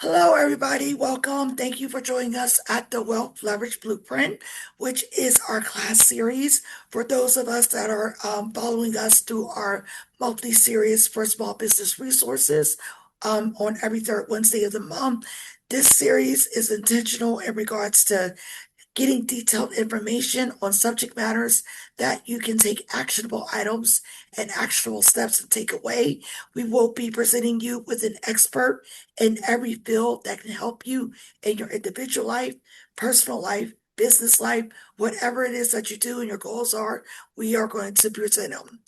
Hello, everybody. Welcome. Thank you for joining us at the Wealth Leverage Blueprint, which is our class series. For those of us that are following us through our monthly series for small business resources on every third Wednesday of the month, this series is intentional in regards to getting detailed information on subject matters that you can take actionable items and actionable steps to take away. We will be presenting you with an expert in every field that can help you in your individual life, personal life, business life, whatever it is that you do and your goals are, we are going to present them.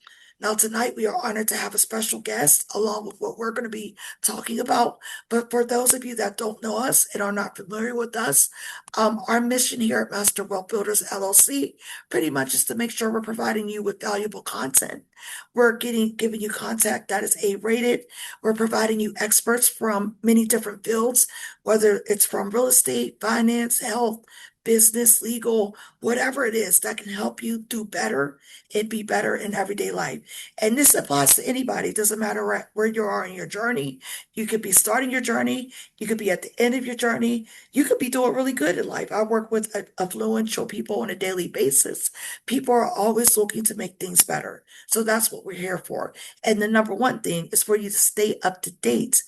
Now, tonight we are honored to have a special guest along with what we're going to be talking about. But for those of you that don't know us and are not familiar with us, our mission here at Master Wealth Builders LLC pretty much is to make sure we're providing you with valuable content. We're giving you content that is A-rated. We're providing you experts from many different fields, whether it's from real estate, finance, health, business, legal, whatever it is that can help you do better and be better in everyday life. And this applies to anybody. It doesn't matter where you are in your journey. You could be starting your journey. You could be at the end of your journey. You could be doing really good in life. I work with affluential people on a daily basis. People are always looking to make things better. So that's what we're here for. And the number one thing is for you to stay up to date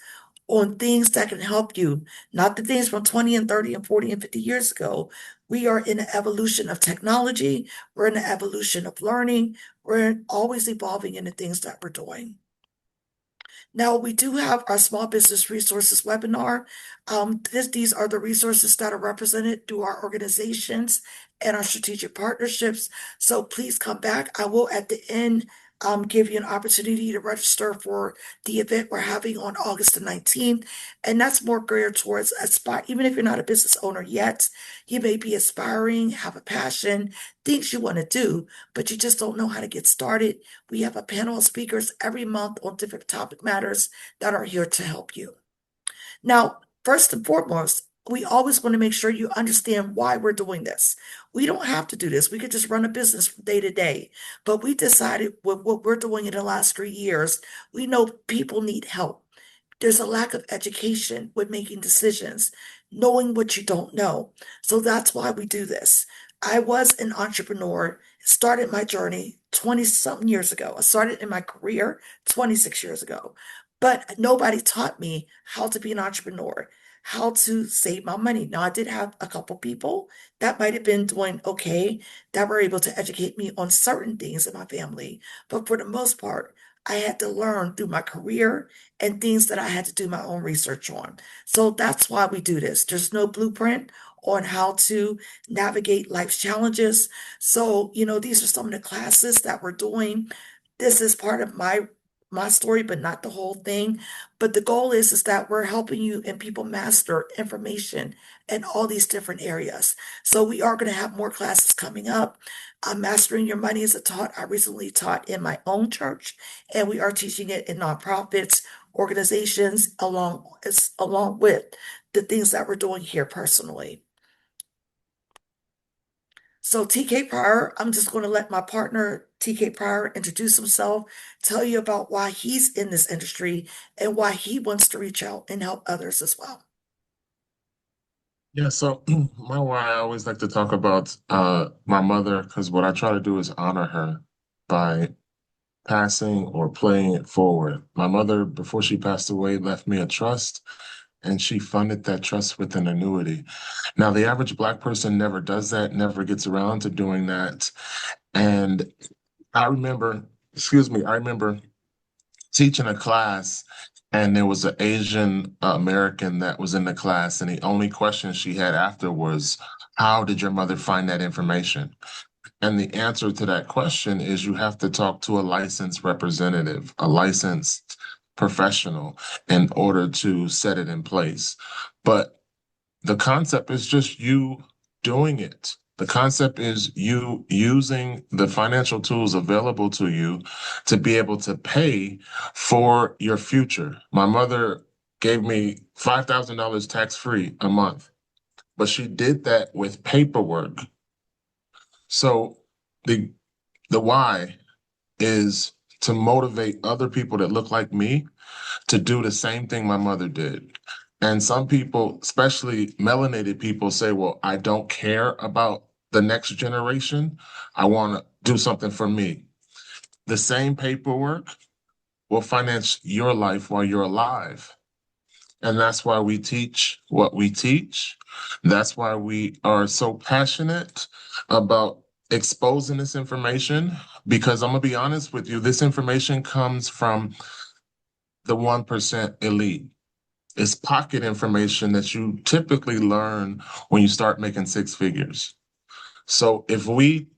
on things that can help you, not the things from 20 and 30 and 40 and 50 years ago. We are in an evolution of technology. We're in an evolution of learning. We're always evolving in the things that we're doing. Now, we do have our small business resources webinar. These are the resources that are represented through our organizations and our strategic partnerships. So please come back. I will at the end give you an opportunity to register for the event we're having on August the 19th. And that's more geared towards aspire. Even if you're not a business owner yet, you may be aspiring, have a passion, things you want to do, but you just don't know how to get started. We have a panel of speakers every month on different topic matters that are here to help you. Now, first and foremost, we always want to make sure you understand why we're doing this. We don't have to do this. We could just run a business from day to day. But we decided with what we're doing in the last 3 years, we know people need help. There's a lack of education with making decisions, knowing what you don't know. So that's why we do this. I was an entrepreneur, started my journey 20 something years ago. I started in my career 26 years ago, but nobody taught me how to be an entrepreneur, how to save my money. Now, I did have a couple people that might have been doing okay, that were able to educate me on certain things in my family. But for the most part, I had to learn through my career and things that I had to do my own research on. So that's why we do this. There's no blueprint on how to navigate life's challenges. So, these are some of the classes that we're doing. This is part of my story, but not the whole thing. But the goal is that we're helping you and people master information in all these different areas. So we are going to have more classes coming up. Mastering Your Money is a taught I recently taught in my own church, and we are teaching it in nonprofits, organizations, along with the things that we're doing here personally. So TK Pryor, I'm just going to let my partner TK Pryor introduce himself, tell you about why he's in this industry and why he wants to reach out and help others as well. Yeah, so my why I always like to talk about my mother because what I try to do is honor her by passing or playing it forward. My mother, before she passed away, left me a trust and she funded that trust with an annuity. Now, the average Black person never does that, never gets around to doing that. And I remember, I remember teaching a class and there was an Asian American that was in the class and the only question she had after was, how did your mother find that information? And the answer to that question is you have to talk to a licensed representative, a licensed professional in order to set it in place. But the concept is just you doing it. The concept is you using the financial tools available to you to be able to pay for your future. My mother gave me $5,000 tax free a month, but she did that with paperwork. So the the why is to motivate other people that look like me to do the same thing my mother did. And some people, especially melanated people, say, well, I don't care about the next generation. I want to do something for me. The same paperwork will finance your life while you're alive. And that's why we teach what we teach. That's why we are so passionate about exposing this information. Because I'm going to be honest with you, this information comes from the 1% elite. It's pocket information that you typically learn when you start making six figures. So if we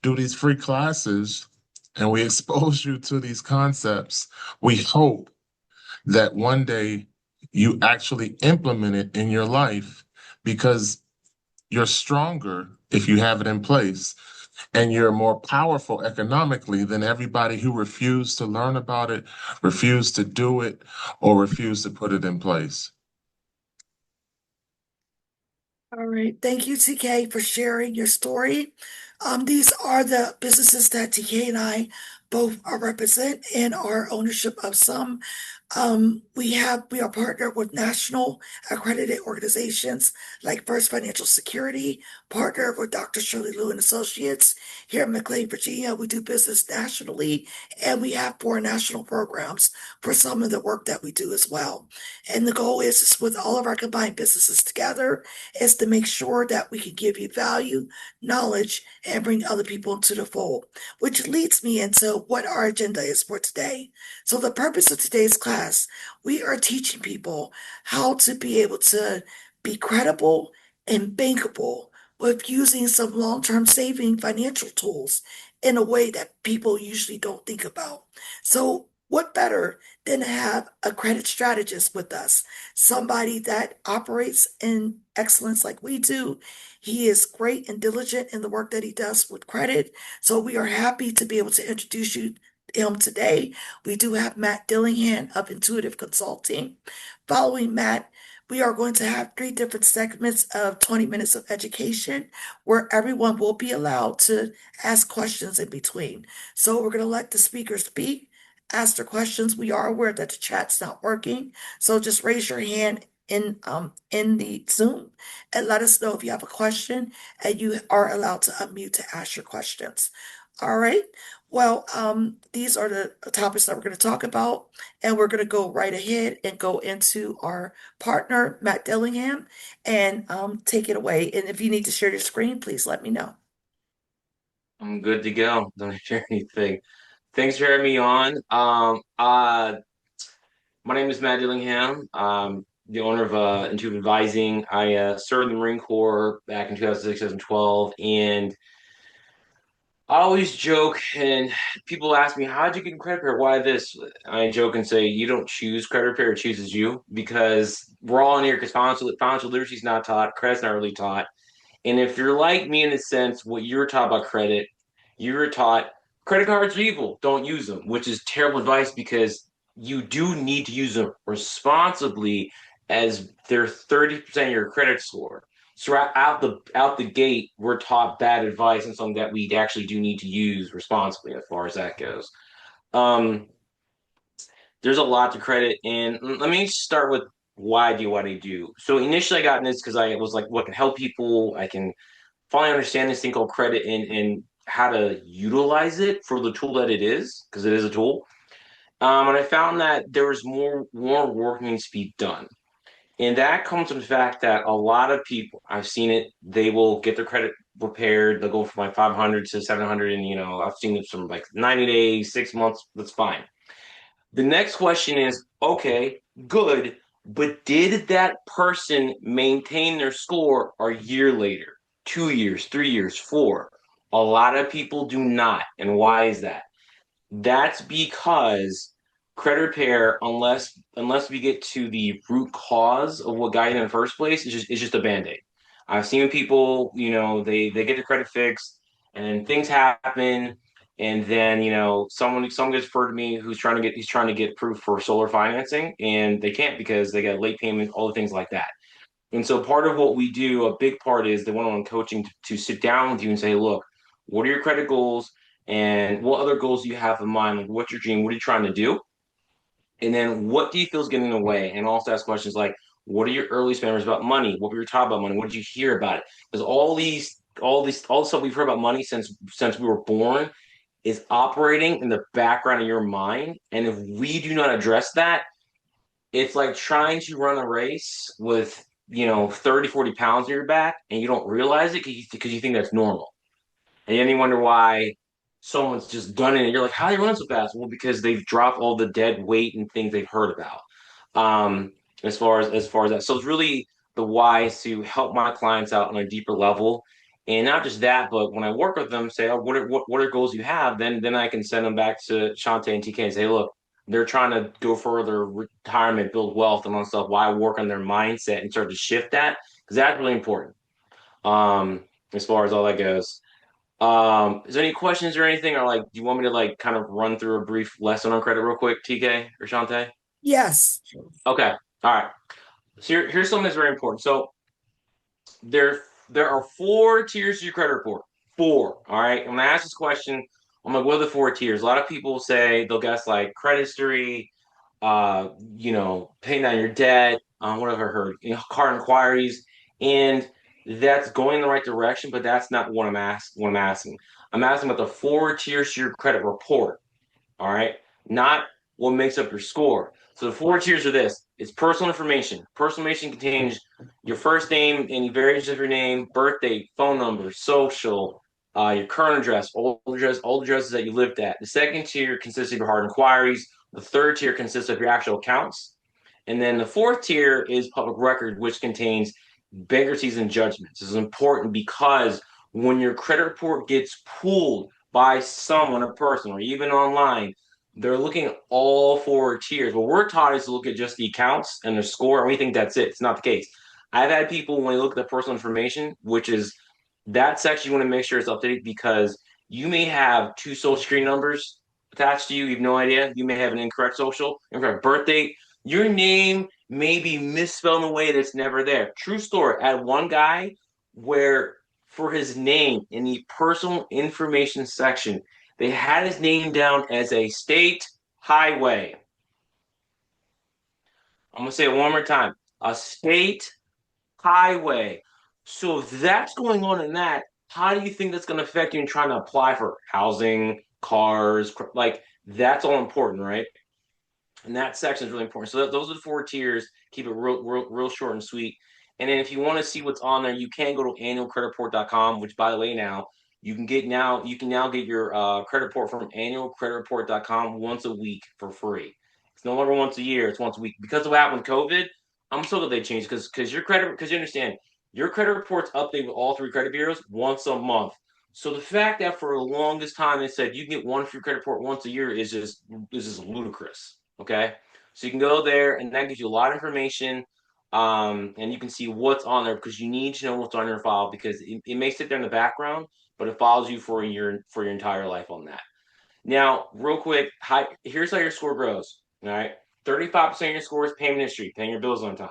do these free classes and we expose you to these concepts, we hope that one day you actually implement it in your life because you're stronger if you have it in place and you're more powerful economically than everybody who refused to learn about it, refused to do it, or refused to put it in place. All right. Thank you, TK, for sharing your story. These are the businesses that TK and I both represent in our ownership of some. We are partnered with national accredited organizations like First Financial Security, partnered with Dr. Shirley Lou and Associates here in McLean, Virginia. We do business nationally, and we have foreign national programs for some of the work that we do as well. And the goal is with all of our combined businesses together is to make sure that we can give you value, knowledge, and bring other people into the fold, which leads me into what our agenda is for today. So the purpose of today's class, we are teaching people how to be able to be credible and bankable with using some long-term saving financial tools in a way that people usually don't think about. So what better than to have a credit strategist with us, somebody that operates in excellence like we do. He is great and diligent in the work that he does with credit. So we are happy to be able to introduce you him today. We do have Matt Dillingham of Intuitive Consulting. Following Matt, we are going to have three different segments of 20 minutes of education where everyone will be allowed to ask questions in between. So we're going to let the speakers speak, ask their questions. We are aware that the chat's not working, so just raise your hand in the Zoom and let us know if you have a question, and you are allowed to unmute to ask your questions. All right. Well, these are the topics that we're going to talk about, and we're going to go right ahead and go into our partner, Matt Dillingham, and take it away. And if you need to share your screen, please let me know. I'm good to go. Don't share anything. Thanks for having me on. My name is Matt Dillingham. I'm the owner of Intuitive Advising. I served in the Marine Corps back in 2006, 2012, and I always joke, and people ask me, "How'd you get in credit repair? Why this?" I joke and say, "You don't choose credit repair; it chooses you." Because we're all in here because financial literacy is not taught, credit's not really taught. And if you're like me in a sense, what you're taught about credit, you're taught credit cards are evil, don't use them, which is terrible advice because you do need to use them responsibly as they're 30% of your credit score. So out the gate, we're taught bad advice and something that we actually do need to use responsibly as far as that goes. Um, there's a lot to credit, and let me start with why I do what I do. So initially, I got in this because I was like, "What can help people? I can finally understand this thing called credit and how to utilize it for the tool that it is, because it is a tool." And I found that there was more work needs to be done. And that comes from the fact that a lot of people, I've seen it, they will get their credit repaired. They'll go from like 500 to 700. And, I've seen it from like 90 days, 6 months. That's fine. The next question is, okay, good, but did that person maintain their score a year later, 2 years, 3 years, four? A lot of people do not. And why is that? That's because credit repair, unless we get to the root cause of what got you in the first place, it's just a band-aid. I've seen people, they get their credit fixed and things happen, and then someone gets referred to me he's trying to get approved for solar financing, and they can't because they got late payment, all the things like that. And so part of what we do, a big part is the one-on-one coaching to sit down with you and say, look, what are your credit goals? And what other goals do you have in mind? Like, what's your dream? What are you trying to do? And then what do you feel is getting in the way? And also ask questions like, What are your earliest memories about money? What were you taught about money? What did you hear about it? Because all the stuff we've heard about money since we were born is operating in the background of your mind. And if we do not address that, it's like trying to run a race with, 30, 40 pounds on your back and you don't realize it because you think that's normal. And then you wonder why someone's just done it. And you're like, how are they running so fast? Well, because they've dropped all the dead weight and things they've heard about. Um, as far as that. So it's really the why is to help my clients out on a deeper level. And not just that, but when I work with them, say, oh, what are goals you have? Then I can send them back to Shantae and TK and say, look, they're trying to go further, retirement, build wealth, and all that stuff. Why work on their mindset and start to shift that? Because that's really important. As far as all that goes. Is there any questions or anything, or like, do you want me to like kind of run through a brief lesson on credit real quick, TK or Shantae? Yes. Okay, all right. So here's something that's very important. So there are four tiers to your credit report. Four. All right. When I ask this question, I'm like, what are the four tiers? A lot of people say they'll guess like credit history, paying down your debt, what have I heard? Card inquiries, and that's going in the right direction, but that's not what I'm asking. I'm asking about the four tiers to your credit report. All right. Not what makes up your score. So the four tiers are this: it's personal information. Personal information contains your first name, any variations of your name, birth date, phone number, social, your current address, old addresses that you lived at. The second tier consists of your hard inquiries. The third tier consists of your actual accounts. And then the fourth tier is public record, which contains bankruptcies and judgments. This is important because when your credit report gets pulled by someone, a person, or even online, they're looking at all four tiers. What we're taught is to look at just the accounts and the score, and we think that's it. It's not the case. I've had people, when they look at the personal information, which is that section, you want to make sure it's updated because you may have two social security numbers attached to you. You have no idea. You may have an incorrect social, incorrect birth date. Your name may be misspelled in a way that's never there. True story. I had one guy where for his name in the personal information section, they had his name down as a state highway. I'm going to say it one more time. A state highway. So if that's going on in that, how do you think that's going to affect you in trying to apply for housing, cars? Like that's all important, right? And that section is really important. So those are the four tiers. Keep it real short and sweet. And then if you want to see what's on there, you can go to annualcreditreport.com, which by the way, you can now get your credit report from annualcreditreport.com once a week for free. It's no longer once a year, it's once a week. Because of what happened with COVID, I'm so glad they changed because you understand your credit reports update with all three credit bureaus once a month. So the fact that for the longest time they said you can get one free credit report once a year is just ludicrous. Okay. So you can go there and that gives you a lot of information. And you can see what's on there because you need to know what's on your file because it may sit there in the background, but it follows you for your entire life on that. Now, real quick, here's how your score grows. All right. 35% of your score is payment history, paying your bills on time.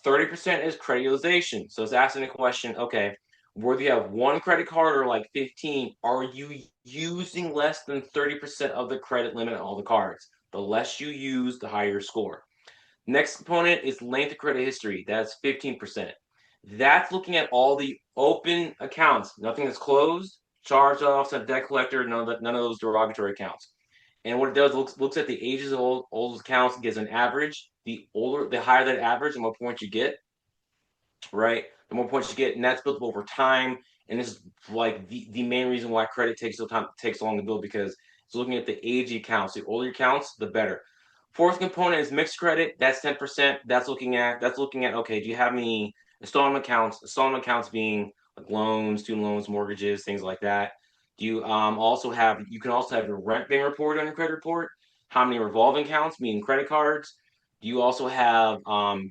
30% is credit utilization. So it's asking the question, okay, whether you have one credit card or like 15, are you using less than 30% of the credit limit on all the cards? The less you use, the higher your score. Next component is length of credit history. That's 15%. That's looking at all the open accounts, nothing that's closed, charge offs, debt collector, none of those derogatory accounts. And what it does looks at the ages of all those accounts and gives an average. The higher that average, the more points you get, right? The more points you get, and that's built up over time. And this is like the main reason why credit takes so long to build because it's looking at the age accounts. The older accounts, the better. Fourth component is mixed credit. That's 10%. That's looking at okay, do you have any installment accounts? Installment accounts being like loans, student loans, mortgages, things like that. Do you you can also have your rent being reported on your credit report, how many revolving accounts, meaning credit cards. Do you also have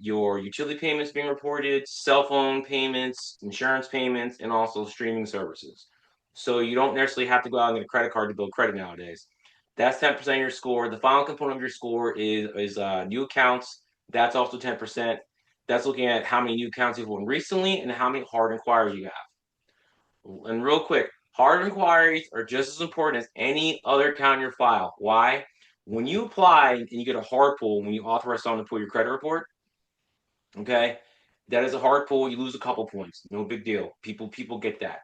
your utility payments being reported, cell phone payments, insurance payments, and also streaming services. So you don't necessarily have to go out and get a credit card to build credit nowadays. That's 10% of your score. The final component of your score is new accounts. That's also 10%. That's looking at how many new accounts you've opened recently and how many hard inquiries you have. And real quick, hard inquiries are just as important as any other account in your file. Why? When you apply and you get a hard pull, when you authorize someone to pull your credit report, Okay, that is a hard pull. You lose a couple points, no big deal. People get that.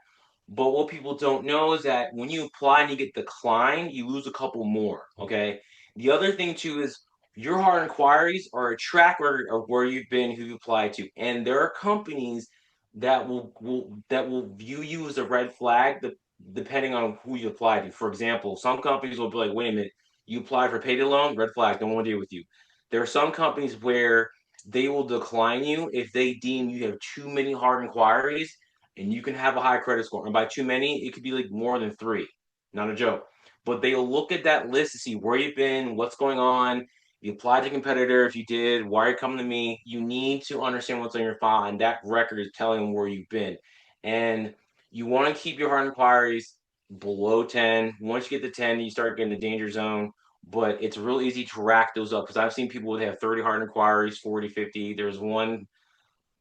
But what people don't know is that when you apply and you get declined, you lose a couple more. Okay. The other thing too is your hard inquiries are a track record of where you've been, who you applied to, and there are companies that will view you as a red flag depending on who you apply to. For example, some companies will be like, "Wait a minute, you applied for payday loan, red flag, don't want to deal with you." There are some companies where they will decline you if they deem you have too many hard inquiries and you can have a high credit score. And by too many, it could be like more than three. Not a joke. But they'll look at that list to see where you've been, what's going on. You applied to a competitor. If you did, why are you coming to me? You need to understand what's on your file, and that record is telling them where you've been. And you want to keep your hard inquiries below 10. Once you get to 10, you start getting the danger zone. But it's real easy to rack those up because I've seen people that have 30 hard inquiries, 40, 50. There's one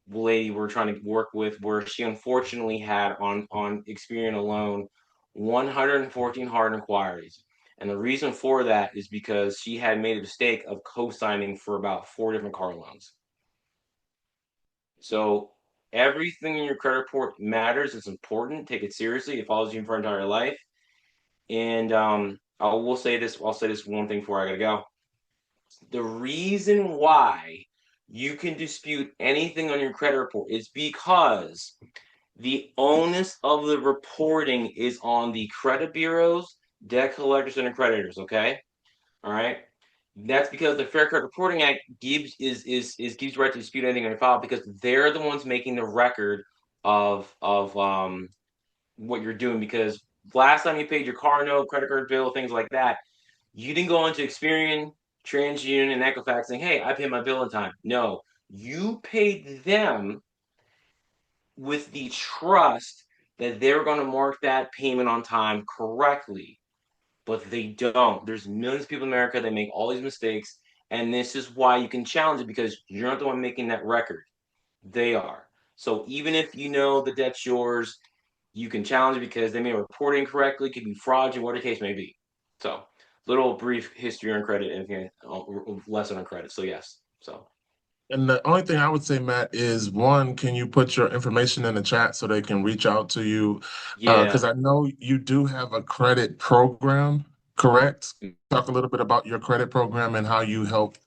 lady we're trying to work with where she unfortunately had on Experian alone 114 hard inquiries. And the reason for that is because she had made a mistake of co-signing for about 4 different car loans. So everything in your credit report matters. It's important. Take it seriously. It follows you for your entire life. And I will say this. I'll say this one thing before I gotta go. The reason why you can dispute anything on your credit report is because the onus of the reporting is on the credit bureaus, debt collectors, and accreditors. Okay, all right. That's because the Fair Credit Reporting Act gives you right to dispute anything on your file because they're the ones making the record of what you're doing. Because last time you paid your car note, credit card bill, things like that, you didn't go into Experian, TransUnion, and Equifax saying, "Hey, I paid my bill in time." No, you paid them with the trust that they're going to mark that payment on time correctly, but they don't. There's millions of people in America that make all these mistakes, and this is why you can challenge it because you're not the one making that record. They are. So even if you know the debt's yours, you can challenge it because they may report incorrectly, could be fraudulent, whatever the case may be. So little brief history on credit and lesson on credit. So yes. So And the only thing I would say, Matt, is one, can you put your information in the chat so they can reach out to you? yeah. Because I know you do have a credit program, correct? Talk a little bit about your credit program and how you help.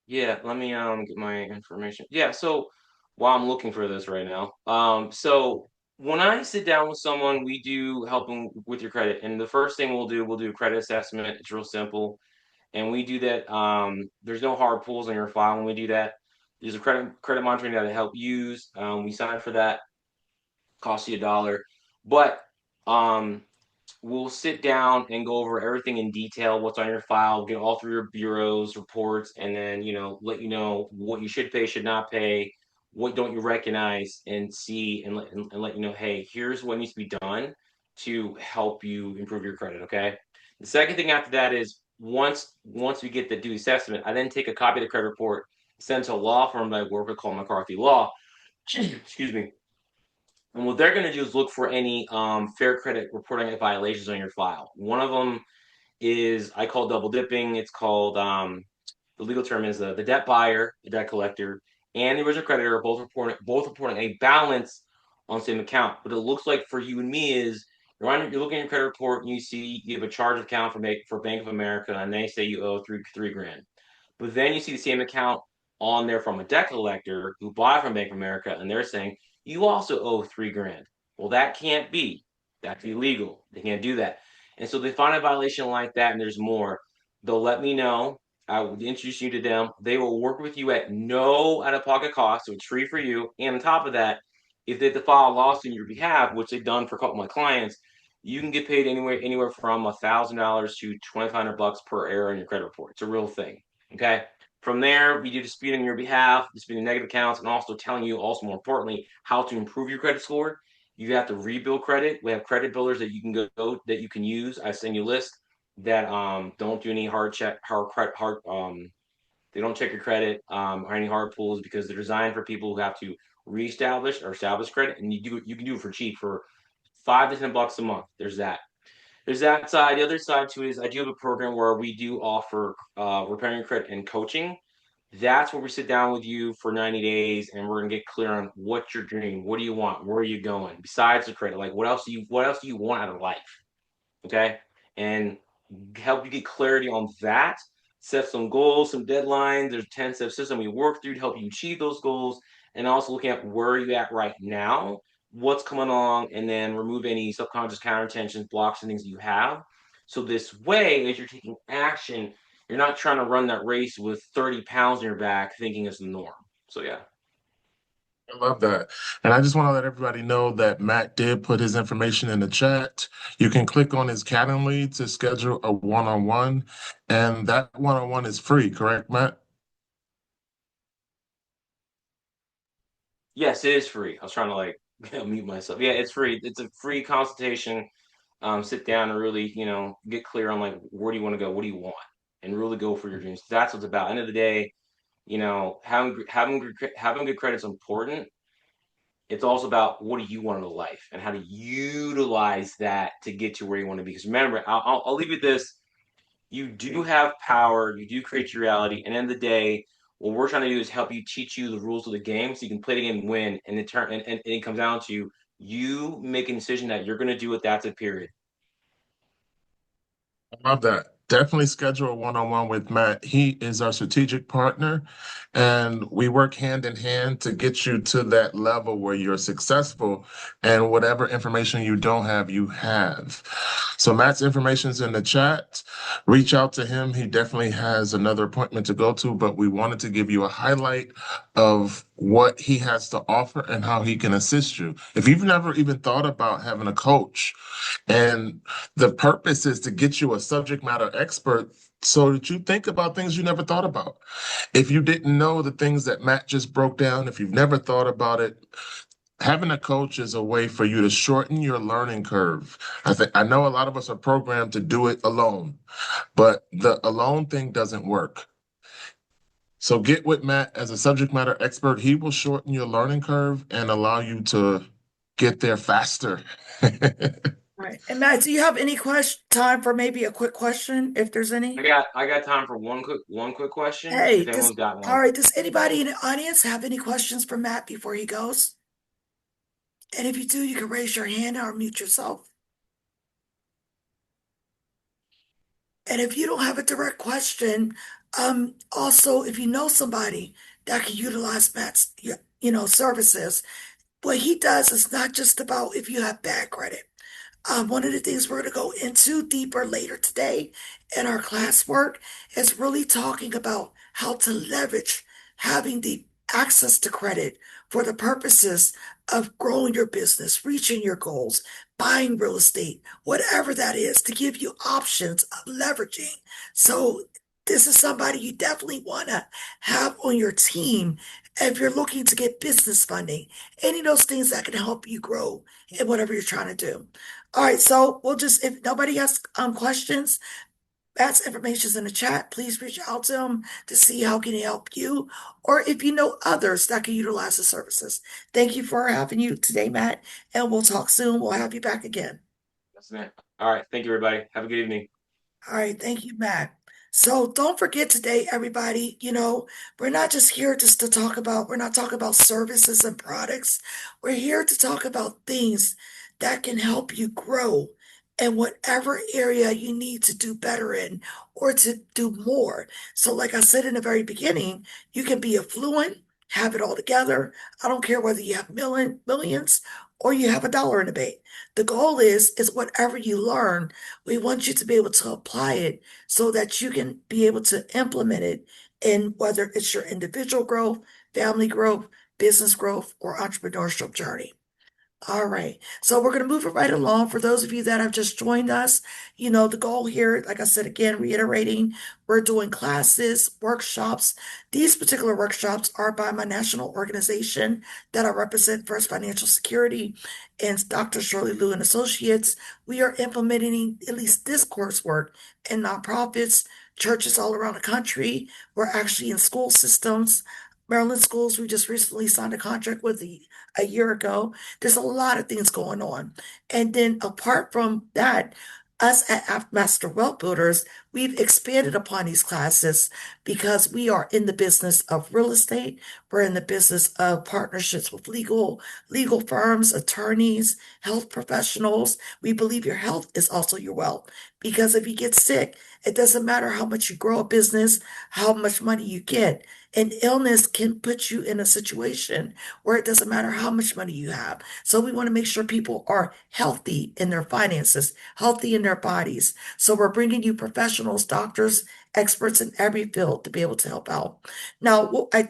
Yeah, let me get my information. Yeah, so while I'm looking for this right now, so when I sit down with someone, we do help them with your credit, and the first thing we'll do a credit assessment. It's real simple, and we do that. There's no hard pulls on your file when we do that. There's a credit monitoring that I help use. We sign for that, costs you $1, but um, we'll sit down and go over everything in detail, what's on your file, get all through your bureaus, reports, and then let you know what you should pay, should not pay, what don't you recognize, and see and let you know, hey, here's what needs to be done to help you improve your credit. Okay. The second thing after that is once we get the due assessment, I then take a copy of the credit report, send to a law firm that I work with called McCarthy Law. Excuse me. And what they're going to do is look for any fair credit reporting violations on your file. One of them is I call double dipping. It's called the legal term is the debt buyer, the debt collector, and the original creditor are both reporting a balance on the same account. But it looks like for you and me is you're looking at your credit report and you see you have a charge account for Bank of America and they say you owe three grand. But then you see the same account on there from a debt collector who bought from Bank of America, and they're saying you also owe 3 grand. Well, that can't be. That's illegal. They can't do that. And so they find a violation like that, and there's more. They'll let me know. I will introduce you to them. They will work with you at no out-of-pocket cost, so it's free for you. And on top of that, if they have to file a lawsuit on your behalf, which they've done for a couple of my clients, you can get paid anywhere from $1,000 to $2,500 per error in your credit report. It's a real thing. Okay. From there, we do disputing on your behalf, disputing negative accounts, and also telling you, also more importantly, how to improve your credit score. You have to rebuild credit. We have credit builders that you can go that you can use. I send you a list that don't do any they don't check your credit or any hard pulls because they're designed for people who have to reestablish or establish credit, and you can do it for cheap for $5 to $10 a month. There's that side. The other side too is I do have a program where we do offer repairing credit and coaching. That's where we sit down with you for 90 days and we're gonna get clear on what's your dream, what do you want, where are you going besides the credit, like what else do you want out of life? Okay, and help you get clarity on that. Set some goals, some deadlines. There's a 10-step system we work through to help you achieve those goals, and also looking at where you're at right now, what's coming along, and then remove any subconscious counter tensions, blocks, and things that you have. So this way, as you're taking action, you're not trying to run that race with 30 pounds in your back, thinking it's the norm. So yeah. I love that. And I just want to let everybody know that Matt did put his information in the chat. You can click on his Calendly to schedule a one-on-one, and that one-on-one is free, correct, Matt? Yes, it is free. I was trying to like mute myself. Yeah, it's free. It's a free consultation. Sit down and really, get clear on like where do you want to go, what do you want, and really go for your dreams. That's what it's about. End of the day, having good credit is important. It's also about what do you want in life and how to utilize that to get to where you want to be. Because remember, I'll leave you with this: you do have power, you do create your reality, and end of the day, what we're trying to do is help you teach you the rules of the game so you can play the game and win. And and it comes down to you making a decision that you're going to do it. That's a period. I love that. Definitely schedule a one-on-one with Matt. He is our strategic partner, and we work hand in hand to get you to that level where you're successful and whatever information you don't have, you have. So Matt's information is in the chat. Reach out to him. He definitely has another appointment to go to, but we wanted to give you a highlight of what he has to offer and how he can assist you. If you've never even thought about having a coach, and the purpose is to get you a subject matter expert so that you think about things you never thought about. If you didn't know the things that Matt just broke down, if you've never thought about it, having a coach is a way for you to shorten your learning curve. I know a lot of us are programmed to do it alone, but the alone thing doesn't work. So get with Matt as a subject matter expert. He will shorten your learning curve and allow you to get there faster. Right. And Matt, do you have any time for maybe a quick question, if there's any? I got time for one quick question Hey, if anyone's got all one. right, does anybody in the audience have any questions for Matt before he goes? And if you do, you can raise your hand or mute yourself. And if you don't have a direct question, also, if you know somebody that can utilize Matt's, services, what he does is not just about if you have bad credit. One of the things we're going to go into deeper later today in our classwork is really talking about how to leverage having the access to credit for the purposes of growing your business, reaching your goals, buying real estate, whatever that is, to give you options of leveraging. So this is somebody you definitely want to have on your team if you're looking to get business funding, any of those things that can help you grow in whatever you're trying to do. All right, so we'll just, if nobody has questions, Matt's information's in the chat. Please reach out to him to see how can he help you, or if you know others that can utilize the services. Thank you for having you today, Matt, and we'll talk soon. We'll have you back again. That's it. All right. Thank you, everybody. Have a good evening. All right, thank you, Matt. So don't forget today, everybody, we're not just here just to talk about, we're not talking about services and products. We're here to talk about things that can help you grow in whatever area you need to do better in or to do more. So like I said in the very beginning, you can be affluent, have it all together. I don't care whether you have millions or you have $1 in the bank. The goal is whatever you learn, we want you to be able to apply it so that you can be able to implement it in whether it's your individual growth, family growth, business growth, or entrepreneurship journey. All right. So we're going to move it right along. For those of you that have just joined us, the goal here, like I said, again, reiterating, we're doing classes, workshops. These particular workshops are by my national organization that I represent, First Financial Security, and Dr. Shirley Lou and Associates. We are implementing at least this coursework in nonprofits, churches all around the country. We're actually in school systems. Maryland schools, we just recently signed a contract with a year ago. There's a lot of things going on. And then apart from that, us at Master Wealth Builders, we've expanded upon these classes because we are in the business of real estate. We're in the business of partnerships with legal firms, attorneys, health professionals. We believe your health is also your wealth because if you get sick, it doesn't matter how much you grow a business, how much money you get. An illness can put you in a situation where it doesn't matter how much money you have. So we want to make sure people are healthy in their finances, healthy in their bodies. So we're bringing you professionals, doctors, experts in every field to be able to help out. Now, one of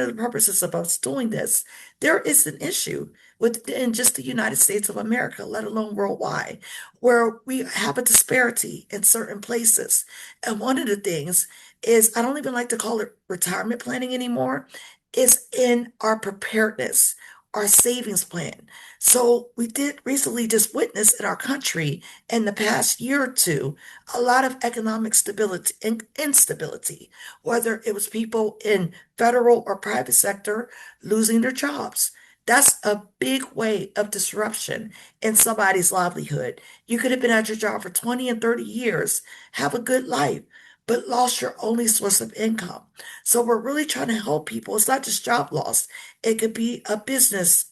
the purposes of us doing this, there is an issue within just the United States of America, let alone worldwide, where we have a disparity in certain places. And one of the things is, I don't even like to call it retirement planning anymore, is in our preparedness, our savings plan. So we did recently just witness in our country in the past year or two a lot of economic stability and instability, whether it was people in federal or private sector losing their jobs. That's a big way of disruption in somebody's livelihood. You could have been at your job for 20 and 30 years, have a good life, but lost your only source of income. So we're really trying to help people. It's not just job loss. It could be a business,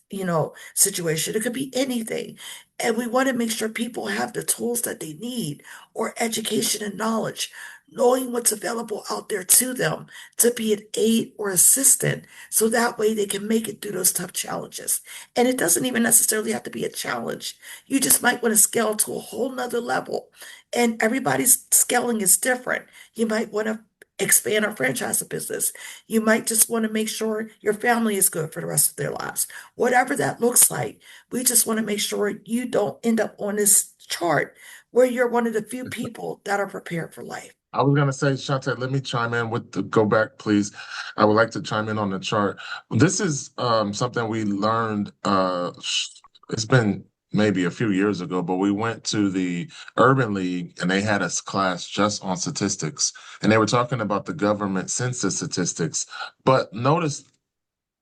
situation. It could be anything. And we want to make sure people have the tools that they need or education and knowledge, knowing what's available out there to them to be an aid or assistant so that way they can make it through those tough challenges. And it doesn't even necessarily have to be a challenge. You just might want to scale to a whole nother level. And everybody's scaling is different. You might want to expand or franchise a business. You might just want to make sure your family is good for the rest of their lives. Whatever that looks like, we just want to make sure you don't end up on this chart where you're one of the few people that are prepared for life. I was gonna say, Shante, let me chime in with go back, please. I would like to chime in on the chart. This is something we learned. It's been maybe a few years ago, but we went to the Urban League and they had a class just on statistics, and they were talking about the government census statistics. But notice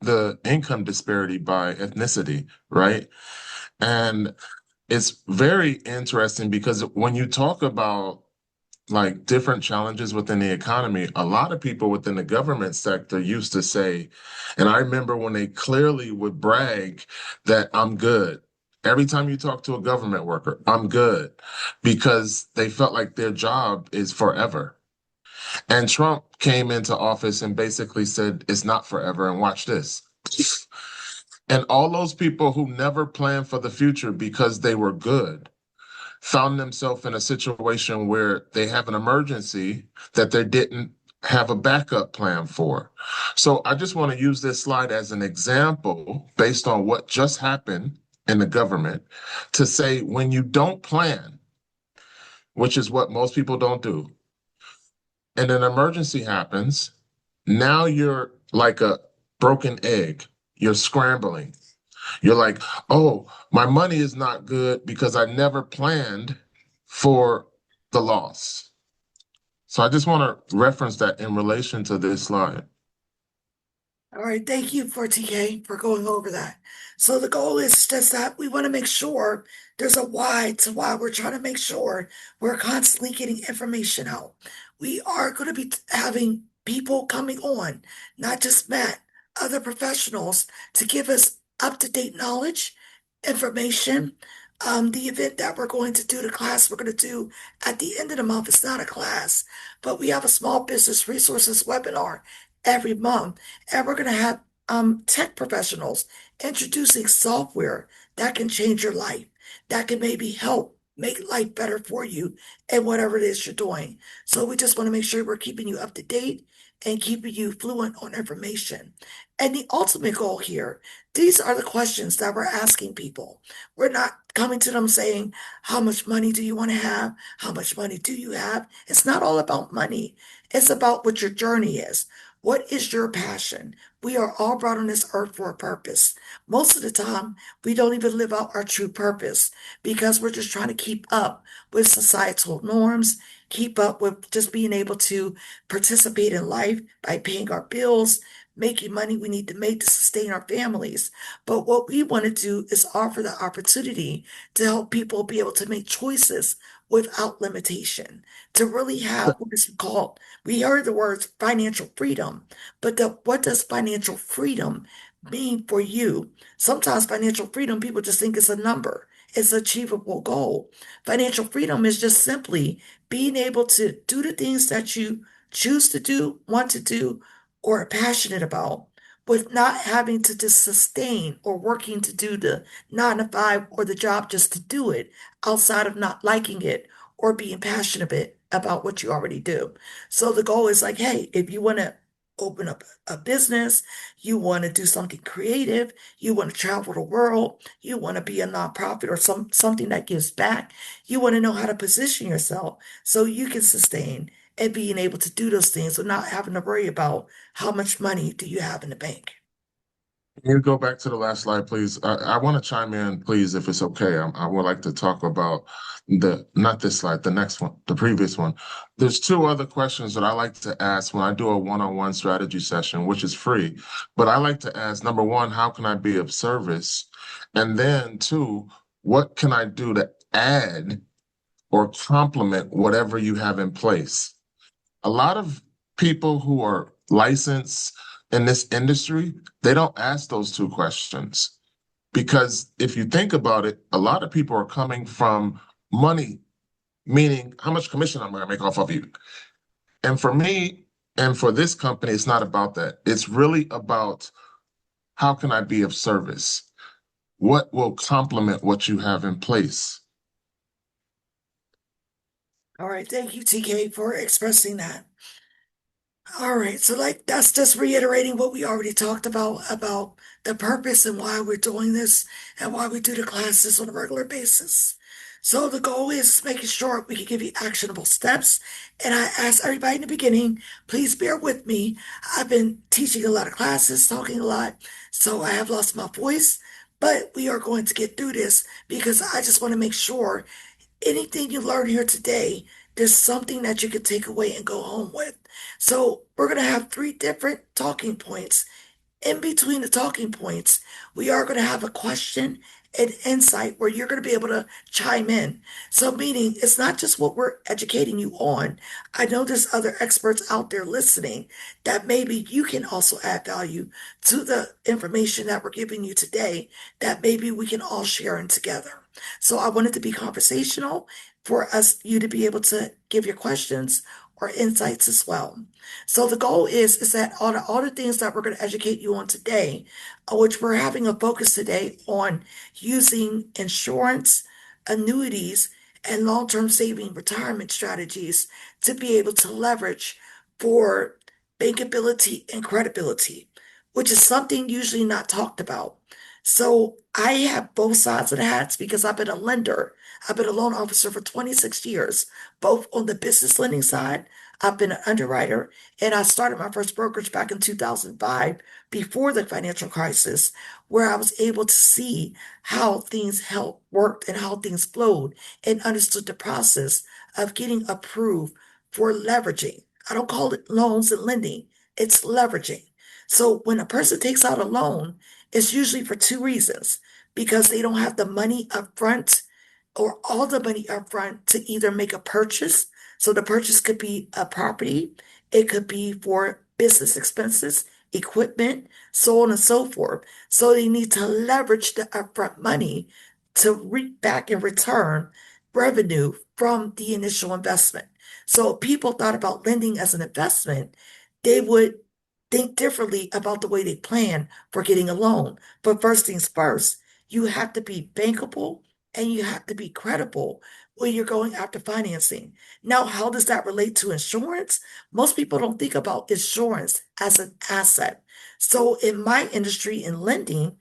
the income disparity by ethnicity, right? And it's very interesting because when you talk about like different challenges within the economy, a lot of people within the government sector used to say, and I remember when they clearly would brag that I'm good. Every time you talk to a government worker, I'm good, because they felt like their job is forever. And Trump came into office and basically said it's not forever, and watch this. And all those people who never planned for the future because they were good found themselves in a situation where they have an emergency that they didn't have a backup plan for. So I just want to use this slide as an example based on what just happened in the government to say when you don't plan, which is what most people don't do, and an emergency happens, now you're like a broken egg. You're scrambling. You're like, oh, my money is not good because I never planned for the loss. So I just want to reference that in relation to this slide. All right, thank you for TK for going over that. So the goal is just that we want to make sure there's a why to why we're trying to make sure we're constantly getting information out. We are going to be having people coming on, not just Matt, other professionals to give us up-to-date knowledge, information. The event that we're going to do, the class we're going to do at the end of the month, it's not a class, but we have a small business resources webinar every month. And we're going to have tech professionals introducing software that can change your life, that can maybe help make life better for you and whatever it is you're doing. So we just want to make sure we're keeping you up to date and keeping you fluent on information. And the ultimate goal here, these are the questions that we're asking people. We're not coming to them saying, how much money do you want to have? How much money do you have? It's not all about money. It's about what your journey is. What is your passion? We are all brought on this earth for a purpose. Most of the time, we don't even live out our true purpose because we're just trying to keep up with societal norms, keep up with just being able to participate in life by paying our bills, making money we need to make to sustain our families. But what we want to do is offer the opportunity to help people be able to make choices without limitation, to really have what is called, we heard the words financial freedom, but what does financial freedom mean for you? Sometimes financial freedom, people just think it's a number, it's an achievable goal. Financial freedom is just simply being able to do the things that you choose to do, want to do, or are passionate about, with not having to just sustain or working to do the 9 to 5 or the job just to do it outside of not liking it or being passionate about what you already do. So the goal is like, hey, if you want to open up a business, you want to do something creative, you want to travel the world, you want to be a nonprofit or something that gives back, you want to know how to position yourself so you can sustain and being able to do those things without having to worry about how much money do you have in the bank. Can you go back to the last slide, please? I want to chime in, please, if it's okay. I would like to talk about not this slide, the next one, the previous one. There's two other questions that I like to ask when I do a one-on-one strategy session, which is free. But I like to ask, number one, how can I be of service? And then two, what can I do to add or complement whatever you have in place? A lot of people who are licensed in this industry, they don't ask those two questions. Because if you think about it, a lot of people are coming from money, meaning how much commission I'm going to make off of you. And for me, and for this company, it's not about that. It's really about how can I be of service? What will complement what you have in place? All right, thank you, TK, for expressing that. All right, so like that's just reiterating what we already talked about the purpose and why we're doing this and why we do the classes on a regular basis. So the goal is making sure we can give you actionable steps. And I ask everybody in the beginning, please bear with me. I've been teaching a lot of classes, talking a lot, so I have lost my voice, but we are going to get through this because I just want to make sure anything you learn here today, there's something that you can take away and go home with. So we're going to have 3 different talking points. In between the talking points, we are going to have a question and insight where you're going to be able to chime in. So, meaning it's not just what we're educating you on. I know there's other experts out there listening that maybe you can also add value to the information that we're giving you today that maybe we can all share in together. So, I want it to be conversational for you to be able to give your questions or insights as well. So the goal is that all the things that we're going to educate you on today, which we're having a focus today on using insurance, annuities, and long-term saving retirement strategies to be able to leverage for bankability and credibility, which is something usually not talked about. So I have both sides of the hats because I've been a lender. I've been a loan officer for 26 years, both on the business lending side. I've been an underwriter, and I started my first brokerage back in 2005 before the financial crisis, where I was able to see how things worked and how things flowed and understood the process of getting approved for leveraging. I don't call it loans and lending, it's leveraging. So when a person takes out a loan, it's usually for 2 reasons because they don't have the money up front or all the money up front to either make a purchase. So the purchase could be a property, it could be for business expenses, equipment, so on and so forth. So they need to leverage the upfront money to reap back in return revenue from the initial investment. So if people thought about lending as an investment, they would think differently about the way they plan for getting a loan. But first things first, you have to be bankable and you have to be credible when you're going after financing. Now, how does that relate to insurance? Most people don't think about insurance as an asset. So in my industry in lending,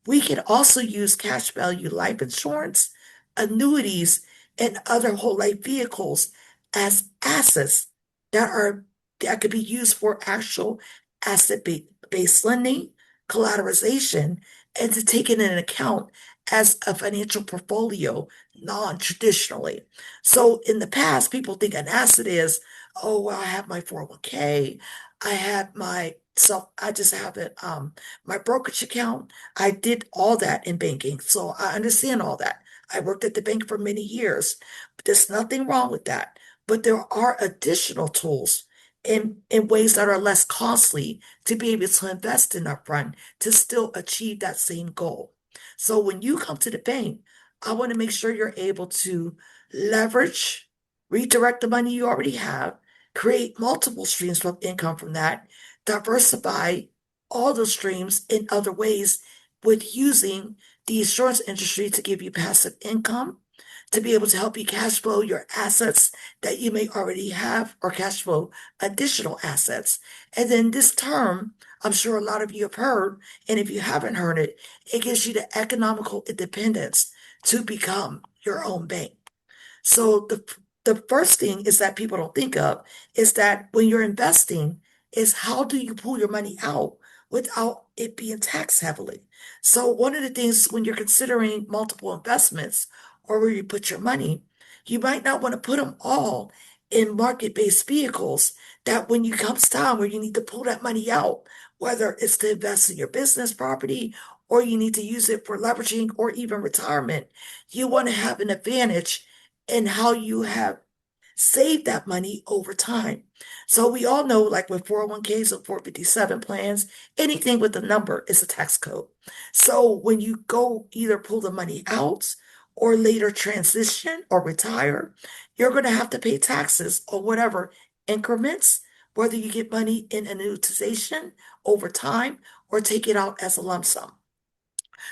we can also use cash value life insurance, annuities, and other whole life vehicles as assets that could be used for actual asset-based lending, collateralization, and to take it into account as a financial portfolio non-traditionally. So in the past, people think an asset is, oh, well, I have my 401k, I have I just have it, my brokerage account. I did all that in banking, so I understand all that. I worked at the bank for many years. There's nothing wrong with that. But there are additional tools in ways that are less costly to be able to invest in upfront to still achieve that same goal. So when you come to the bank, I want to make sure you're able to leverage, redirect the money you already have, create multiple streams of income from that, diversify all those streams in other ways with using the insurance industry to give you passive income, to be able to help you cash flow your assets that you may already have or cash flow additional assets. And then this term, I'm sure a lot of you have heard, and if you haven't heard it, it gives you the economical independence to become your own bank. So the first thing is that people don't think of is that when you're investing is how do you pull your money out without it being taxed heavily? So one of the things when you're considering multiple investments or where you put your money, you might not want to put them all in market-based vehicles that when you comes time where you need to pull that money out, whether it's to invest in your business property or you need to use it for leveraging or even retirement, you want to have an advantage and how you have saved that money over time. So we all know, like with 401ks or 457 plans, anything with a number is a tax code. So when you go either pull the money out or later transition or retire, you're going to have to pay taxes on whatever increments, whether you get money in annuitization over time or take it out as a lump sum.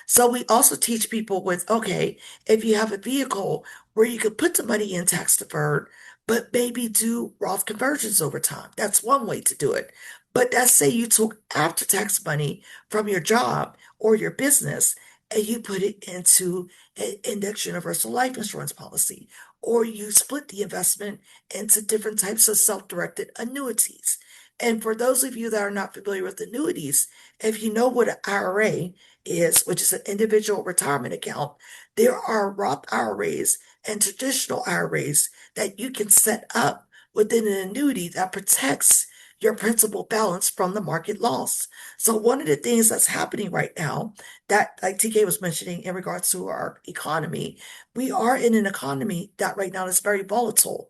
So we also teach people with, okay, if you have a vehicle where you could put the money in tax deferred, but maybe do Roth conversions over time. That's one way to do it. But let's say you took after tax money from your job or your business and you put it into an index universal life insurance policy, or you split the investment into different types of self-directed annuities. And for those of you that are not familiar with annuities, if you know what an IRA is, which is an individual retirement account, there are Roth IRAs and traditional IRAs that you can set up within an annuity that protects your principal balance from the market loss. So one of the things that's happening right now that, like TK was mentioning in regards to our economy, we are in an economy that right now is very volatile.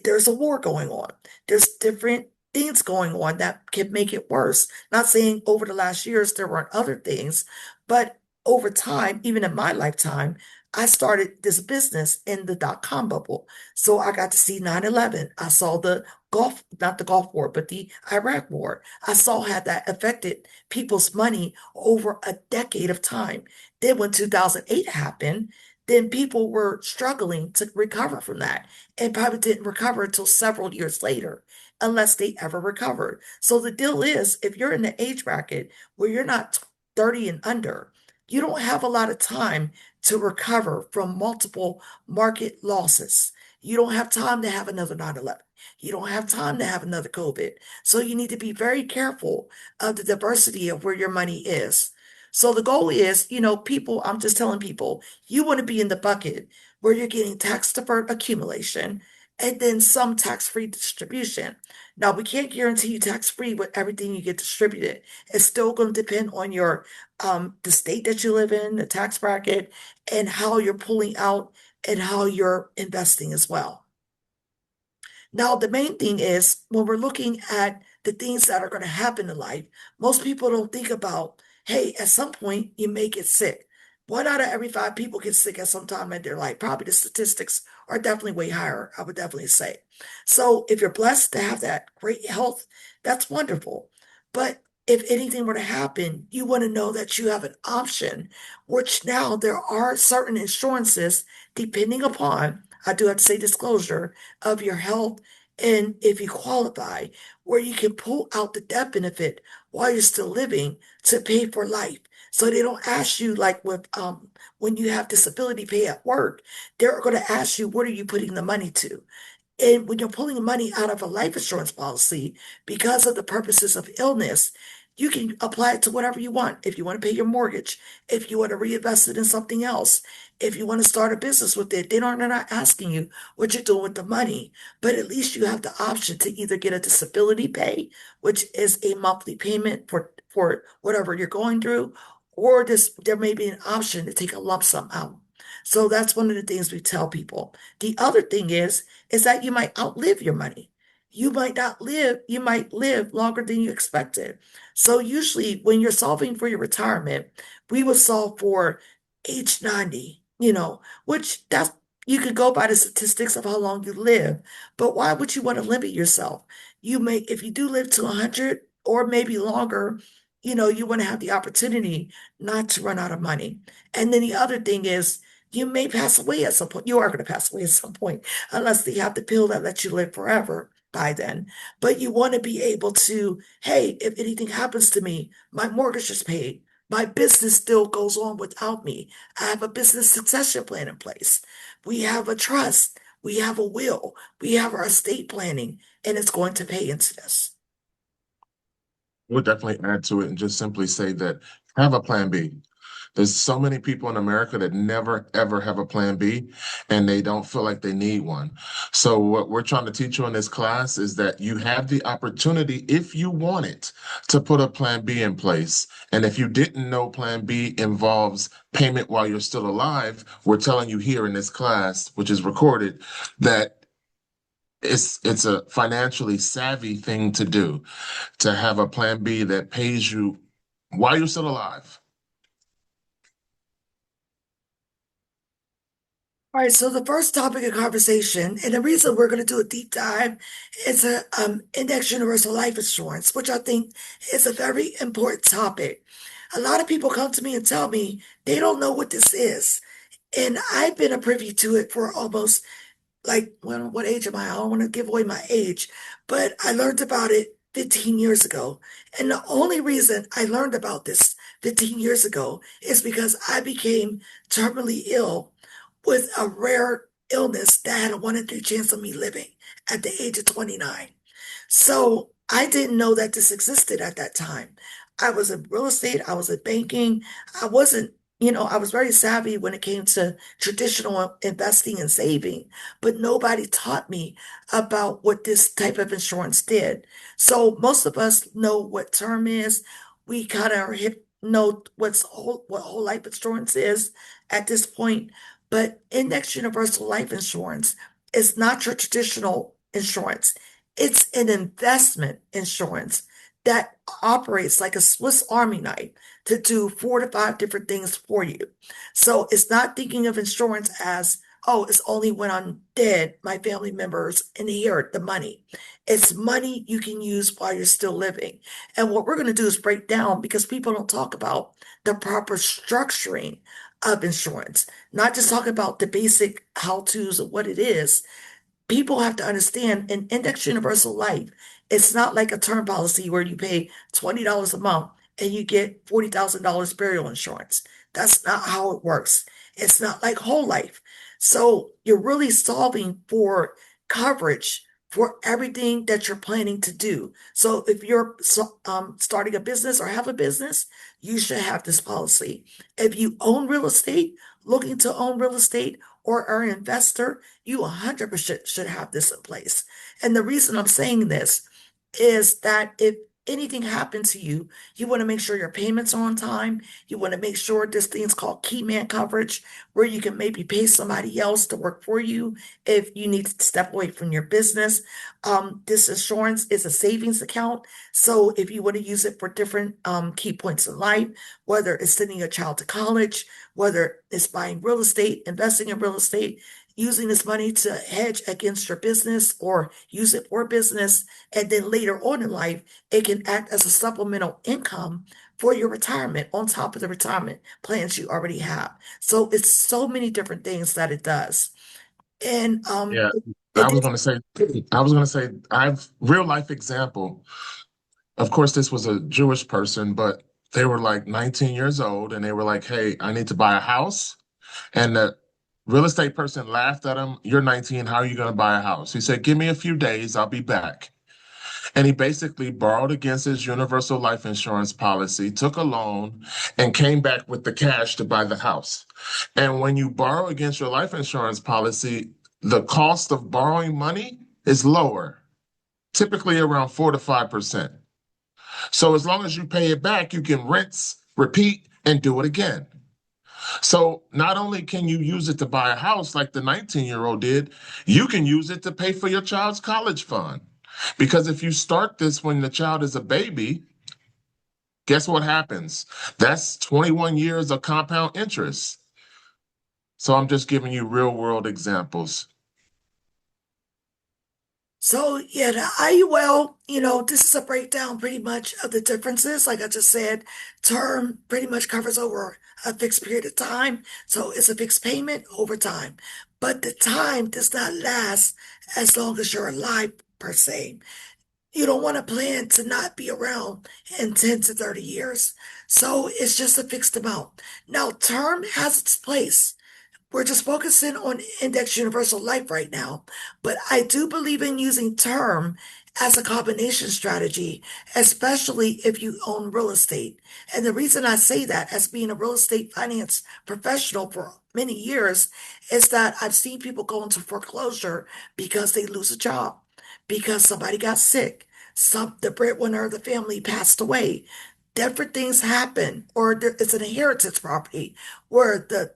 There's a war going on. There's different things going on that can make it worse. Not saying over the last years there weren't other things, but over time, even in my lifetime, I started this business in the dot-com bubble. So I got to see 9/11. I saw the Gulf, not the Gulf War, but the Iraq War. I saw how that affected people's money over a decade of time. Then when 2008 happened, then people were struggling to recover from that and probably didn't recover until several years later, unless they ever recovered. So the deal is, if you're in the age bracket where you're not 30 and under, you don't have a lot of time to recover from multiple market losses. You don't have time to have another 9/11. You don't have time to have another COVID. So you need to be very careful of the diversity of where your money is. So the goal is, people, I'm just telling people, you want to be in the bucket where you're getting tax deferred accumulation and then some tax-free distribution. Now, we can't guarantee you tax-free with everything you get distributed. It's still going to depend on your the state that you live in, the tax bracket, and how you're pulling out and how you're investing as well. Now, the main thing is when we're looking at the things that are going to happen in life, most people don't think about, hey, at some point you may get sick. 1 out of every 5 people get sick at some time in their life. Probably the statistics are definitely way higher, I would definitely say. So if you're blessed to have that great health, that's wonderful. But if anything were to happen, you want to know that you have an option, which now there are certain insurances, depending upon, I do have to say disclosure, of your health and if you qualify, where you can pull out the death benefit while you're still living to pay for life. So they don't ask you like with when you have disability pay at work, they're going to ask you, what are you putting the money to? And when you're pulling money out of a life insurance policy, because of the purposes of illness, you can apply it to whatever you want. If you want to pay your mortgage, if you want to reinvest it in something else, if you want to start a business with it, they're not asking you what you're doing with the money. But at least you have the option to either get a disability pay, which is a monthly payment for whatever you're going through, or there may be an option to take a lump sum out. So that's one of the things we tell people. The other thing is that you might outlive your money. You might not live, you might live longer than you expected. So usually when you're solving for your retirement, we would solve for age 90, which that's you could go by the statistics of how long you live, but why would you want to limit yourself? You may, if you do live to 100 or maybe longer, you want to have the opportunity not to run out of money. And then the other thing is, you may pass away at some point. You are going to pass away at some point, unless they have the pill that lets you live forever by then. But you want to be able to, hey, if anything happens to me, my mortgage is paid. My business still goes on without me. I have a business succession plan in place. We have a trust. We have a will. We have our estate planning, and it's going to pay into this. We'll definitely add to it and just simply say that have a plan B. There's so many people in America that never ever have a plan B and they don't feel like they need one. So what we're trying to teach you in this class is that you have the opportunity, if you want it, to put a plan B in place. And if you didn't know plan B involves payment while you're still alive, we're telling you here in this class, which is recorded, that it's a financially savvy thing to do, to have a plan B that pays you while you're still alive. All right, so the first topic of conversation, and the reason we're going to do a deep dive is a index universal life insurance, which I think is a very important topic. A lot of people come to me and tell me they don't know what this is, and I've been a privy to it for almost like what age am I? I don't want to give away my age, but I learned about it 15 years ago. And the only reason I learned about this 15 years ago is because I became terminally ill with a rare illness that had a 1 in 3 chance of me living at the age of 29. So I didn't know that this existed at that time. I was in real estate, I was in banking. I wasn't, I was very savvy when it came to traditional investing and saving, but nobody taught me about what this type of insurance did. So most of us know what term is. We kind of know what whole life insurance is at this point, but index universal life insurance is not your traditional insurance. It's an investment insurance that operates like a Swiss Army knife to do 4 to 5 different things for you. So it's not thinking of insurance as, oh, it's only when I'm dead, my family members inherit the money. It's money you can use while you're still living. And what we're going to do is break down, because people don't talk about the proper structuring of insurance, not just talk about the basic how-tos of what it is. People have to understand an index universal life, it's not like a term policy where you pay $20 a month and you get $40,000 burial insurance. That's not how it works. It's not like whole life. So you're really solving for coverage for everything that you're planning to do. So if you're starting a business or have a business, you should have this policy. If you own real estate, looking to own real estate, or are an investor, you 100% should have this in place. And the reason I'm saying this is that if anything happens to you, you want to make sure your payments are on time. You want to make sure this thing's called key man coverage, where you can maybe pay somebody else to work for you if you need to step away from your business. This insurance is a savings account. So if you want to use it for different key points in life, whether it's sending your child to college, whether it's buying real estate, investing in real estate, using this money to hedge against your business or use it for business, and then later on in life, it can act as a supplemental income for your retirement on top of the retirement plans you already have. So it's so many different things that it does. And Yeah, I it was is going to say, I've real life example. Of course, this was a Jewish person, but they were like 19 years old and they were like, hey, I need to buy a house. And the real estate person laughed at him. You're 19. How are you going to buy a house? He said, give me a few days. I'll be back. And he basically borrowed against his universal life insurance policy, took a loan, and came back with the cash to buy the house. And when you borrow against your life insurance policy, the cost of borrowing money is lower, typically around 4 to 5%. So as long as you pay it back, you can rinse, repeat, and do it again. So not only can you use it to buy a house like the 19-year-old did, you can use it to pay for your child's college fund. Because if you start this when the child is a baby, guess what happens? That's 21 years of compound interest. So I'm just giving you real world examples. So yeah, the IUL, this is a breakdown pretty much of the differences. Like I just said, term pretty much covers over a fixed period of time. So it's a fixed payment over time. But the time does not last as long as you're alive, per se. You don't want to plan to not be around in 10 to 30 years. So it's just a fixed amount. Now, term has its place. We're just focusing on Index Universal Life right now, but I do believe in using term as a combination strategy, especially if you own real estate. And the reason I say that, as being a real estate finance professional for many years, is that I've seen people go into foreclosure because they lose a job, because somebody got sick, the breadwinner of the family passed away. Different things happen, or it's an inheritance property where the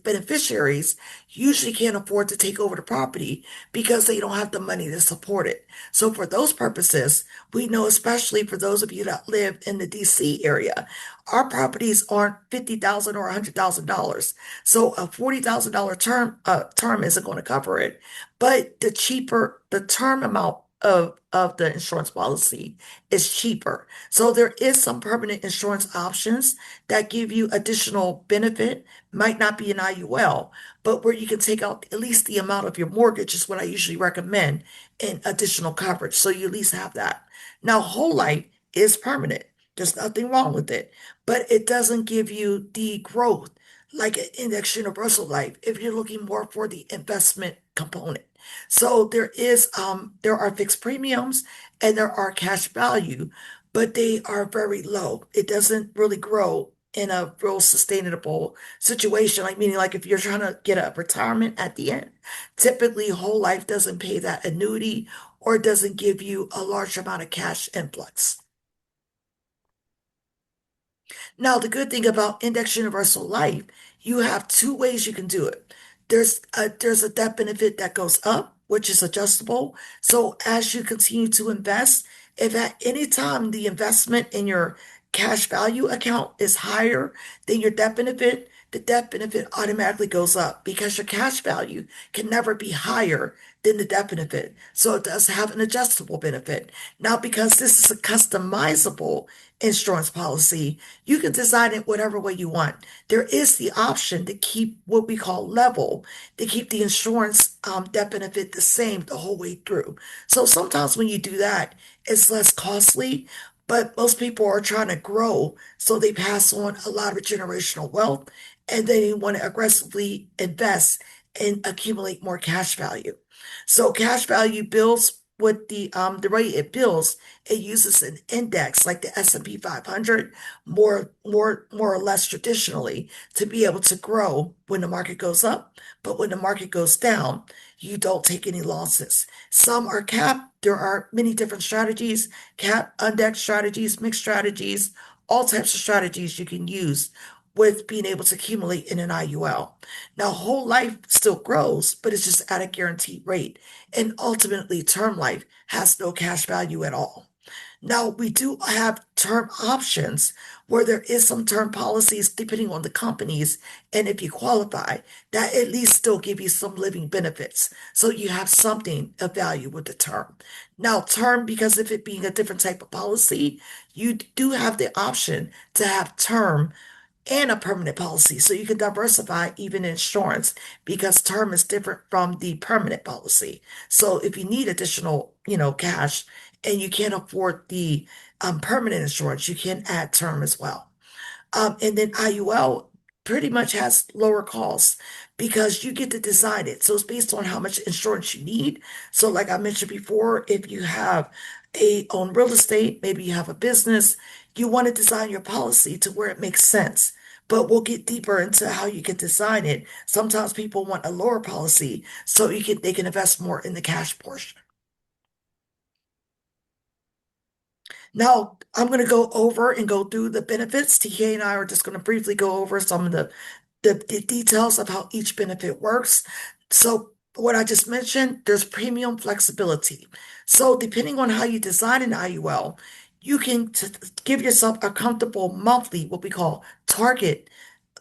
beneficiaries usually can't afford to take over the property because they don't have the money to support it. So for those purposes, we know, especially for those of you that live in the DC area, our properties aren't $50,000 or $100,000. So a $40,000 term isn't going to cover it. But the term amount of the insurance policy is cheaper. So there is some permanent insurance options that give you additional benefit. Might not be an IUL, but where you can take out at least the amount of your mortgage is what I usually recommend in additional coverage. So you at least have that. Now, whole life is permanent. There's nothing wrong with it, but it doesn't give you the growth like an index universal life if you're looking more for the investment component. So there are fixed premiums and there are cash value, but they are very low. It doesn't really grow in a real sustainable situation. Like meaning like if you're trying to get a retirement at the end, typically whole life doesn't pay that annuity or doesn't give you a large amount of cash influx. Now, the good thing about Index Universal Life, you have two ways you can do it. There's a death benefit that goes up, which is adjustable. So as you continue to invest, if at any time the investment in your cash value account is higher than your death benefit, the death benefit automatically goes up because your cash value can never be higher than the death benefit. So it does have an adjustable benefit. Now, because this is a customizable insurance policy, you can design it whatever way you want. There is the option to keep what we call level, to keep the insurance death benefit the same the whole way through. So sometimes when you do that, it's less costly, but most people are trying to grow, so they pass on a lot of generational wealth and they want to aggressively invest and accumulate more cash value. So cash value builds with the way it builds, it uses an index like the S&P 500 more or less traditionally to be able to grow when the market goes up, but when the market goes down, you don't take any losses. Some are capped. There are many different strategies, cap, index strategies, mixed strategies, all types of strategies you can use with being able to accumulate in an IUL. Now, whole life still grows, but it's just at a guaranteed rate. And ultimately, term life has no cash value at all. Now, we do have term options where there is some term policies depending on the companies. And if you qualify, that at least still give you some living benefits. So you have something of value with the term. Now, term, because of it being a different type of policy, you do have the option to have term and a permanent policy. So you can diversify even insurance because term is different from the permanent policy. So if you need additional, cash and you can't afford the permanent insurance, you can add term as well. And then IUL pretty much has lower costs because you get to design it. So it's based on how much insurance you need. So like I mentioned before, if you have own real estate, maybe you have a business, you want to design your policy to where it makes sense. But we'll get deeper into how you can design it. Sometimes people want a lower policy so they can invest more in the cash portion. Now, I'm going to go over and go through the benefits. TK and I are just going to briefly go over some of the details of how each benefit works. So, what I just mentioned, there's premium flexibility. So, depending on how you design an IUL, you can give yourself a comfortable monthly, what we call target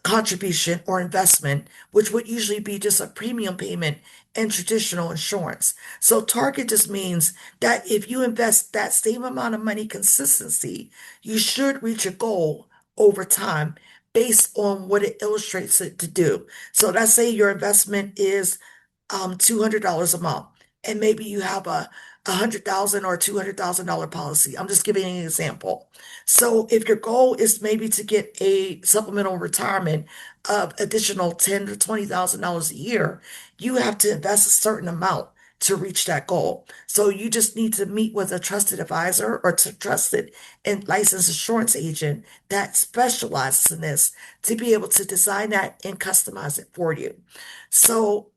contribution or investment, which would usually be just a premium payment in traditional insurance. So target just means that if you invest that same amount of money consistency, you should reach a goal over time based on what it illustrates it to do. So let's say your investment is $200 a month, and maybe you have a 100,000 or $200,000 policy. I'm just giving an example. So if your goal is maybe to get a supplemental retirement of additional $10 to $20,000 a year, you have to invest a certain amount to reach that goal. So you just need to meet with a trusted advisor or trusted and licensed insurance agent that specializes in this to be able to design that and customize it for you. So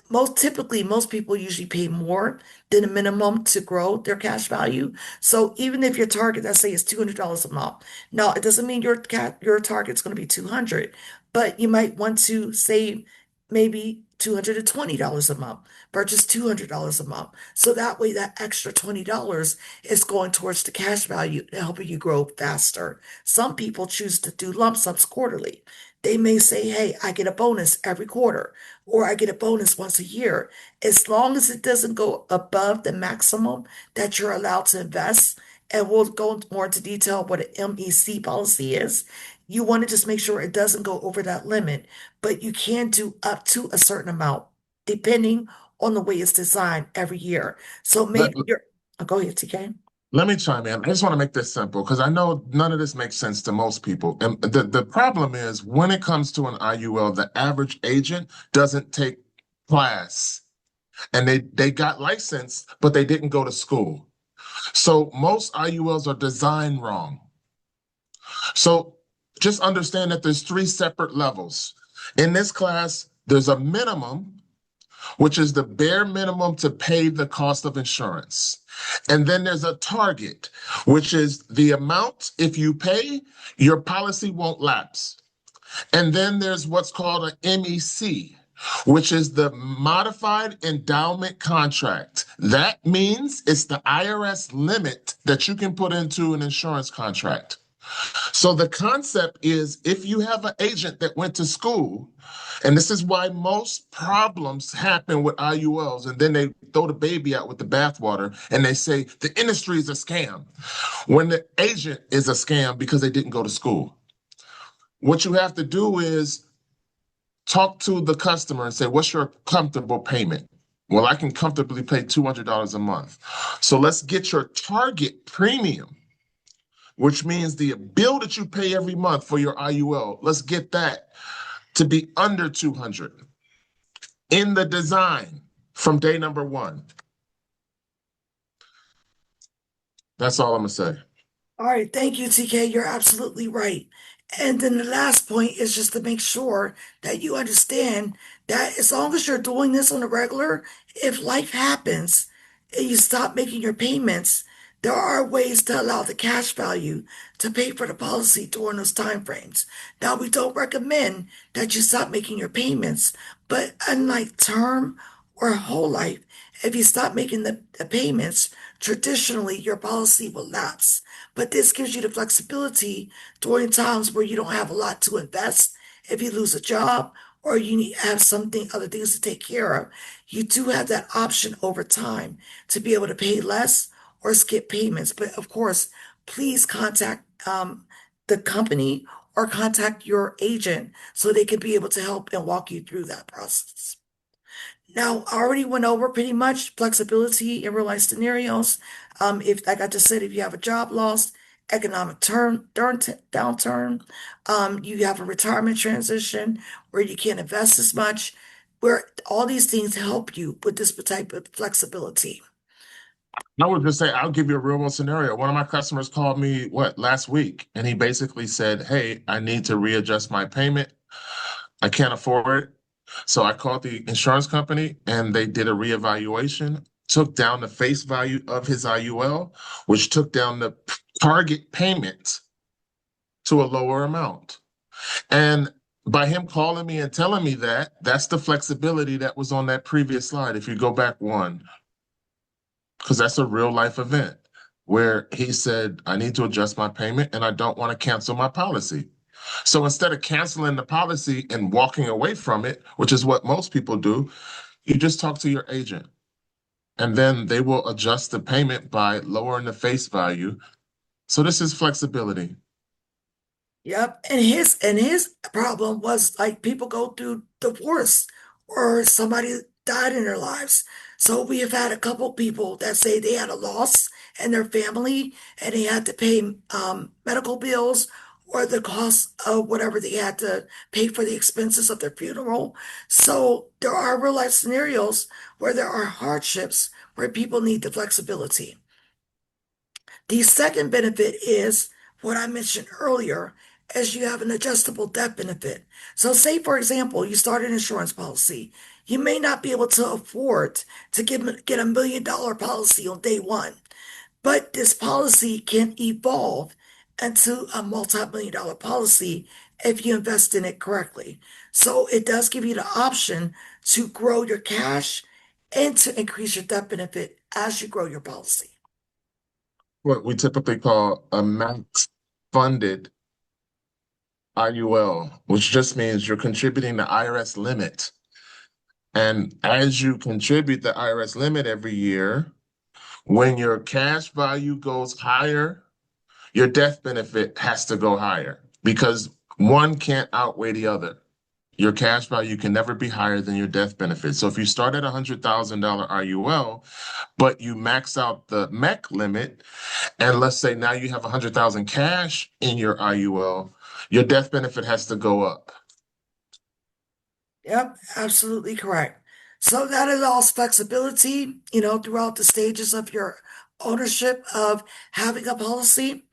most people usually pay more than a minimum to grow their cash value. So even if your target, let's say, is $200 a month, now it doesn't mean your target's going to be 200, but you might want to save maybe $220 a month, purchase $200 a month. So that way, that extra $20 is going towards the cash value and helping you grow faster. Some people choose to do lump sums quarterly. They may say, hey, I get a bonus every quarter, or I get a bonus once a year. As long as it doesn't go above the maximum that you're allowed to invest, and we'll go more into detail what an MEC policy is. You want to just make sure it doesn't go over that limit, but you can do up to a certain amount depending on the way it's designed every year. So Let, maybe you're, go ahead, TK. let me chime in. I just want to make this simple because I know none of this makes sense to most people. And the problem is when it comes to an IUL, the average agent doesn't take class and they got licensed, but they didn't go to school. So most IULs are designed wrong. So just understand that there's three separate levels. In this class, there's a minimum, which is the bare minimum to pay the cost of insurance. And then there's a target, which is the amount, if you pay, your policy won't lapse. And then there's what's called an MEC, which is the modified endowment contract. That means it's the IRS limit that you can put into an insurance contract. So the concept is if you have an agent that went to school, and this is why most problems happen with IULs, and then they throw the baby out with the bathwater and they say the industry is a scam when the agent is a scam because they didn't go to school. What you have to do is talk to the customer and say, what's your comfortable payment? Well, I can comfortably pay $200 a month. So let's get your target premium, which means the bill that you pay every month for your IUL. Let's get that to be under 200 in the design from day number one. That's all I'm gonna say. All right, thank you, TK. You're absolutely right. And then the last point is just to make sure that you understand that as long as you're doing this on a regular, if life happens and you stop making your payments, there are ways to allow the cash value to pay for the policy during those time frames. Now, we don't recommend that you stop making your payments, but unlike term or whole life, if you stop making the payments, traditionally your policy will lapse. But this gives you the flexibility during times where you don't have a lot to invest. If you lose a job or you need have something, other things to take care of, you do have that option over time to be able to pay less or skip payments. But of course, please contact the company or contact your agent so they can be able to help and walk you through that process. Now, I already went over pretty much flexibility in real life scenarios. If, like I just said, if you have a job loss, economic downturn, you have a retirement transition where you can't invest as much, where all these things help you with this type of flexibility. I would just say, I'll give you a real world scenario. One of my customers called me, last week, and he basically said, hey, I need to readjust my payment. I can't afford it. So I called the insurance company and they did a reevaluation took down the face value of his IUL, which took down the target payment to a lower amount. And by him calling me and telling me that, that's the flexibility that was on that previous slide. If you go back one, because that's a real life event where he said, I need to adjust my payment and I don't want to cancel my policy. So instead of canceling the policy and walking away from it, which is what most people do, you just talk to your agent and then they will adjust the payment by lowering the face value. So this is flexibility. Yep. And his problem was like people go through divorce or somebody died in their lives. So we have had a couple people that say they had a loss in their family and they had to pay medical bills or the cost of whatever they had to pay for the expenses of their funeral. So there are real life scenarios where there are hardships where people need the flexibility. The second benefit is what I mentioned earlier, as you have an adjustable death benefit. So say, for example, you start an insurance policy. You may not be able to afford to get a $1 million policy on day one, but this policy can evolve into a multi-million-dollar policy if you invest in it correctly. So it does give you the option to grow your cash and to increase your death benefit as you grow your policy. What we typically call a max funded IUL, which just means you're contributing the IRS limit. And as you contribute the IRS limit every year, when your cash value goes higher, your death benefit has to go higher because one can't outweigh the other. Your cash value can never be higher than your death benefit. So if you start at $100,000 IUL, but you max out the MEC limit, and let's say now you have 100,000 cash in your IUL, your death benefit has to go up. Yep, absolutely correct. So that allows flexibility, throughout the stages of your ownership of having a policy.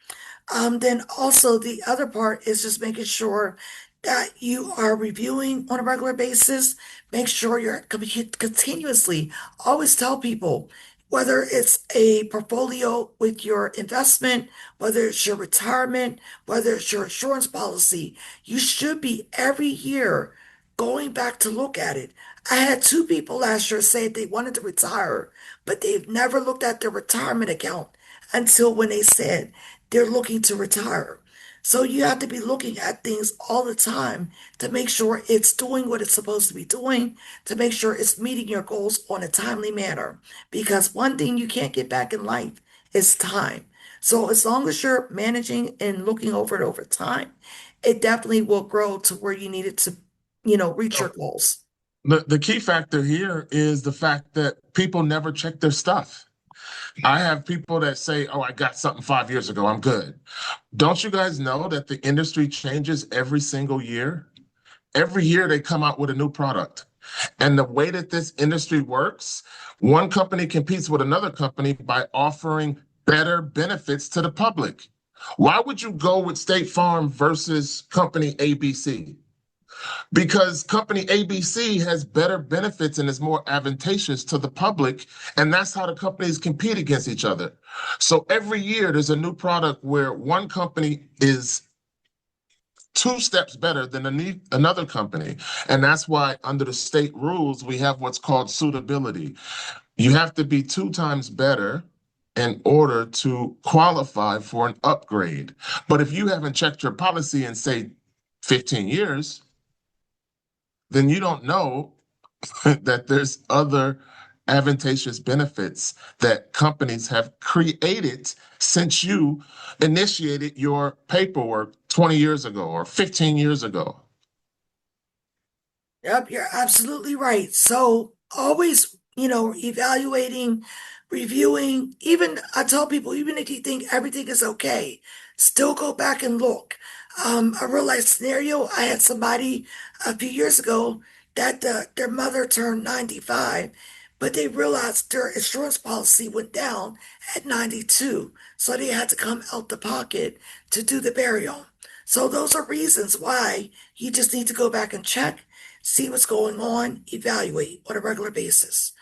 Then also the other part is just making sure that you are reviewing on a regular basis. Make sure you're continuously always tell people whether it's a portfolio with your investment, whether it's your retirement, whether it's your insurance policy, you should be every year going back to look at it. I had two people last year say they wanted to retire, but they've never looked at their retirement account until when they said they're looking to retire. So you have to be looking at things all the time to make sure it's doing what it's supposed to be doing, to make sure it's meeting your goals on a timely manner. Because one thing you can't get back in life is time. So as long as you're managing and looking over it over time, it definitely will grow to where you need it to, reach your goals. The key factor here is the fact that people never check their stuff. I have people that say, oh, I got something 5 years ago, I'm good. Don't you guys know that the industry changes every single year? Every year they come out with a new product. And the way that this industry works, one company competes with another company by offering better benefits to the public. Why would you go with State Farm versus company ABC? Because company ABC has better benefits and is more advantageous to the public, and that's how the companies compete against each other. So every year there's a new product where one company is 2 steps better than another company. And that's why under the state rules, we have what's called suitability. You have to be 2 times better in order to qualify for an upgrade. But if you haven't checked your policy in, say, 15 years, then you don't know that there's other advantageous benefits that companies have created since you initiated your paperwork 20 years ago or 15 years ago. Yep, you're absolutely right. So always, evaluating, reviewing, even I tell people, even if you think everything is okay, still go back and look. A real life scenario, I had somebody a few years ago that their mother turned 95, but they realized their insurance policy went down at 92. So they had to come out the pocket to do the burial. So those are reasons why you just need to go back and check, see what's going on, evaluate on a regular basis.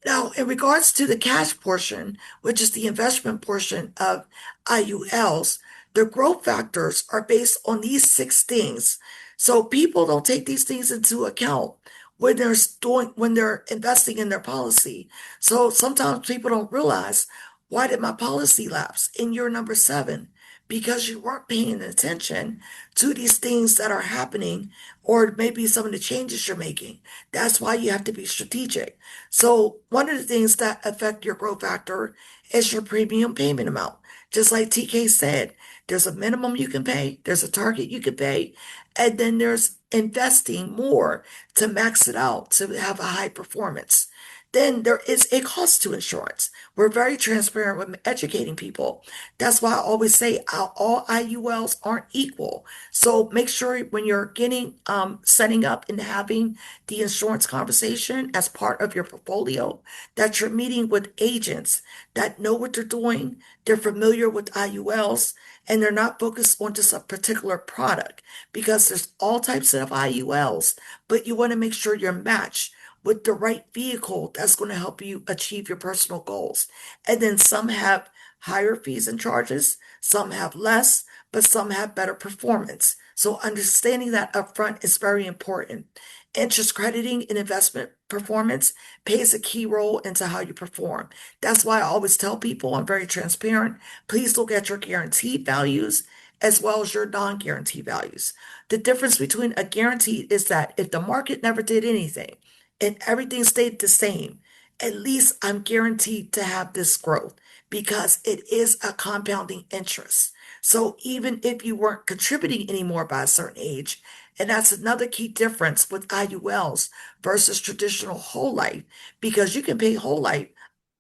Now, in regards to the cash portion, which is the investment portion of IULs, the growth factors are based on these six things. So people don't take these things into account when they're investing in their policy. So sometimes people don't realize, why did my policy lapse in year number 7? Because you weren't paying attention to these things that are happening, or maybe some of the changes you're making. That's why you have to be strategic. So one of the things that affect your growth factor is your premium payment amount. Just like TK said, there's a minimum you can pay, there's a target you can pay, and then there's investing more to max it out to have a high performance. Then there is a cost to insurance. We're very transparent with educating people. That's why I always say all IULs aren't equal. So make sure when you're setting up and having the insurance conversation as part of your portfolio, that you're meeting with agents that know what they're doing, they're familiar with IULs, and they're not focused on just a particular product, because there's all types of IULs, but you want to make sure you're matched with the right vehicle that's going to help you achieve your personal goals. And then some have higher fees and charges, some have less, but some have better performance. So understanding that upfront is very important. Interest crediting and investment performance plays a key role into how you perform. That's why I always tell people, I'm very transparent. Please look at your guaranteed values as well as your non-guaranteed values. The difference between a guarantee is that if the market never did anything and everything stayed the same, at least I'm guaranteed to have this growth because it is a compounding interest. So even if you weren't contributing anymore by a certain age, and that's another key difference with IULs versus traditional whole life, because you can pay whole life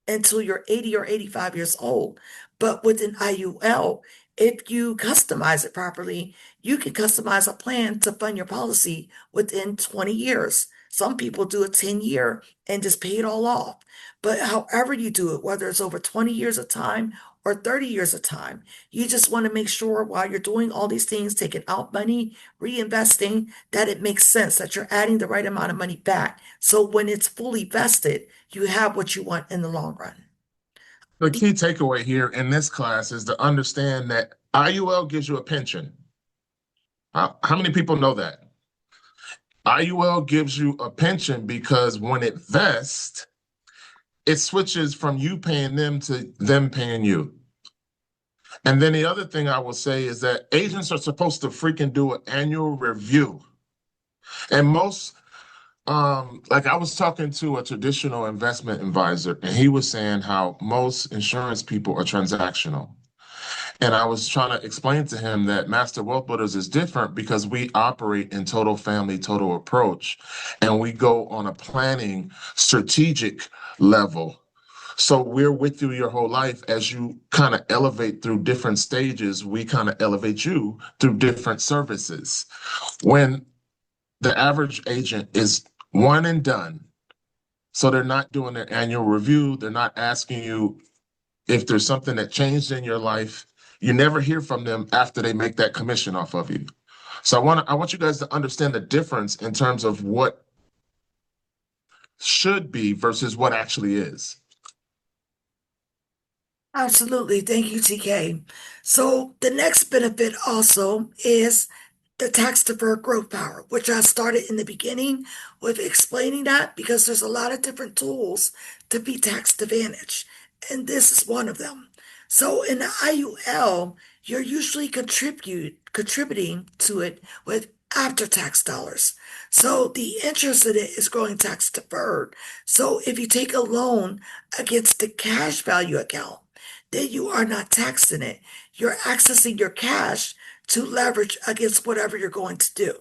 until you're 80 or 85 years old. But with an IUL, if you customize it properly, you can customize a plan to fund your policy within 20 years. Some people do a 10-year and just pay it all off. But however you do it, whether it's over 20 years of time or 30 years of time, you just want to make sure while you're doing all these things, taking out money, reinvesting, that it makes sense, that you're adding the right amount of money back. So when it's fully vested, you have what you want in the long run. The key takeaway here in this class is to understand that IUL gives you a pension. How many people know that? IUL gives you a pension because when it vests, it switches from you paying them to them paying you. And then the other thing I will say is that agents are supposed to freaking do an annual review. And most, like I was talking to a traditional investment advisor, and he was saying how most insurance people are transactional. And I was trying to explain to him that Master Wealth Builders is different because we operate in total family, total approach, and we go on a planning strategic level. So we're with you your whole life. As you kind of elevate through different stages, we kind of elevate you through different services. When the average agent is one and done, so they're not doing their annual review, they're not asking you if there's something that changed in your life. You never hear from them after they make that commission off of you. So I want you guys to understand the difference in terms of what should be versus what actually is. Absolutely. Thank you, TK. So the next benefit also is the tax deferred growth power, which I started in the beginning with explaining that, because there's a lot of different tools to be tax advantage, and this is one of them. So in the IUL, you're usually contributing to it with after tax dollars. So the interest in it is growing tax deferred. So if you take a loan against the cash value account, then you are not taxing it. You're accessing your cash to leverage against whatever you're going to do.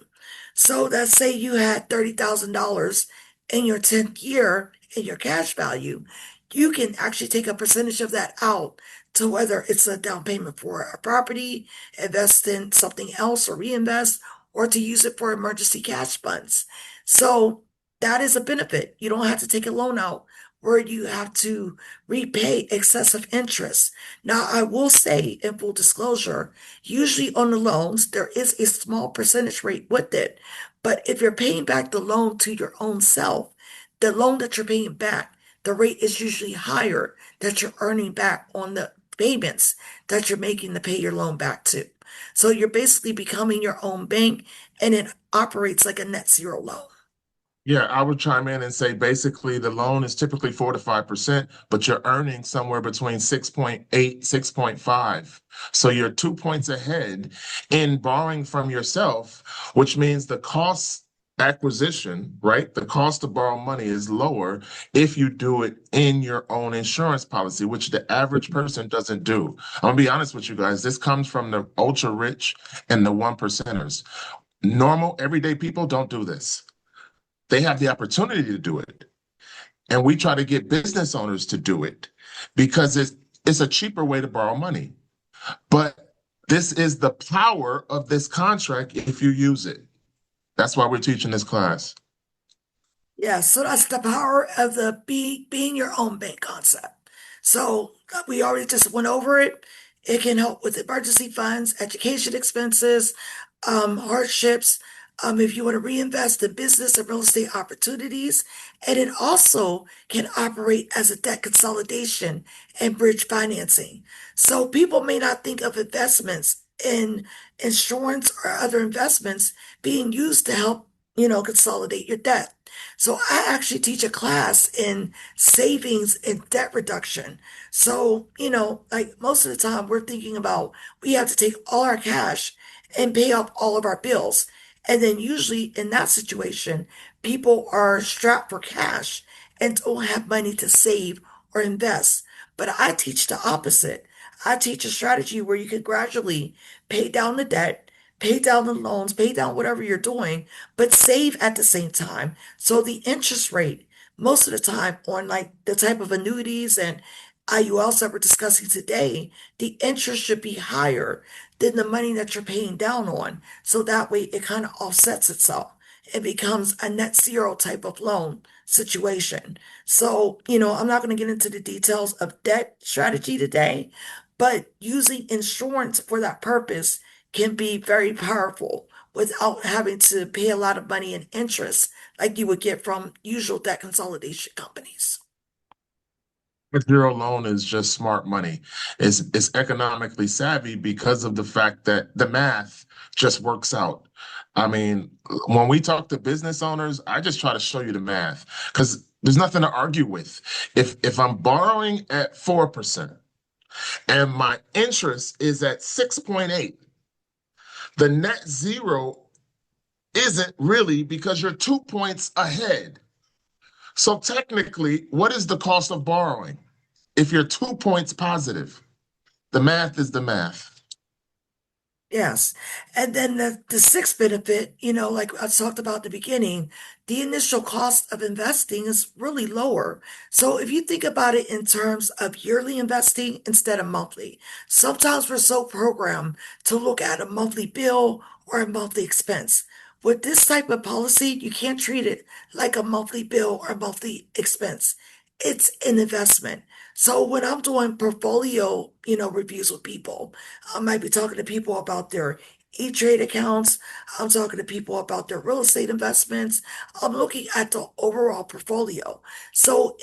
So let's say you had $30,000 in your 10th year in your cash value. You can actually take a percentage of that out to whether it's a down payment for a property, invest in something else or reinvest, or to use it for emergency cash funds. So that is a benefit. You don't have to take a loan out where you have to repay excessive interest. Now, I will say in full disclosure, usually on the loans, there is a small percentage rate with it. But if you're paying back the loan to your own self, the loan that you're paying back the rate is usually higher that you're earning back on the payments that you're making to pay your loan back to. So you're basically becoming your own bank and it operates like a net zero loan. Yeah, I would chime in and say basically the loan is typically 4 to 5%, but you're earning somewhere between 6.8, 6.5. So you're 2 points ahead in borrowing from yourself, which means the cost acquisition, right? The cost to borrow money is lower if you do it in your own insurance policy, which the average person doesn't do. I'm gonna be honest with you guys. This comes from the ultra rich and the one percenters. Normal, everyday people don't do this. They have the opportunity to do it. And we try to get business owners to do it because it's a cheaper way to borrow money. But this is the power of this contract if you use it. That's why we're teaching this class. Yeah, so that's the power of the being your own bank concept. So we already just went over it. It can help with emergency funds, education expenses, hardships, if you want to reinvest in business and real estate opportunities. And it also can operate as a debt consolidation and bridge financing. So people may not think of investments in insurance or other investments being used to help, consolidate your debt. So I actually teach a class in savings and debt reduction. So, like most of the time we're thinking about we have to take all our cash and pay off all of our bills. And then usually in that situation, people are strapped for cash and don't have money to save or invest. But I teach the opposite. I teach a strategy where you can gradually pay down the debt, pay down the loans, pay down whatever you're doing, but save at the same time. So the interest rate, most of the time on like the type of annuities and IULs that we're discussing today, the interest should be higher than the money that you're paying down on. So that way it kind of offsets itself. It becomes a net zero type of loan situation. So, I'm not going to get into the details of debt strategy today, but using insurance for that purpose can be very powerful without having to pay a lot of money in interest like you would get from usual debt consolidation companies. A zero loan is just smart money. It's economically savvy because of the fact that the math just works out. I mean, when we talk to business owners, I just try to show you the math because there's nothing to argue with. If I'm borrowing at 4% and my interest is at 6.8, the net zero isn't really because you're 2 points ahead. So technically, what is the cost of borrowing? If you're 2 points positive, the math is the math. Yes. And then the sixth benefit, like I talked about at the beginning, the initial cost of investing is really lower. So if you think about it in terms of yearly investing instead of monthly, sometimes we're so programmed to look at a monthly bill or a monthly expense. With this type of policy, you can't treat it like a monthly bill or a monthly expense. It's an investment. So when I'm doing portfolio, reviews with people, I might be talking to people about their E-Trade accounts. I'm talking to people about their real estate investments. I'm looking at the overall portfolio. So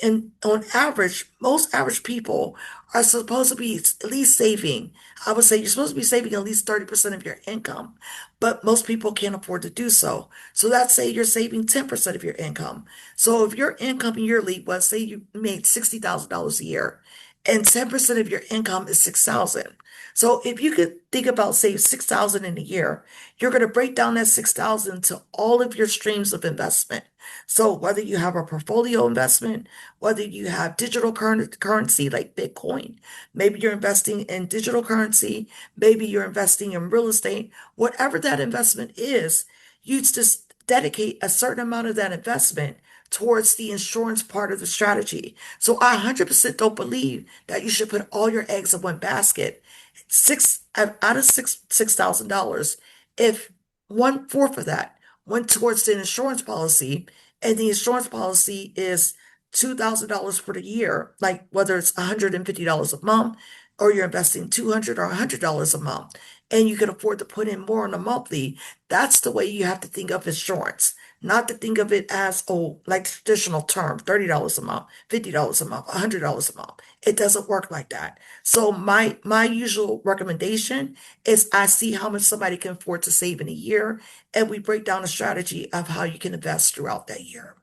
on average, most average people are supposed to be at least saving. I would say you're supposed to be saving at least 30% of your income, but most people can't afford to do so. So let's say you're saving 10% of your income. So if your income yearly was, say you made $60,000 a year and 10% of your income is 6,000. So if you could think about save 6,000 in a year, you're going to break down that 6,000 to all of your streams of investment. So whether you have a portfolio investment, whether you have digital currency like Bitcoin, maybe you're investing in digital currency, maybe you're investing in real estate, whatever that investment is, you just dedicate a certain amount of that investment towards the insurance part of the strategy. So I 100% don't believe that you should put all your eggs in one basket. Six out of $6,000, if 1/4 of that went towards the insurance policy, and the insurance policy is $2,000 for the year, like whether it's $150 a month or you're investing $200 or $100 a month, and you can afford to put in more on a monthly, that's the way you have to think of insurance, not to think of it as, oh, like the traditional term, $30 a month, $50 a month, $100 a month. It doesn't work like that. So my usual recommendation is I see how much somebody can afford to save in a year, and we break down a strategy of how you can invest throughout that year.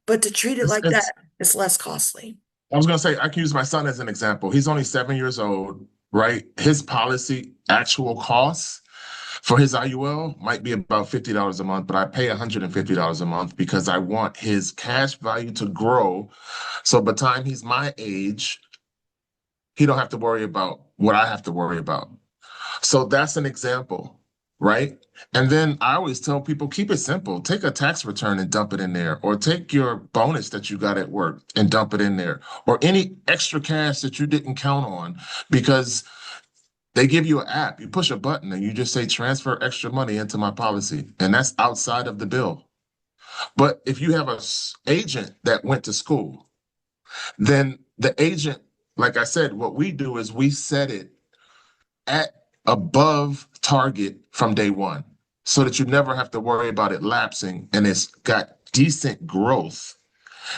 But to treat it It's, like it's that is less costly. I was gonna say I can use my son as an example. He's only 7 years old, right? His policy actual costs for his IUL might be about $50 a month, but I pay $150 a month because I want his cash value to grow. So by the time he's my age, he don't have to worry about what I have to worry about. So that's an example, right? And then I always tell people, keep it simple. Take a tax return and dump it in there, or take your bonus that you got at work and dump it in there, or any extra cash that you didn't count on, because they give you an app. You push a button and you just say transfer extra money into my policy, and that's outside of the bill. But if you have a agent that went to school, then the agent, like I said, what we do is we set it at above target from day one so that you never have to worry about it lapsing, and it's got decent growth.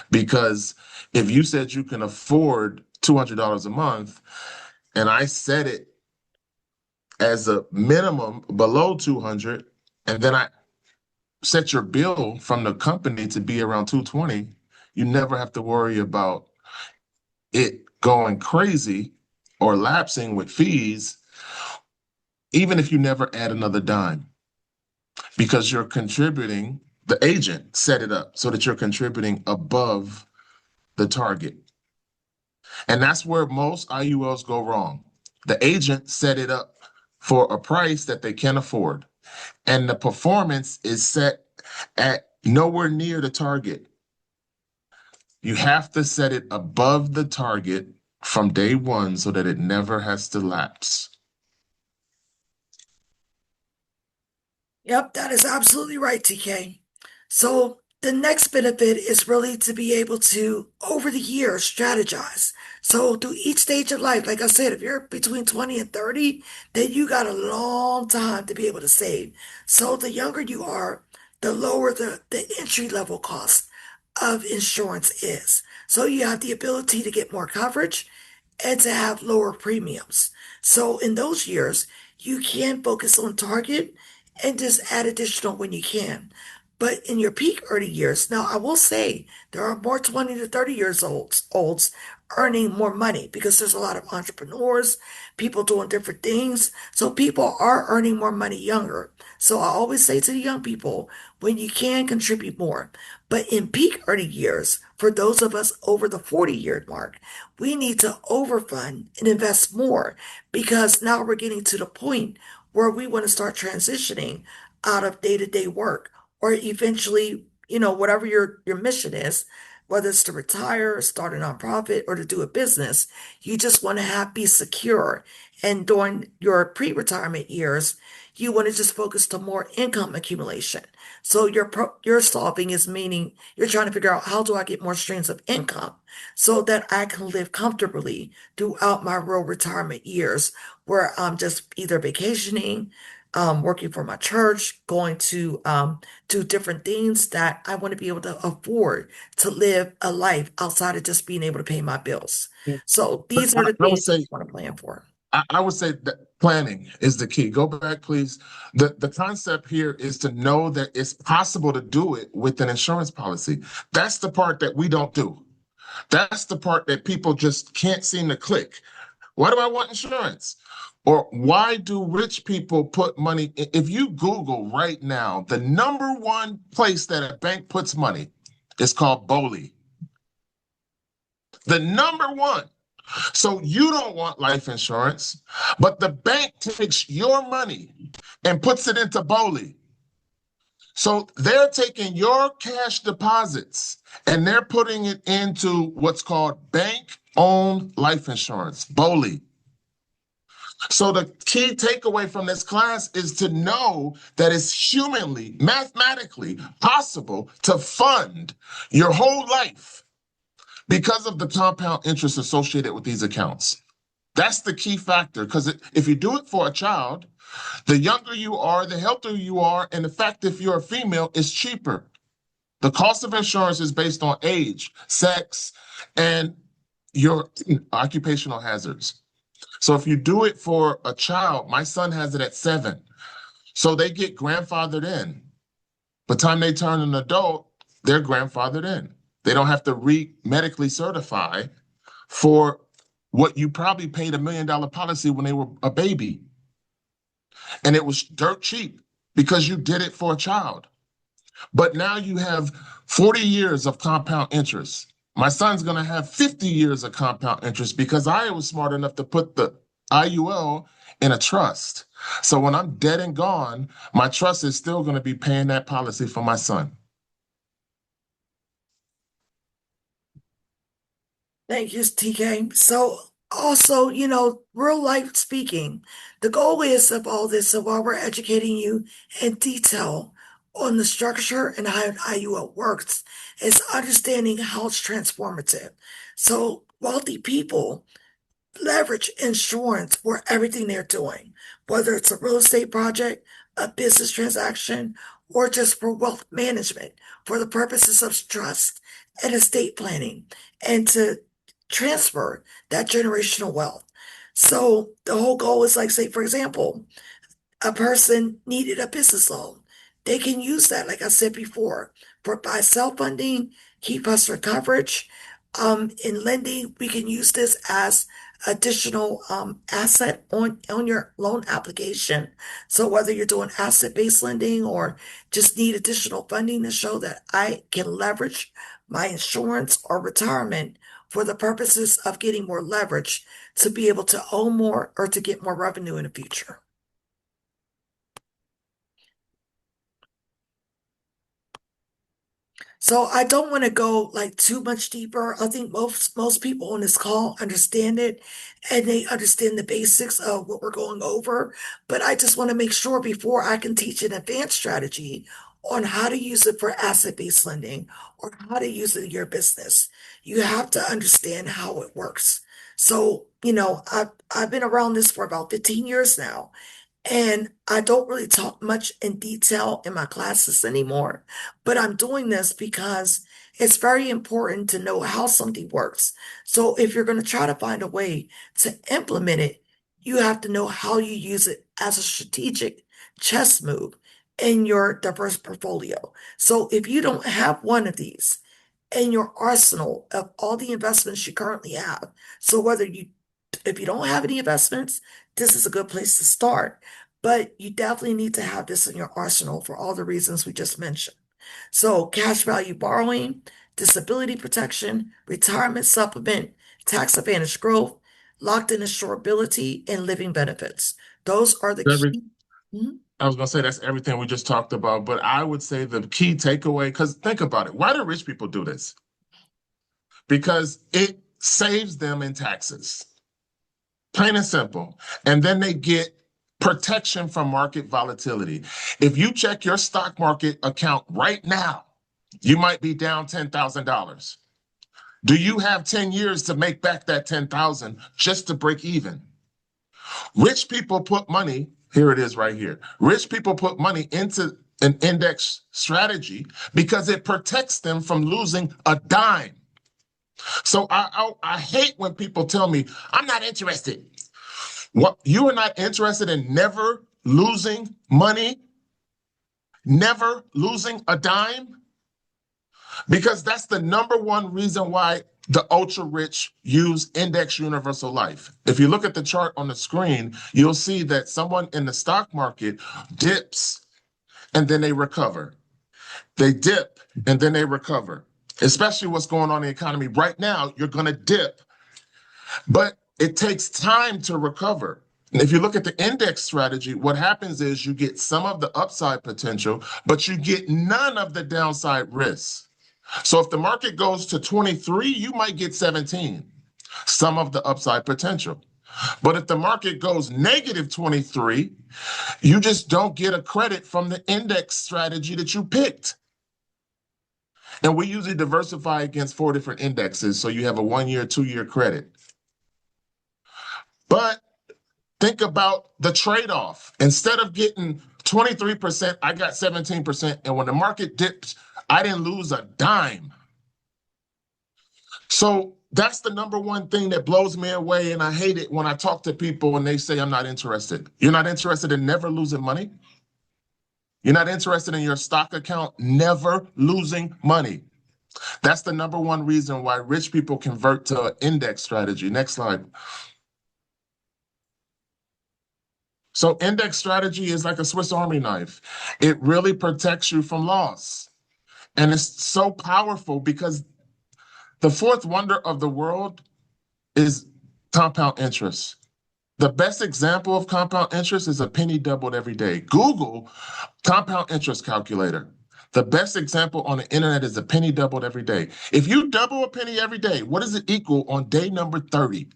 Because if you said you can afford $200 a month and I set it as a minimum below 200, and then I set your bill from the company to be around 220, you never have to worry about it going crazy or lapsing with fees, even if you never add another dime, because you're contributing. The agent set it up so that you're contributing above the target. And that's where most IULs go wrong. The agent set it up for a price that they can't afford, and the performance is set at nowhere near the target. You have to set it above the target from day one so that it never has to lapse. Yep, that is absolutely right, TK. So the next benefit is really to be able to, over the years, strategize. So through each stage of life, like I said, if you're between 20 and 30, then you got a long time to be able to save. So the younger you are, the lower the entry level cost of insurance is. So you have the ability to get more coverage and to have lower premiums. So in those years, you can focus on target and just add additional when you can. But in your peak early years, now I will say there are more 20 to 30 years olds earning more money because there's a lot of entrepreneurs, people doing different things. So people are earning more money younger. So I always say to the young people, when you can contribute more. But in peak early years, for those of us over the 40-year mark, we need to overfund and invest more because now we're getting to the point where we want to start transitioning out of day-to-day work or eventually, whatever your mission is, whether it's to retire or start a nonprofit or to do a business, you just want to be secure. And during your pre-retirement years, you want to just focus to more income accumulation. So your solving is meaning you're trying to figure out how do I get more streams of income so that I can live comfortably throughout my real retirement years where I'm just either vacationing, working for my church, going to do different things that I want to be able to afford to live a life outside of just being able to pay my bills. So these are the I would things say I want to plan for. I would say that planning is the key. Go back, please. The concept here is to know that it's possible to do it with an insurance policy. That's the part that we don't do. That's the part that people just can't seem to click. Why do I want insurance? Or why do rich people put money? If you Google right now, the number one place that a bank puts money is called BOLI. The number one. So you don't want life insurance, but the bank takes your money and puts it into BOLI. So they're taking your cash deposits and they're putting it into what's called bank-owned life insurance, BOLI. So the key takeaway from this class is to know that it's humanly, mathematically possible to fund your whole life because of the compound interest associated with these accounts. That's the key factor, because if you do it for a child, the younger you are, the healthier you are, and the fact if you're a female, it's cheaper. The cost of insurance is based on age, sex, and your occupational hazards. So if you do it for a child, my son has it at 7. So they get grandfathered in. By the time they turn an adult, they're grandfathered in. They don't have to medically certify for what you probably paid $1 million policy when they were a baby. And it was dirt cheap because you did it for a child. But now you have 40 years of compound interest. My son's going to have 50 years of compound interest because I was smart enough to put the IUL in a trust. So when I'm dead and gone, my trust is still going to be paying that policy for my son. Thank you, TK. So also, real life speaking, the goal is of all this, of while we're educating you in detail on the structure and how IUL works, is understanding how it's transformative. So wealthy people leverage insurance for everything they're doing, whether it's a real estate project, a business transaction, or just for wealth management for the purposes of trust and estate planning and to transfer that generational wealth. So the whole goal is like, say, for example, a person needed a business loan. They can use that, like I said before, for buy sell funding, keep hustler coverage. In lending, we can use this as additional asset on your loan application. So whether you're doing asset-based lending or just need additional funding to show that I can leverage my insurance or retirement for the purposes of getting more leverage to be able to own more or to get more revenue in the future. So I don't want to go like too much deeper. I think most people on this call understand it and they understand the basics of what we're going over. But I just want to make sure before I can teach an advanced strategy on how to use it for asset-based lending or how to use it in your business, you have to understand how it works. So, I've been around this for about 15 years now. And I don't really talk much in detail in my classes anymore, but I'm doing this because it's very important to know how something works. So if you're going to try to find a way to implement it, you have to know how you use it as a strategic chess move in your diverse portfolio. So if you don't have one of these in your arsenal of all the investments you currently have, so if you don't have any investments, this is a good place to start. But you definitely need to have this in your arsenal for all the reasons we just mentioned. So cash value borrowing, disability protection, retirement supplement, tax advantage growth, locked in insurability, and living benefits. Those are the Every, key. Mhm. I was going to say that's everything we just talked about, but I would say the key takeaway, because think about it. Why do rich people do this? Because it saves them in taxes. Plain and simple. And then they get protection from market volatility. If you check your stock market account right now, you might be down $10,000. Do you have 10 years to make back that 10,000 just to break even? Rich people put money, here it is right here. Rich people put money into an index strategy because it protects them from losing a dime. So I hate when people tell me, I'm not interested. What, you are not interested in never losing money, never losing a dime? Because that's the number one reason why the ultra rich use index universal life. If you look at the chart on the screen, you'll see that someone in the stock market dips and then they recover. They dip and then they recover. Especially what's going on in the economy right now, you're going to dip, but it takes time to recover. And if you look at the index strategy, what happens is you get some of the upside potential, but you get none of the downside risks. So if the market goes to 23, you might get 17, some of the upside potential. But if the market goes negative 23, you just don't get a credit from the index strategy that you picked. And we usually diversify against 4 different indexes, so you have a 1-year, 2-year credit. But think about the trade-off. Instead of getting 23%, I got 17%. And when the market dips, I didn't lose a dime. So that's the number one thing that blows me away. And I hate it when I talk to people and they say, I'm not interested. You're not interested in never losing money? You're not interested in your stock account never losing money? That's the number one reason why rich people convert to an index strategy. Next slide. So index strategy is like a Swiss Army knife. It really protects you from loss. And it's so powerful because the fourth wonder of the world is compound interest. The best example of compound interest is a penny doubled every day. Google compound interest calculator. The best example on the internet is a penny doubled every day. If you double a penny every day, what does it equal on day number 30?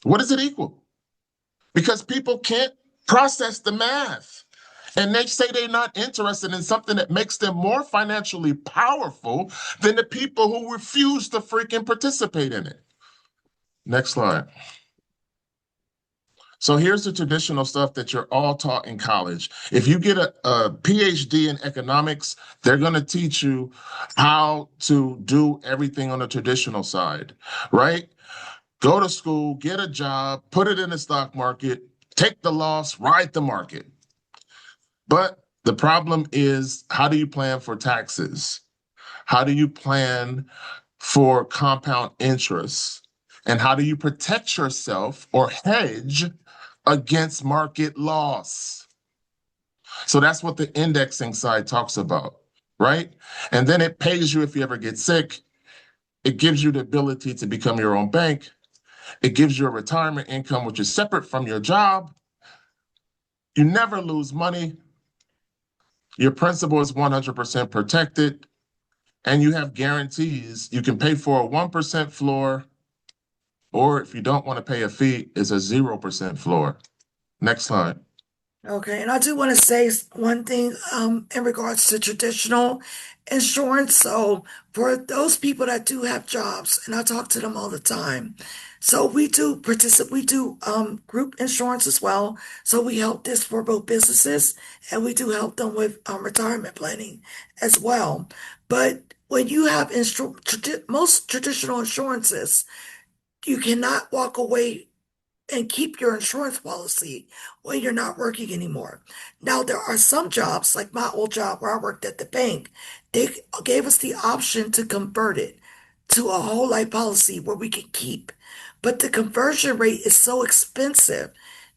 What does it equal? Because people can't process the math. And they say they're not interested in something that makes them more financially powerful than the people who refuse to freaking participate in it. Next slide. So here's the traditional stuff that you're all taught in college. If you get a PhD in economics, they're going to teach you how to do everything on the traditional side, right? Go to school, get a job, put it in the stock market, take the loss, ride the market. But the problem is, how do you plan for taxes? How do you plan for compound interest? And how do you protect yourself or hedge against market loss? So that's what the indexing side talks about, right? And then it pays you if you ever get sick. It gives you the ability to become your own bank. It gives you a retirement income, which is separate from your job. You never lose money. Your principal is 100% protected. And you have guarantees. You can pay for a 1% floor, or if you don't want to pay a fee, it's a 0% floor. Next slide. Okay, and I do want to say one thing in regards to traditional insurance. So for those people that do have jobs, and I talk to them all the time. So we do participate, we do group insurance as well. So we help this for both businesses, and we do help them with retirement planning as well. But when you have most traditional insurances, you cannot walk away and keep your insurance policy when you're not working anymore. Now, there are some jobs, like my old job where I worked at the bank, they gave us the option to convert it to a whole life policy where we can keep. But the conversion rate is so expensive,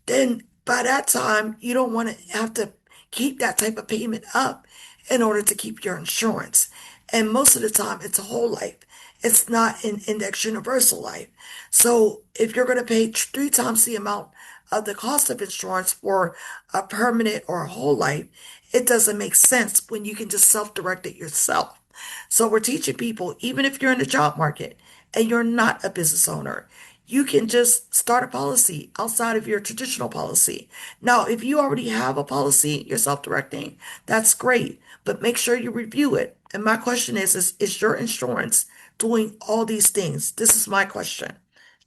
then by that time, you don't want to have to keep that type of payment up in order to keep your insurance. And most of the time, it's a whole life. It's not an index universal life. So if you're going to pay three times the amount of the cost of insurance for a permanent or a whole life, it doesn't make sense when you can just self-direct it yourself. So we're teaching people, even if you're in the job market and you're not a business owner, you can just start a policy outside of your traditional policy. Now, if you already have a policy, you're self-directing, that's great, but make sure you review it. And my question is your insurance doing all these things? This is my question.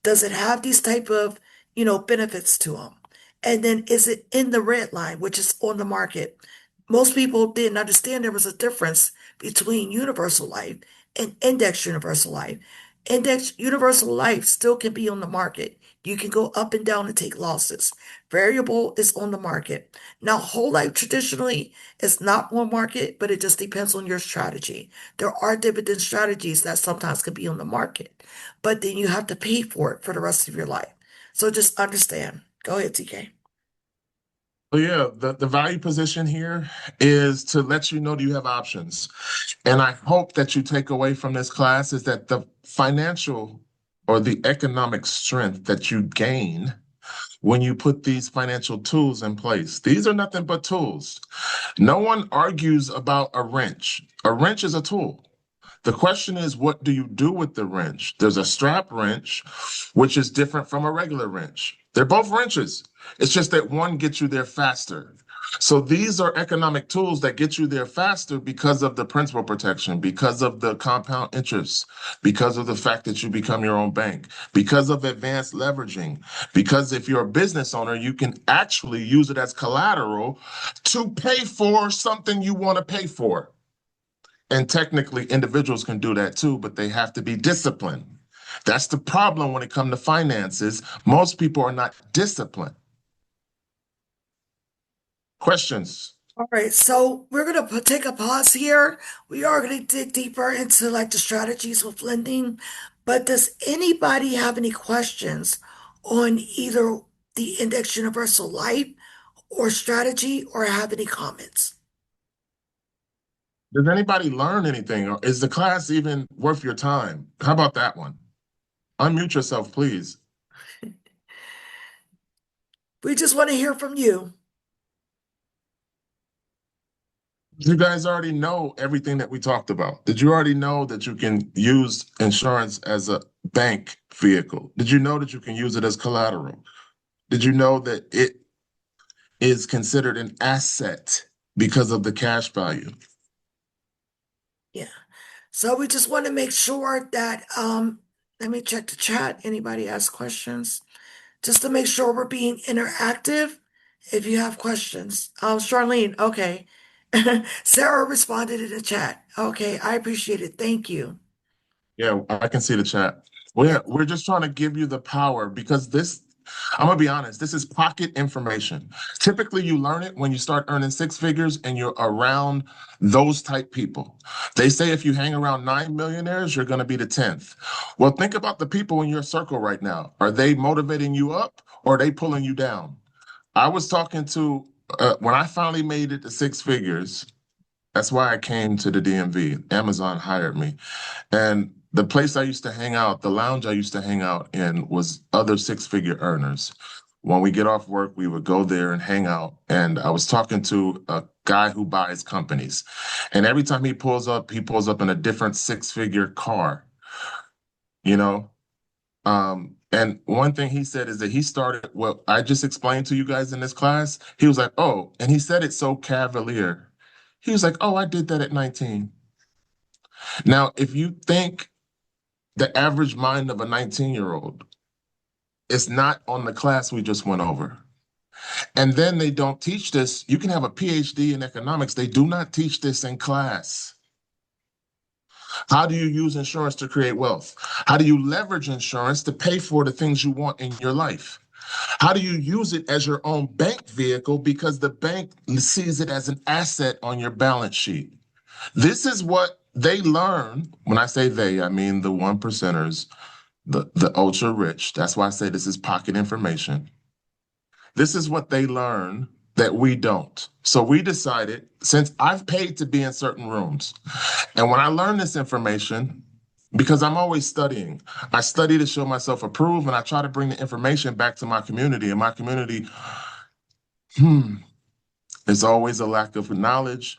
Does it have these type of, benefits to them? And then is it in the red line, which is on the market? Most people didn't understand there was a difference between universal life and index universal life. Index universal life still can be on the market. You can go up and down and take losses. Variable is on the market. Now, whole life traditionally is not on market, but it just depends on your strategy. There are dividend strategies that sometimes can be on the market, but then you have to pay for it for the rest of your life. So just understand. Go ahead, TK. So yeah, the value position here is to let you know that you have options. And I hope that you take away from this class is that the financial or the economic strength that you gain when you put these financial tools in place. These are nothing but tools. No one argues about a wrench. A wrench is a tool. The question is, what do you do with the wrench? There's a strap wrench, which is different from a regular wrench. They're both wrenches. It's just that one gets you there faster. So these are economic tools that get you there faster because of the principal protection, because of the compound interest, because of the fact that you become your own bank, because of advanced leveraging, because if you're a business owner, you can actually use it as collateral to pay for something you want to pay for. And technically, individuals can do that too, but they have to be disciplined. That's the problem when it comes to finances. Most people are not disciplined. Questions? All right, so we're gonna take a pause here. We are gonna dig deeper into like the strategies with lending, but does anybody have any questions on either the Index Universal Life or strategy, or have any comments? Does anybody learn anything? Or is the class even worth your time? How about that one? Unmute yourself, please. We just want to hear from you. You guys already know everything that we talked about. Did you already know that you can use insurance as a bank vehicle? Did you know that you can use it as collateral? Did you know that it is considered an asset because of the cash value? Yeah. So we just want to make sure that let me check the chat. Anybody ask questions? Just to make sure we're being interactive. If you have questions. Charlene, okay. Sarah responded in the chat. Okay, I appreciate it. Thank you. Yeah, I can see the chat. Yeah. We're just trying to give you the power because this, I'm gonna be honest, this is pocket information. Typically, you learn it when you start earning six figures and you're around those type people. They say if you hang around 9 millionaires, you're gonna be the 10th. Well, think about the people in your circle right now. Are they motivating you up or are they pulling you down? I was talking to when I finally made it to six figures. That's why I came to the DMV. Amazon hired me. And the place I used to hang out, the lounge I used to hang out in was other six-figure earners. When we get off work, we would go there and hang out. And I was talking to a guy who buys companies. And every time he pulls up in a different six-figure car, you know? And one thing he said is that he started what I just explained to you guys in this class. He was like, oh, and he said it so cavalier. He was like, oh, I did that at 19. Now, if you think the average mind of a 19-year-old is not on the class we just went over. And then they don't teach this. You can have a PhD in economics. They do not teach this in class. How do you use insurance to create wealth? How do you leverage insurance to pay for the things you want in your life? How do you use it as your own bank vehicle because the bank sees it as an asset on your balance sheet? This is what they learn. When I say they, I mean the one percenters, the ultra rich. That's why I say this is pocket information. This is what they learn that we don't. So we decided, since I've paid to be in certain rooms, and when I learn this information, because I'm always studying, I study to show myself approved, and I try to bring the information back to my community. And my community, there's always a lack of knowledge.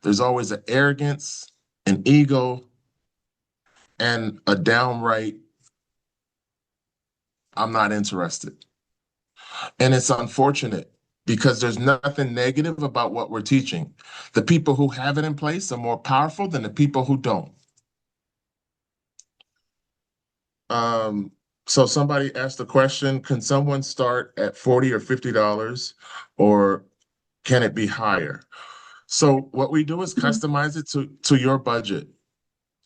There's always an arrogance, an ego, and a downright, I'm not interested. And it's unfortunate because there's nothing negative about what we're teaching. The people who have it in place are more powerful than the people who don't. Um, so somebody asked the question, can someone start at $40 or $50 or can it be higher? So what we do is customize it to your budget.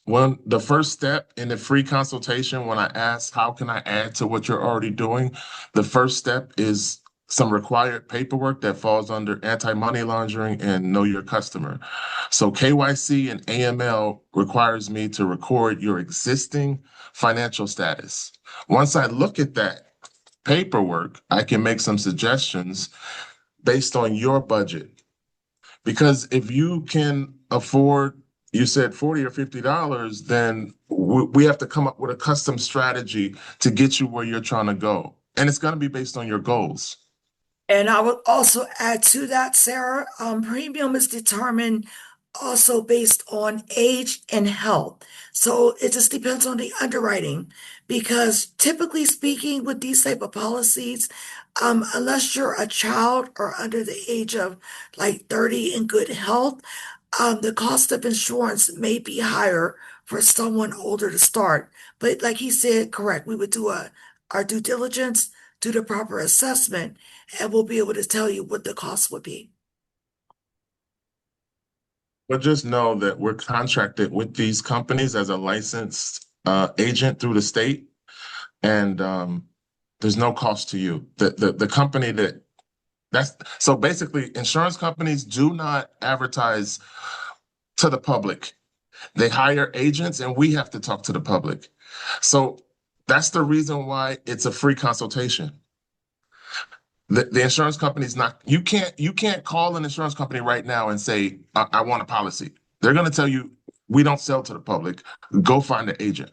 When the first step in the free consultation, when I ask, how can I add to what you're already doing? The first step is some required paperwork that falls under anti-money laundering and know your customer. So KYC and AML requires me to record your existing financial status. Once I look at that paperwork, I can make some suggestions based on your budget. Because if you can afford, you said $40 or $50, then we have to come up with a custom strategy to get you where you're trying to go. And it's going to be based on your goals. And I would also add to that, Sarah, premium is determined also based on age and health. So it just depends on the underwriting, because typically speaking with these type of policies, unless you're a child or under the age of like 30 in good health, the cost of insurance may be higher for someone older to start. But like he said, correct, we would do our due diligence, do the proper assessment, and we'll be able to tell you what the cost would be. But just know that we're contracted with these companies as a licensed agent through the state, and there's no cost to you. The company that's so basically, insurance companies do not advertise to the public. They hire agents, and we have to talk to the public. So that's the reason why it's a free consultation. The insurance company's not, you can't call an insurance company right now and say, I want a policy. They're going to tell you, we don't sell to the public. Go find an agent.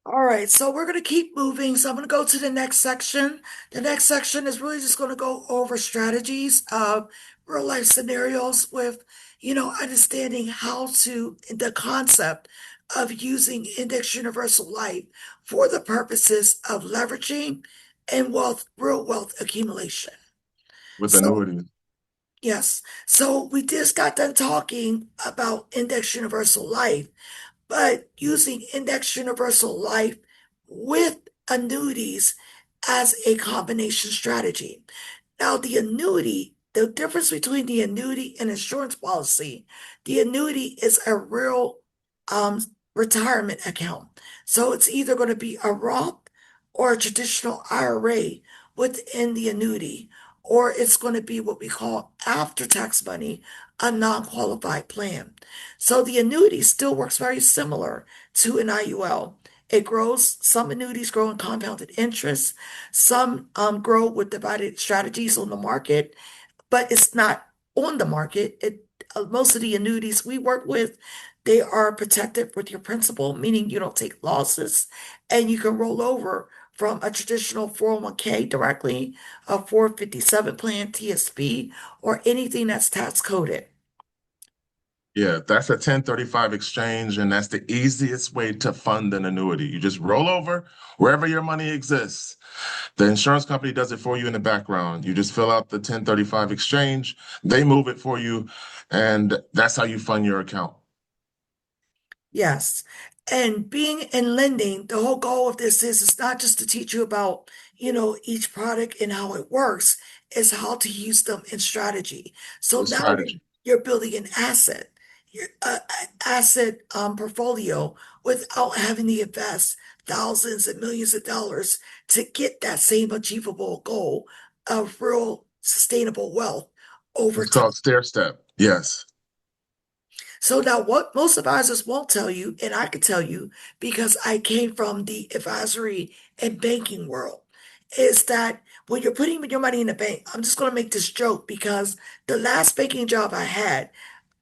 All right, so we're going to keep moving. So I'm going to go to the next section. The next section is really just going to go over strategies of real life scenarios with, understanding the concept of using Index Universal Life for the purposes of leveraging and real wealth accumulation. With So, annuities. yes, so we just got done talking about Index Universal Life, but using Index Universal Life with annuities as a combination strategy. Now, the difference between the annuity and insurance policy, the annuity is a real um, retirement account. So it's either going to be a Roth or a traditional IRA within the annuity, or it's going to be what we call after tax money, a non-qualified plan. So the annuity still works very similar to an IUL. It grows, some annuities grow in compounded interest, some grow with divided strategies on the market, but it's not on the market. Most of the annuities we work with, they are protected with your principal, meaning you don't take losses and you can roll over from a traditional 401k directly, a 457 plan, TSP, or anything that's tax coded. Yeah, that's a 1035 exchange, and that's the easiest way to fund an annuity. You just roll over wherever your money exists. The insurance company does it for you in the background. You just fill out the 1035 exchange, they move it for you, and that's how you fund your account. Yes. And being in lending, the whole goal of this is it's not just to teach you about, each product and how it works, it's how to use them in strategy. So The now strategy. you're building an asset portfolio without having to invest thousands and millions of dollars to get that same achievable goal of real sustainable wealth over It's time. called stair step. Yes. So now what most advisors won't tell you, and I can tell you because I came from the advisory and banking world, is that when you're putting your money in the bank, I'm just going to make this joke because the last banking job I had,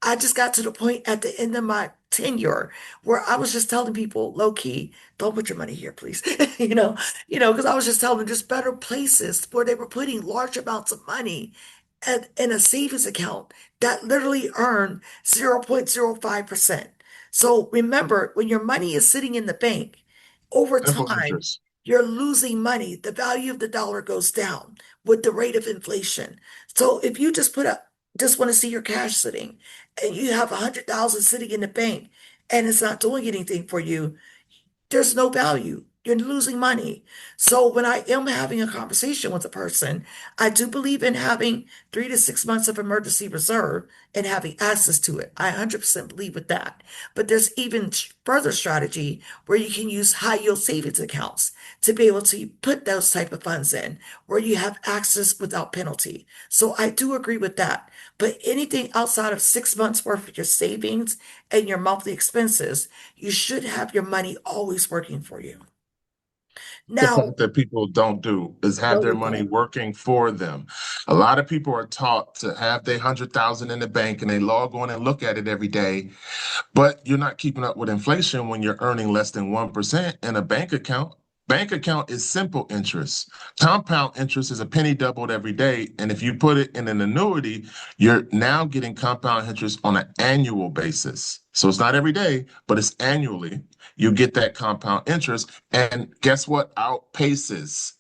I just got to the point at the end of my tenure where I was just telling people low key, don't put your money here, please. Because I was just telling them just better places where they were putting large amounts of money in a savings account that literally earn 0.05%. So remember, when your money is sitting in the bank, over Simple time, interest. you're losing money. The value of the dollar goes down with the rate of inflation. So if you just want to see your cash sitting and you have 100,000 sitting in the bank and it's not doing anything for you, there's no value. You're losing money. So when I am having a conversation with a person, I do believe in having 3 to 6 months of emergency reserve and having access to it. I 100% believe with that. But there's even further strategy where you can use high yield savings accounts to be able to put those type of funds in where you have access without penalty. So I do agree with that. But anything outside of 6 months worth of your savings and your monthly expenses, you should have your money always working for you. The Now, part that people don't do is have no, their they money don't. working for them. A lot of people are taught to have their 100,000 in the bank and they log on and look at it every day, but you're not keeping up with inflation when you're earning less than 1% in a bank account. Bank account is simple interest. Compound interest is a penny doubled every day. And if you put it in an annuity, you're now getting compound interest on an annual basis. So it's not every day, but it's annually. You get that compound interest. And guess what? Outpaces.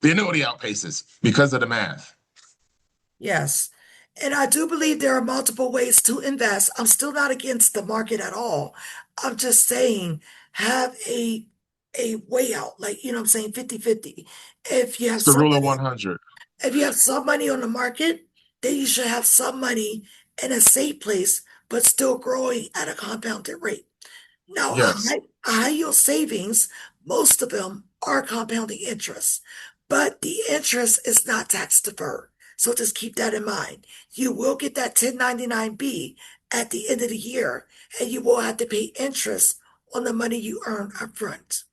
The annuity outpaces because of the math. Yes. And I do believe there are multiple ways to invest. I'm still not against the market at all. I'm just saying have a way out, like, what I'm saying, 50-50. If you have It's the some rule of money, 100. if you have some money on the market, then you should have some money in a safe place, but still growing at a compounded rate. Now, Yes. high yield savings, most of them are compounding interest, but the interest is not tax deferred. So just keep that in mind. You will get that 1099-B at the end of the year, and you will have to pay interest on the money you earn upfront.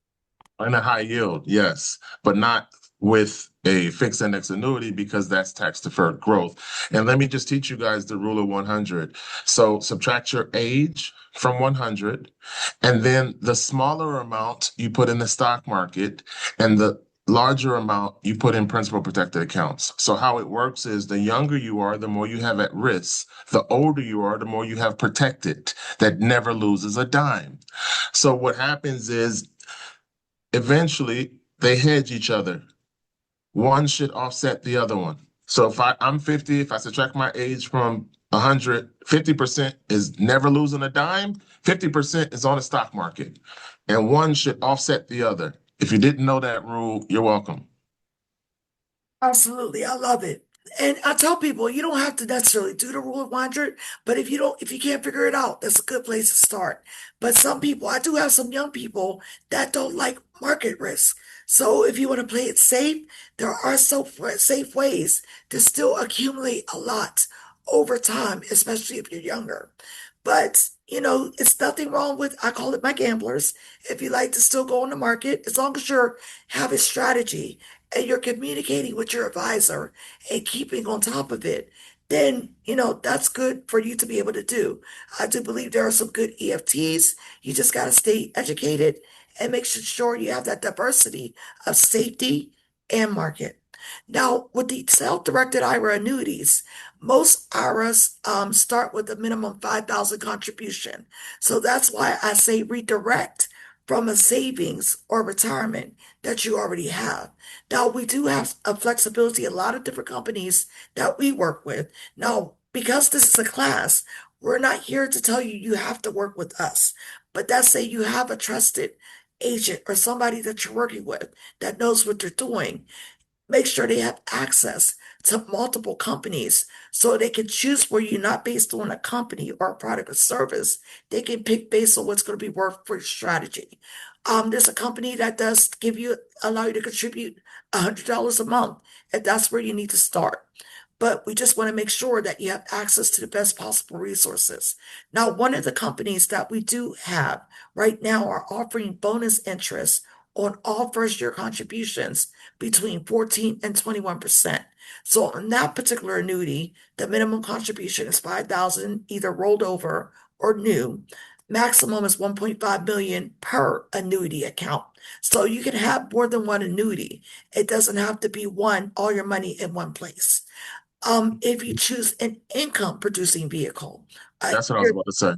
In a high yield, yes, but not with a fixed index annuity because that's tax deferred growth. And let me just teach you guys the rule of 100. So subtract your age from 100, and then the smaller amount you put in the stock market, and the larger amount you put in principal protected accounts. So how it works is the younger you are, the more you have at risk. The older you are, the more you have protected that never loses a dime. So what happens is eventually they hedge each other. One should offset the other one. So if I'm 50, if I subtract my age from 100, 50% is never losing a dime, 50% is on the stock market, and one should offset the other. If you didn't know that rule, you're welcome. Absolutely. I love it. And I tell people you don't have to necessarily do the rule of 100, but if you can't figure it out, that's a good place to start. But some people, I do have some young people that don't like market risk. So if you want to play it safe, there are so safe ways to still accumulate a lot over time, especially if you're younger. But, it's nothing wrong with, I call it my gamblers. If you like to still go on the market, as long as you're have a strategy and you're communicating with your advisor and keeping on top of it, then, that's good for you to be able to do. I do believe there are some good EFTs. You just got to stay educated and make sure you have that diversity of safety and market. Now, with the self-directed IRA annuities, most IRAs start with a minimum 5,000 contribution. So that's why I say redirect from a savings or retirement that you already have. Now, we do have a flexibility, a lot of different companies that we work with. Now, because this is a class, we're not here to tell you you have to work with us, but that's say you have a trusted agent or somebody that you're working with that knows what they're doing. Make sure they have access to multiple companies so they can choose where you're not based on a company or a product or service. They can pick based on what's going to be worth for your strategy. There's a company that does allow you to contribute $100 a month, if that's where you need to start. But we just want to make sure that you have access to the best possible resources. Now, one of the companies that we do have right now are offering bonus interest on all first year contributions between 14 and 21%. So on that particular annuity, the minimum contribution is 5,000, either rolled over or new. Maximum is 1.5 million per annuity account. So you can have more than one annuity. It doesn't have to be all your money in one place. If you choose an income producing vehicle, That's what I was about to say.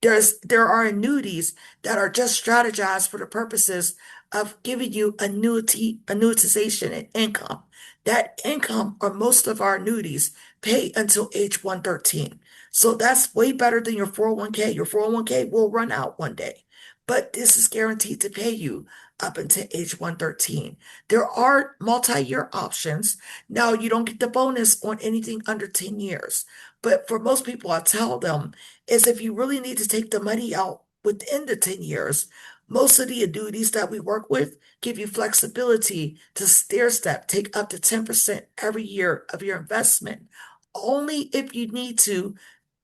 there are annuities that are just strategized for the purposes of giving you annuitization and income. That income or most of our annuities pay until age 113. So that's way better than your 401k. Your 401k will run out one day, but this is guaranteed to pay you up until age 113. There are multi-year options. Now you don't get the bonus on anything under 10 years. But for most people, I tell them is if you really need to take the money out within the 10 years, most of the annuities that we work with give you flexibility to stair step, take up to 10% every year of your investment, only if you need to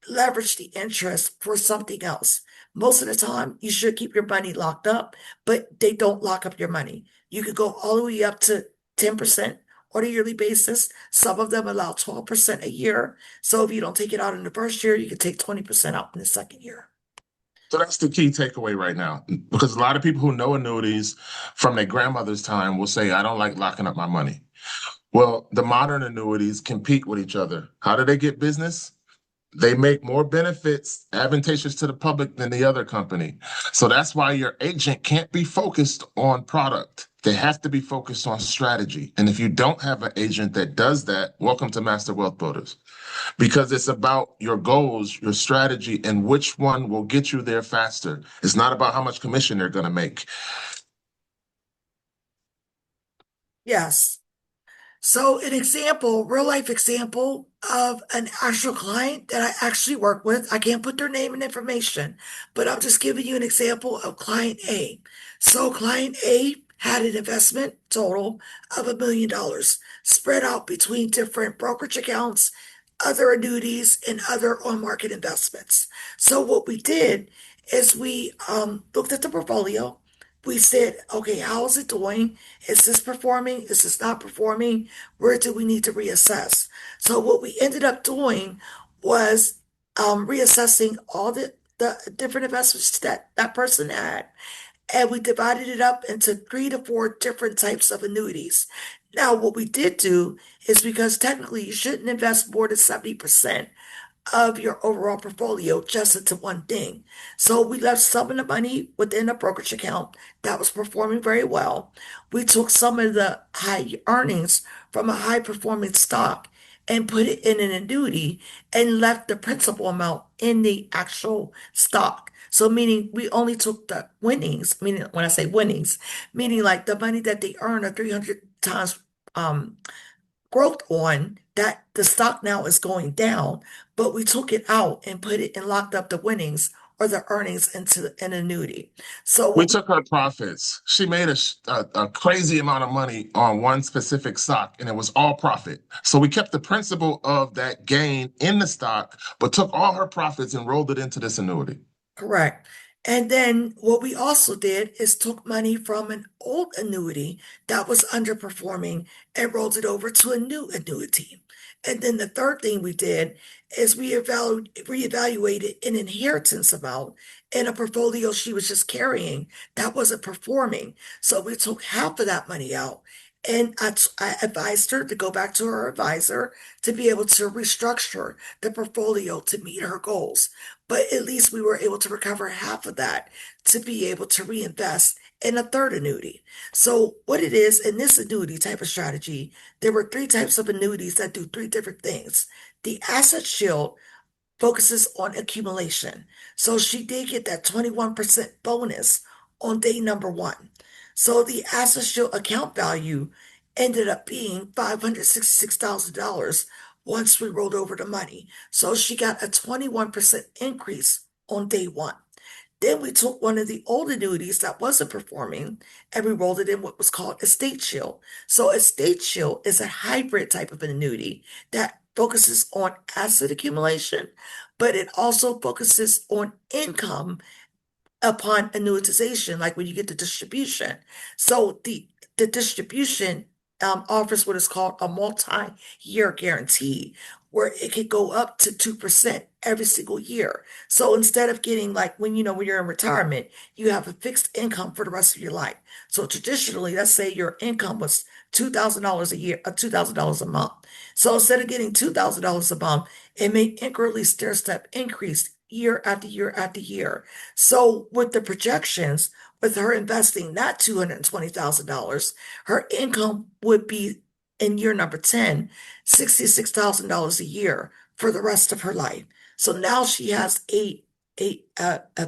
leverage the interest for something else. Most of the time, you should keep your money locked up, but they don't lock up your money. You could go all the way up to 10% on a yearly basis. Some of them allow 12% a year. So if you don't take it out in the first year, you can take 20% out in the second year. So that's the key takeaway right now, because a lot of people who know annuities from their grandmother's time will say, I don't like locking up my money. Well, the modern annuities compete with each other. How do they get business? They make more benefits advantageous to the public than the other company. So that's why your agent can't be focused on product. They have to be focused on strategy. And if you don't have an agent that does that, welcome to Master Wealth Builders, because it's about your goals, your strategy, and which one will get you there faster. It's not about how much commission they're going to make. Yes. So an example, real life example of an actual client that I actually work with. I can't put their name and information, but I'm just giving you an example of client A. So client A had an investment total of $1 million spread out between different brokerage accounts, other annuities, and other on-market investments. So what we did is we looked at the portfolio. We said, okay, how is it doing? Is this performing? Is this not performing? Where do we need to reassess? So what we ended up doing was reassessing all the different investments that that person had, and we divided it up into 3 to 4 different types of annuities. Now, what we did do is, because technically you shouldn't invest more than 70% of your overall portfolio just into one thing. So we left some of the money within a brokerage account that was performing very well. We took some of the high earnings from a high performing stock and put it in an annuity and left the principal amount in the actual stock. So meaning we only took the winnings, meaning when I say winnings, meaning like the money that they earn a 300 times um growth on that the stock now is going down, but we took it out and put it and locked up the winnings or the earnings into an annuity. So We what we, took her profits. She made a crazy amount of money on one specific stock, and it was all profit. So we kept the principal of that gain in the stock, but took all her profits and rolled it into this annuity. correct. And then what we also did is took money from an old annuity that was underperforming and rolled it over to a new annuity. And then the third thing we did is we reevaluated an inheritance amount in a portfolio she was just carrying that wasn't performing. So we took half of that money out. And I advised her to go back to her advisor to be able to restructure the portfolio to meet her goals. But at least we were able to recover half of that to be able to reinvest in a third annuity. So what it is in this annuity type of strategy, there were 3 types of annuities that do 3 different things. The asset shield focuses on accumulation. So she did get that 21% bonus on day number 1. So the asset shield account value ended up being $566,000 once we rolled over the money. So she got a 21% increase on day 1. Then we took one of the old annuities that wasn't performing and we rolled it in what was called Estate Shield. So Estate Shield is a hybrid type of annuity that focuses on asset accumulation, but it also focuses on income upon annuitization, like when you get the distribution. So the distribution offers what is called a multi-year guarantee, where it could go up to 2% every single year. So instead of getting like when you're in retirement, you have a fixed income for the rest of your life. So traditionally, let's say your income was $2,000 a year, or $2,000 a month. So instead of getting $2,000 a month, it may incrementally stair step increase year after year after year. So with the projections, with her investing that $220,000, her income would be in year number 10, $66,000 a year for the rest of her life. So now she has a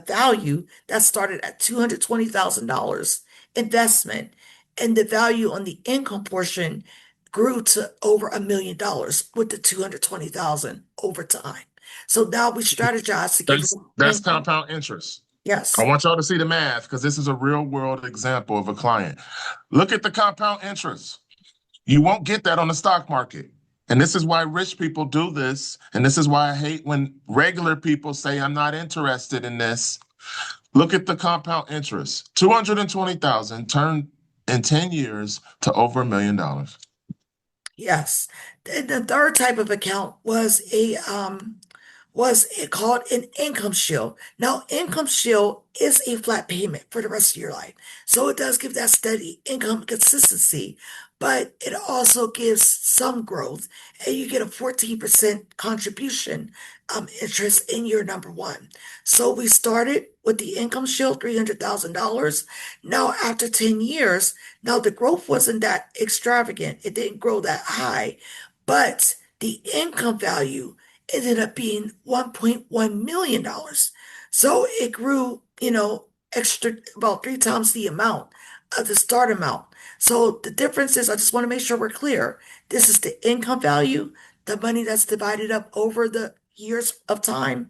value that started at $220,000 investment, and the value on the income portion grew to over $1 million with the 220,000 over time. So now we strategize to give her That's income. compound interest. I Yes. want y'all to see the math because this is a real world example of a client. Look at the compound interest. You won't get that on the stock market. And this is why rich people do this. And this is why I hate when regular people say, I'm not interested in this. Look at the compound interest. 220,000 turned in 10 years to over $1 million. Yes. The third type of account was it called an income shield. Now, income shield is a flat payment for the rest of your life. So it does give that steady income consistency, but it also gives some growth, and you get a 14% contribution interest in year number 1. So we started with the income shield, $300,000. Now, after 10 years, now the growth wasn't that extravagant. It didn't grow that high, but the income value ended up being $1.1 million. So it grew, extra about 3 times the amount of the start amount. So the difference is, I just want to make sure we're clear. This is the income value, the money that's divided up over the years of time.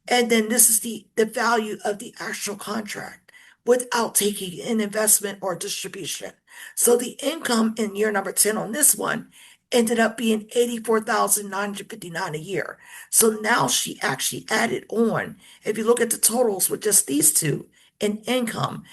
And then this is the value of the actual contract without taking an investment or distribution. So the income in year number 10 on this one ended up being 84,959 a year. So now she actually added on, if you look at the totals with just these two in income,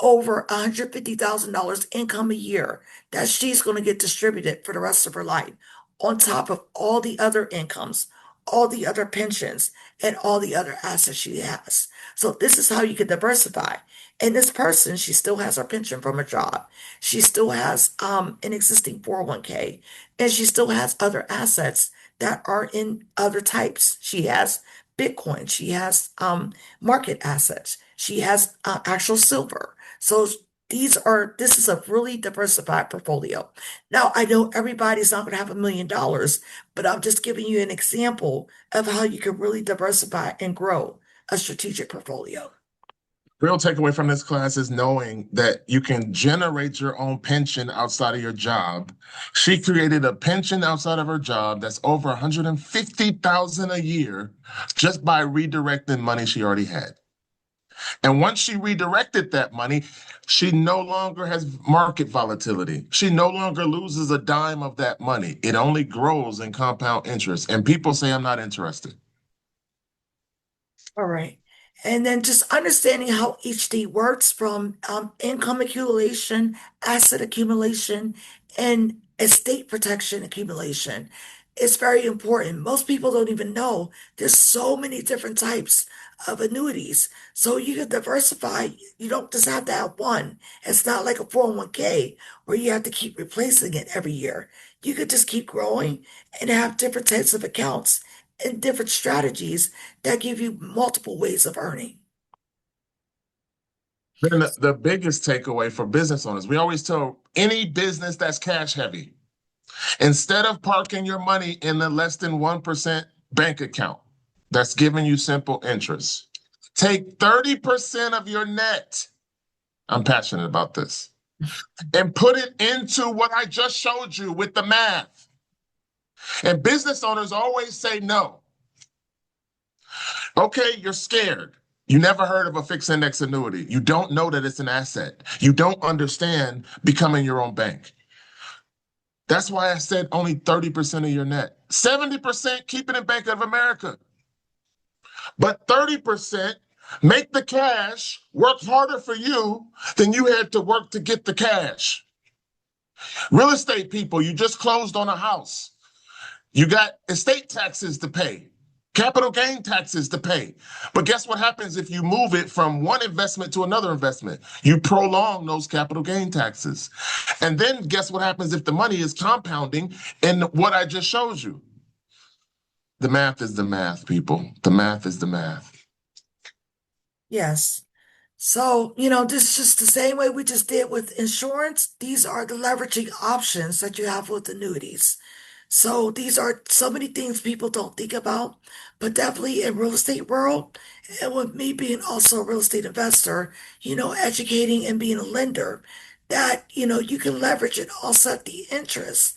over $150,000 income a year that she's going to get distributed for the rest of her life, on top of all the other incomes, all the other pensions, and all the other assets she has. So this is how you can diversify. And this person, she still has her pension from her job. She still has an existing 401k, and she still has other assets that are in other types. She has Bitcoin. She has market assets. She has actual silver. So this is a really diversified portfolio. Now, I know everybody's not going to have $1 million, but I'm just giving you an example of how you can really diversify and grow a strategic portfolio. Real takeaway from this class is knowing that you can generate your own pension outside of your job. She created a pension outside of her job that's over 150,000 a year just by redirecting money she already had. And once she redirected that money, she no longer has market volatility. She no longer loses a dime of that money. It only grows in compound interest. And people say, I'm not interested. All right. And then just understanding how each D works from income accumulation, asset accumulation, and estate protection accumulation is very important. Most people don't even know there's so many different types of annuities. So you can diversify. You don't just have to have one. It's not like a 401k where you have to keep replacing it every year. You could just keep growing and have different types of accounts and different strategies that give you multiple ways of earning. Then the biggest takeaway for business owners, we always tell any business that's cash heavy, instead of parking your money in the less than 1% bank account that's giving you simple interest, take 30% of your net. I'm passionate about this. And put it into what I just showed you with the math. And business owners always say no. Okay, you're scared. You never heard of a fixed index annuity. You don't know that it's an asset. You don't understand becoming your own bank. That's why I said only 30% of your net. 70% keep it in Bank of America. But 30% make the cash work harder for you than you had to work to get the cash. Real estate people, you just closed on a house. You got estate taxes to pay, capital gain taxes to pay. But guess what happens if you move it from one investment to another investment? You prolong those capital gain taxes. And then guess what happens if the money is compounding in what I just showed you? The math is the math, people. The math is the math. Yes. So, this is just the same way we just did with insurance. These are the leveraging options that you have with annuities. So these are so many things people don't think about, but definitely in real estate world, and with me being also a real estate investor, educating and being a lender, that, you can leverage and offset the interest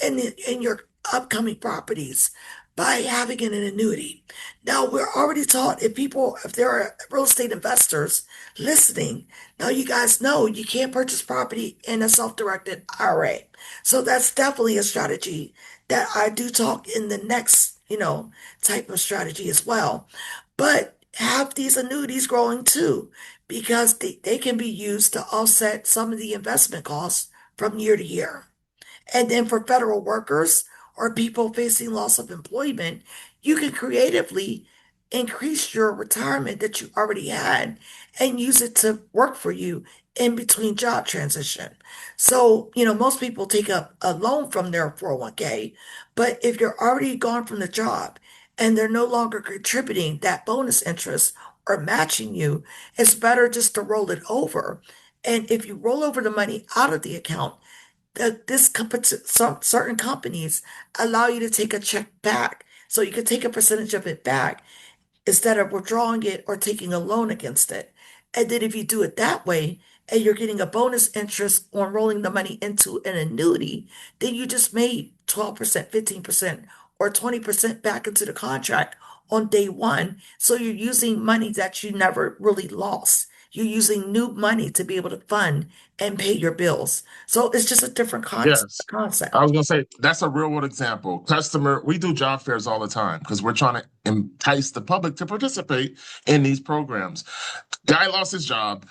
in your upcoming properties by having an annuity. Now, we're already taught if there are real estate investors listening, now you guys know you can't purchase property in a self-directed IRA. So that's definitely a strategy that I do talk in the next, type of strategy as well. But have these annuities growing too, because they can be used to offset some of the investment costs from year to year. And then for federal workers or people facing loss of employment, you can creatively increase your retirement that you already had and use it to work for you in between job transition. So, most people take a loan from their 401k, but if you're already gone from the job and they're no longer contributing that bonus interest or matching you, it's better just to roll it over. And if you roll over the money out of the account, certain companies allow you to take a check back. So you can take a percentage of it back instead of withdrawing it or taking a loan against it. And then if you do it that way, and you're getting a bonus interest on rolling the money into an annuity, then you just made 12%, 15%, or 20% back into the contract on day one. So you're using money that you never really lost. You're using new money to be able to fund and pay your bills. So it's just a different Yes. concept. I was gonna say that's a real world example. We do job fairs all the time because we're trying to entice the public to participate in these programs. Guy lost his job,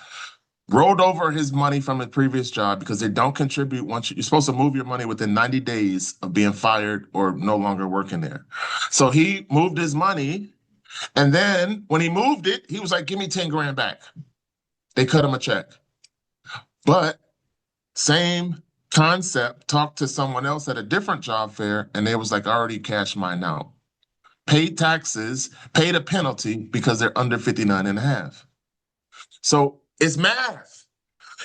rolled over his money from his previous job because they don't contribute once you're supposed to move your money within 90 days of being fired or no longer working there. So he moved his money, and then when he moved it, he was like, "Give me 10 grand back." They cut him a check. But same concept, talked to someone else at a different job fair, and they was like, "I already cashed mine out." Paid taxes, paid a penalty because they're under 59 and a half. So it's math.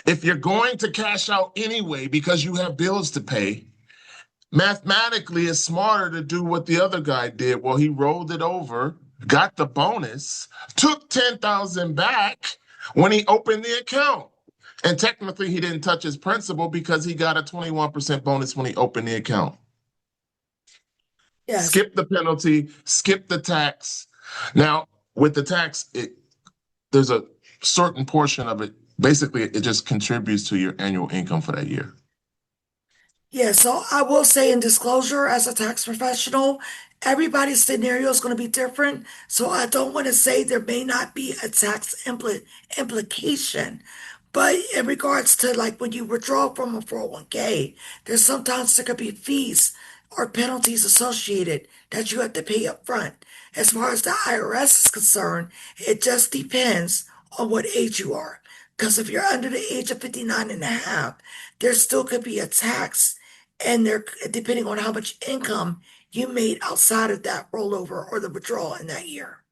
If you're going to cash out anyway because you have bills to pay, mathematically it's smarter to do what the other guy did. Well, he rolled it over, got the bonus, took 10,000 back when he opened the account. And technically he didn't touch his principal because he got a 21% bonus when he opened the account. Yes. Skip the penalty, skip the tax. Now, with the tax, there's a certain portion of it. Basically, it just contributes to your annual income for that year. Yeah, so I will say in disclosure, as a tax professional, everybody's scenario is going to be different. So I don't want to say there may not be a tax implication. But in regards to like when you withdraw from a 401k, there's sometimes there could be fees or penalties associated that you have to pay up front. As far as the IRS is concerned, it just depends on what age you are. Because if you're under the age of 59 and a half, there still could be a tax and there, depending on how much income you made outside of that rollover or the withdrawal in that year.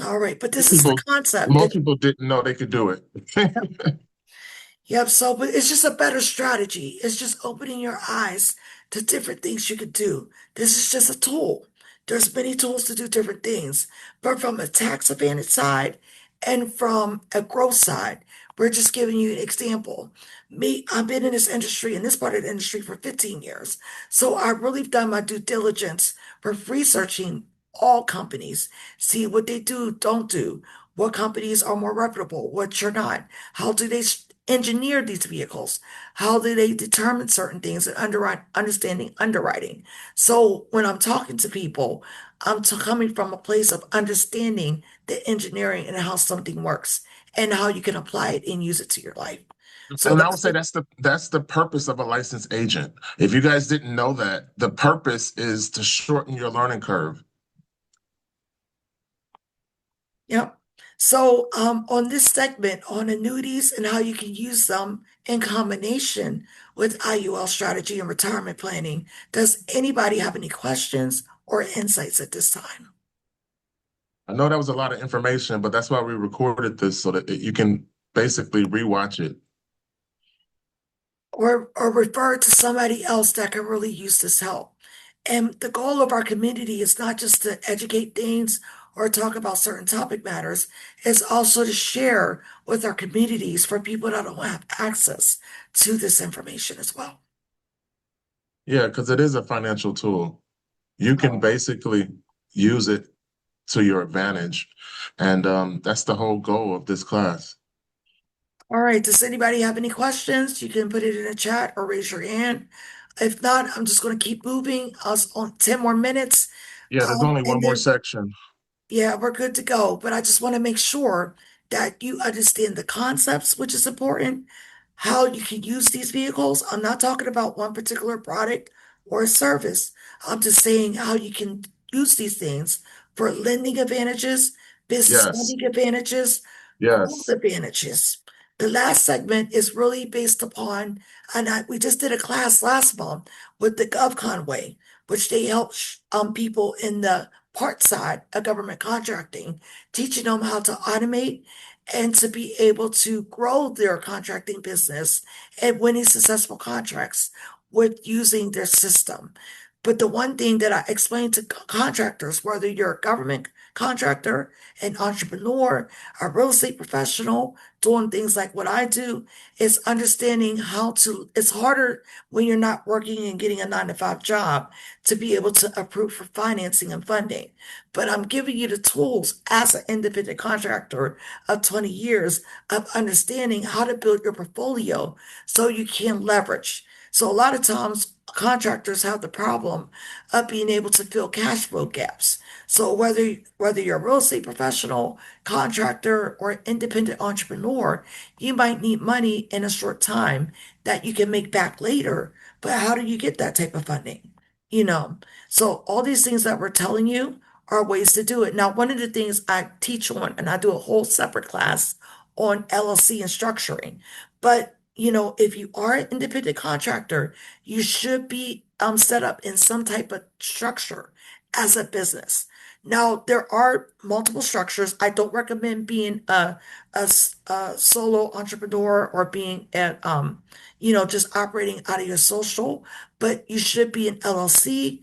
All right, but this is the People, concept most that, people didn't know they could do it. yep, so, but it's just a better strategy. It's just opening your eyes to different things you could do. This is just a tool. There's many tools to do different things, but from a tax advantage side and from a growth side, we're just giving you an example. Me, I've been in this industry, in this part of the industry for 15 years. So I've really done my due diligence for researching all companies, see what they do, don't do, what companies are more reputable, which are not. How do they engineer these vehicles? How do they determine certain things and understanding underwriting? So when I'm talking to people, I'm coming from a place of understanding the engineering and how something works and how you can apply it and use it to your life. So And I would that's say that's the purpose of a licensed agent. If you guys didn't know that, the purpose is to shorten your learning curve. Yep. So, on this segment on annuities and how you can use them in combination with IUL strategy and retirement planning, does anybody have any questions or insights at this time? I know that was a lot of information, but that's why we recorded this so that you can basically rewatch it. Or refer to somebody else that can really use this help. And the goal of our community is not just to educate things or talk about certain topic matters, it's also to share with our communities for people that don't have access to this information as well. Yeah, because it is a financial tool. You can basically use it to your advantage. And that's the whole goal of this class. All right, does anybody have any questions? You can put it in the chat or raise your hand. If not, I'm just going to keep moving us on 10 more minutes. Yeah, there's only one And more then section. yeah, we're good to go. But I just want to make sure that you understand the concepts, which is important, how you can use these vehicles. I'm not talking about one particular product or service. I'm just saying how you can use these things for lending advantages, business Yes, lending advantages, growth yes, advantages. The last segment is really based upon, and we just did a class last month with the GovCon way, which they help people in the part side of government contracting, teaching them how to automate and to be able to grow their contracting business and winning successful contracts with using their system. But the one thing that I explain to contractors, whether you're a government contractor, an entrepreneur, a real estate professional, doing things like what I do, is understanding how to, it's harder when you're not working and getting a 9 to 5 job to be able to approve for financing and funding. But I'm giving you the tools as an independent contractor of 20 years of understanding how to build your portfolio so you can leverage. So a lot of times contractors have the problem of being able to fill cash flow gaps. So whether you're a real estate professional, contractor, or independent entrepreneur, you might need money in a short time that you can make back later. But how do you get that type of funding? You know, so all these things that we're telling you are ways to do it. Now, one of the things I teach on, and I do a whole separate class on LLC and structuring. But if you are an independent contractor, you should be set up in some type of structure as a business. Now, there are multiple structures. I don't recommend being a solo entrepreneur or being just operating out of your social, but you should be an LLC,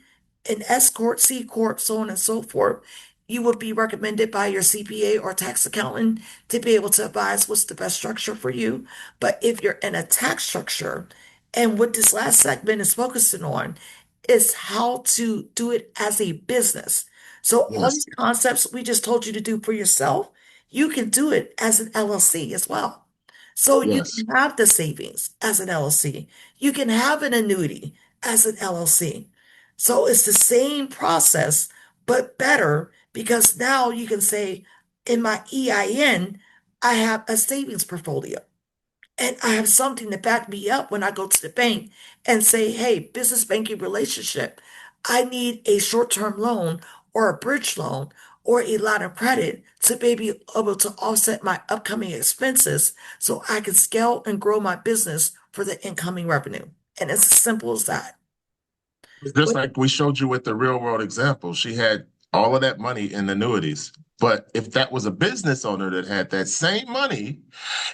an S corp, C corp, so on and so forth. You would be recommended by your CPA or tax accountant to be able to advise what's the best structure for you. But if you're in a tax structure, and what this last segment is focusing on is how to do it as a business. So all these Yes, concepts we just told you to do for yourself, you can do it as an LLC as well. So you yes. can have the savings as an LLC. You can have an annuity as an LLC. So it's the same process, but better because now you can say, in my EIN, I have a savings portfolio. And I have something to back me up when I go to the bank and say, hey, business banking relationship, I need a short-term loan or a bridge loan or a line of credit to be able to offset my upcoming expenses so I can scale and grow my business for the incoming revenue. And it's as simple as that. Just like we showed you with the real world example, she had all of that money in annuities. But if that was a business owner that had that same money,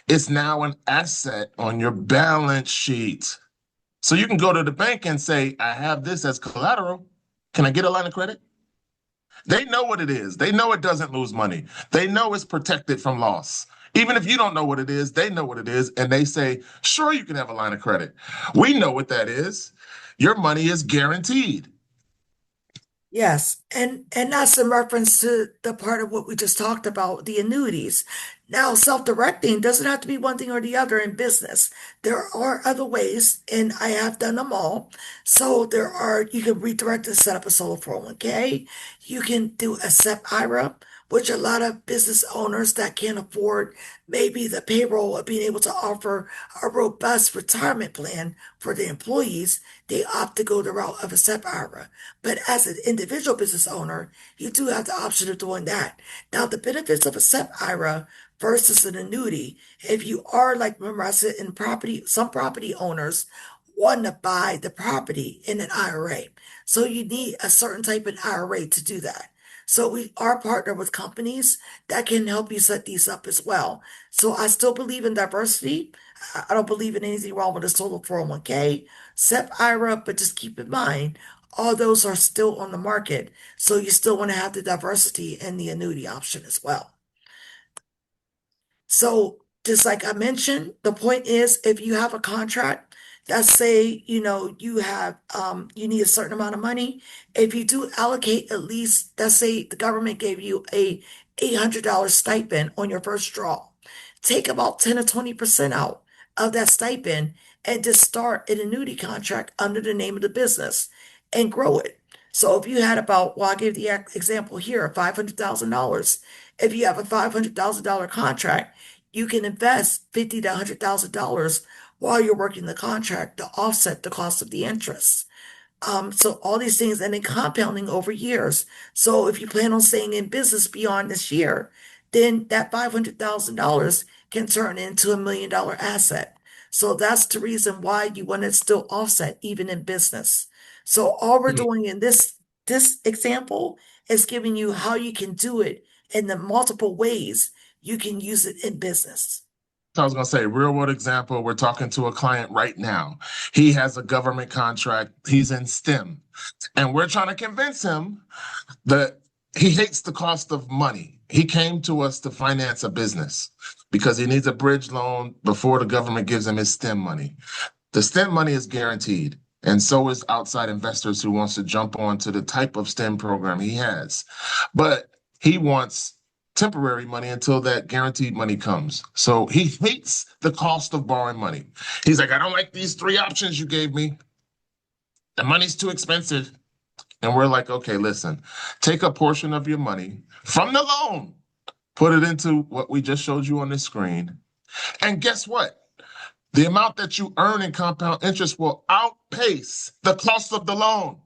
it's now an asset on your balance sheet. So you can go to the bank and say, I have this as collateral. Can I get a line of credit? They know what it is. They know it doesn't lose money. They know it's protected from loss. Even if you don't know what it is, they know what it is. And they say, sure, you can have a line of credit. We know what that is. Your money is guaranteed. Yes, and that's in reference to the part of what we just talked about, the annuities. Now, self-directing doesn't have to be one thing or the other in business. There are other ways, and I have done them all. So you can redirect and set up a solo 401k. You can do a SEP IRA, which a lot of business owners that can't afford maybe the payroll of being able to offer a robust retirement plan for the employees, they opt to go the route of a SEP IRA. But as an individual business owner, you do have the option of doing that. Now, the benefits of a SEP IRA versus an annuity, if you are like, remember I said in property, some property owners want to buy the property in an IRA. So you need a certain type of IRA to do that. So we are partnered with companies that can help you set these up as well. So I still believe in diversity. I don't believe in anything wrong with a solo 401k, SEP IRA, but just keep in mind, all those are still on the market. So you still want to have the diversity and the annuity option as well. So just like I mentioned, the point is if you have a contract that say, you need a certain amount of money, if you do allocate at least, let's say the government gave you a $800 stipend on your first draw, take about 10 or 20% out of that stipend and just start an annuity contract under the name of the business and grow it. So if you had well, I gave the example here, $500,000. If you have a $500,000 contract, you can invest $50 to $100,000 while you're working the contract to offset the cost of the interest. So all these things and then compounding over years. So if you plan on staying in business beyond this year, then that $500,000 can turn into $1 million asset. So that's the reason why you want to still offset even in business. So all we're doing in this example is giving you how you can do it in the multiple ways you can use it in business. So I was going to say, real world example, we're talking to a client right now. He has a government contract. He's in STEM. And we're trying to convince him that he hates the cost of money. He came to us to finance a business because he needs a bridge loan before the government gives him his STEM money. The STEM money is guaranteed, and so is outside investors who wants to jump onto the type of STEM program he has. But he wants temporary money until that guaranteed money comes. So he hates the cost of borrowing money. He's like, I don't like these three options you gave me. The money's too expensive. And we're like, okay, listen, take a portion of your money from the loan, put it into what we just showed you on the screen. And guess what? The amount that you earn in compound interest will outpace the cost of the loan.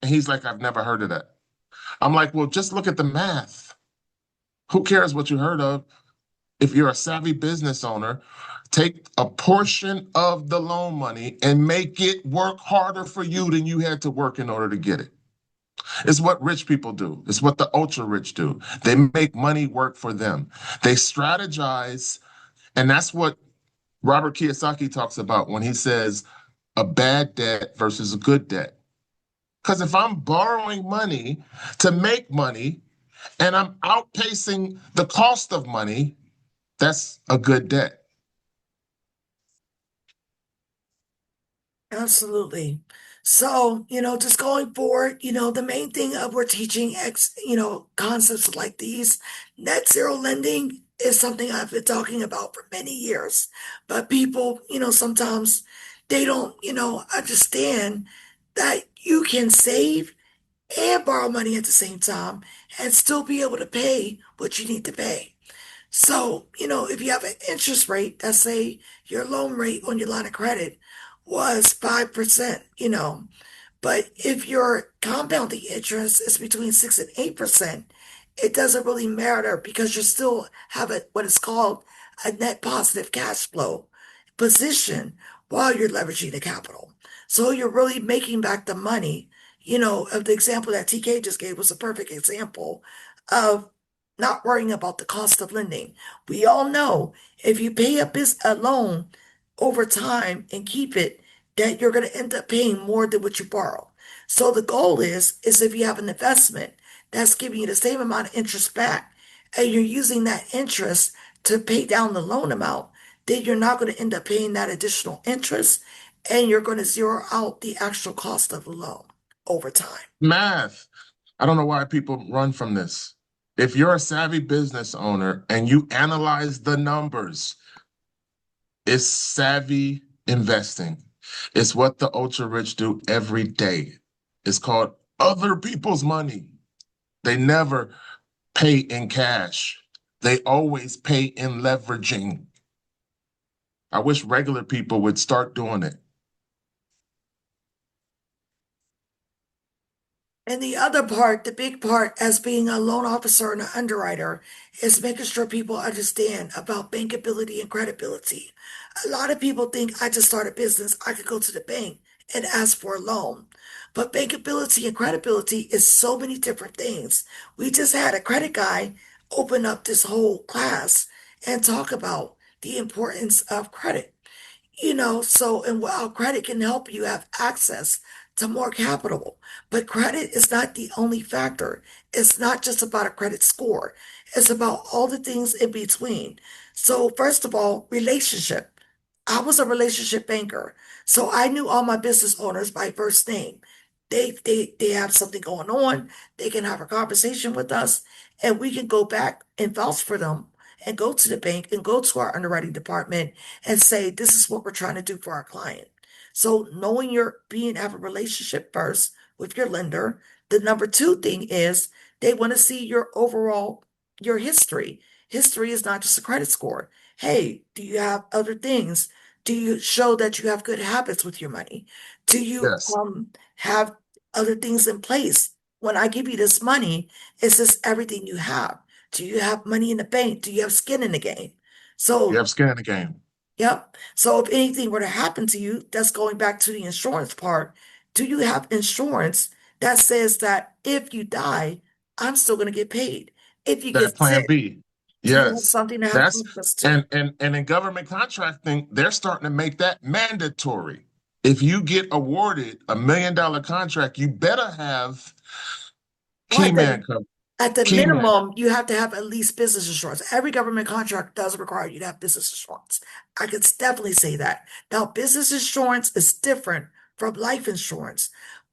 And he's like, I've never heard of that. I'm like, well, just look at the math. Who cares what you heard of? If you're a savvy business owner, take a portion of the loan money and make it work harder for you than you had to work in order to get it. It's what rich people do. It's what the ultra rich do. They make money work for them. They strategize, and that's what Robert Kiyosaki talks about when he says a bad debt versus a good debt. Because if I'm borrowing money to make money and I'm outpacing the cost of money, that's a good debt. Absolutely. So, just going forward, the main thing of we're teaching concepts like these, net zero lending is something I've been talking about for many years. But people, sometimes they don't, understand that you can save and borrow money at the same time and still be able to pay what you need to pay. So, if you have an interest rate, let's say your loan rate on your line of credit was 5%, but if your compounding interest is between 6 and 8%, it doesn't really matter because you still have what is called a net positive cash flow position while you're leveraging the capital. So you're really making back the money. Of the example that TK just gave was a perfect example of not worrying about the cost of lending. We all know if you pay a loan over time and keep it, that you're going to end up paying more than what you borrow. So the goal is if you have an investment that's giving you the same amount of interest back, and you're using that interest to pay down the loan amount, then you're not going to end up paying that additional interest, and you're going to zero out the actual cost of the loan over time. Math. I don't know why people run from this. If you're a savvy business owner and you analyze the numbers, it's savvy investing. It's what the ultra rich do every day. It's called other people's money. They never pay in cash. They always pay in leveraging. I wish regular people would start doing it. And the other part, the big part as being a loan officer and an underwriter is making sure people understand about bankability and credibility. A lot of people think I just start a business, I could go to the bank and ask for a loan. But bankability and credibility is so many different things. We just had a credit guy open up this whole class and talk about the importance of credit. And while credit can help you have access to more capital, but credit is not the only factor. It's not just about a credit score. It's about all the things in between. So first of all, relationship. I was a relationship banker, so I knew all my business owners by first name. They have something going on. They can have a conversation with us, and we can go back and vouch for them and go to the bank and go to our underwriting department and say, this is what we're trying to do for our client. So knowing have a relationship first with your lender. The number two thing is they want to see your history. History is not just a credit score. Hey, do you have other things? Do you show that you have good habits with your money? Do you Yes. have other things in place? When I give you this money, is this everything you have? Do you have money in the bank? Do you have skin in the game? You So, have skin in the game. yep. So if anything were to happen to you, that's going back to the insurance part. Do you have insurance that says that if you die, I'm still going to get paid? If you That get plan sick, B. Do you have Yes. something to have That's access to? and in government contracting, they're starting to make that mandatory. If you get awarded $1 million contract, you better have Well, key man coverage. at the Key man. minimum, you have to have at least business insurance. Every government contract does require you to have business insurance. I could definitely say that. Now, business insurance is different from life insurance.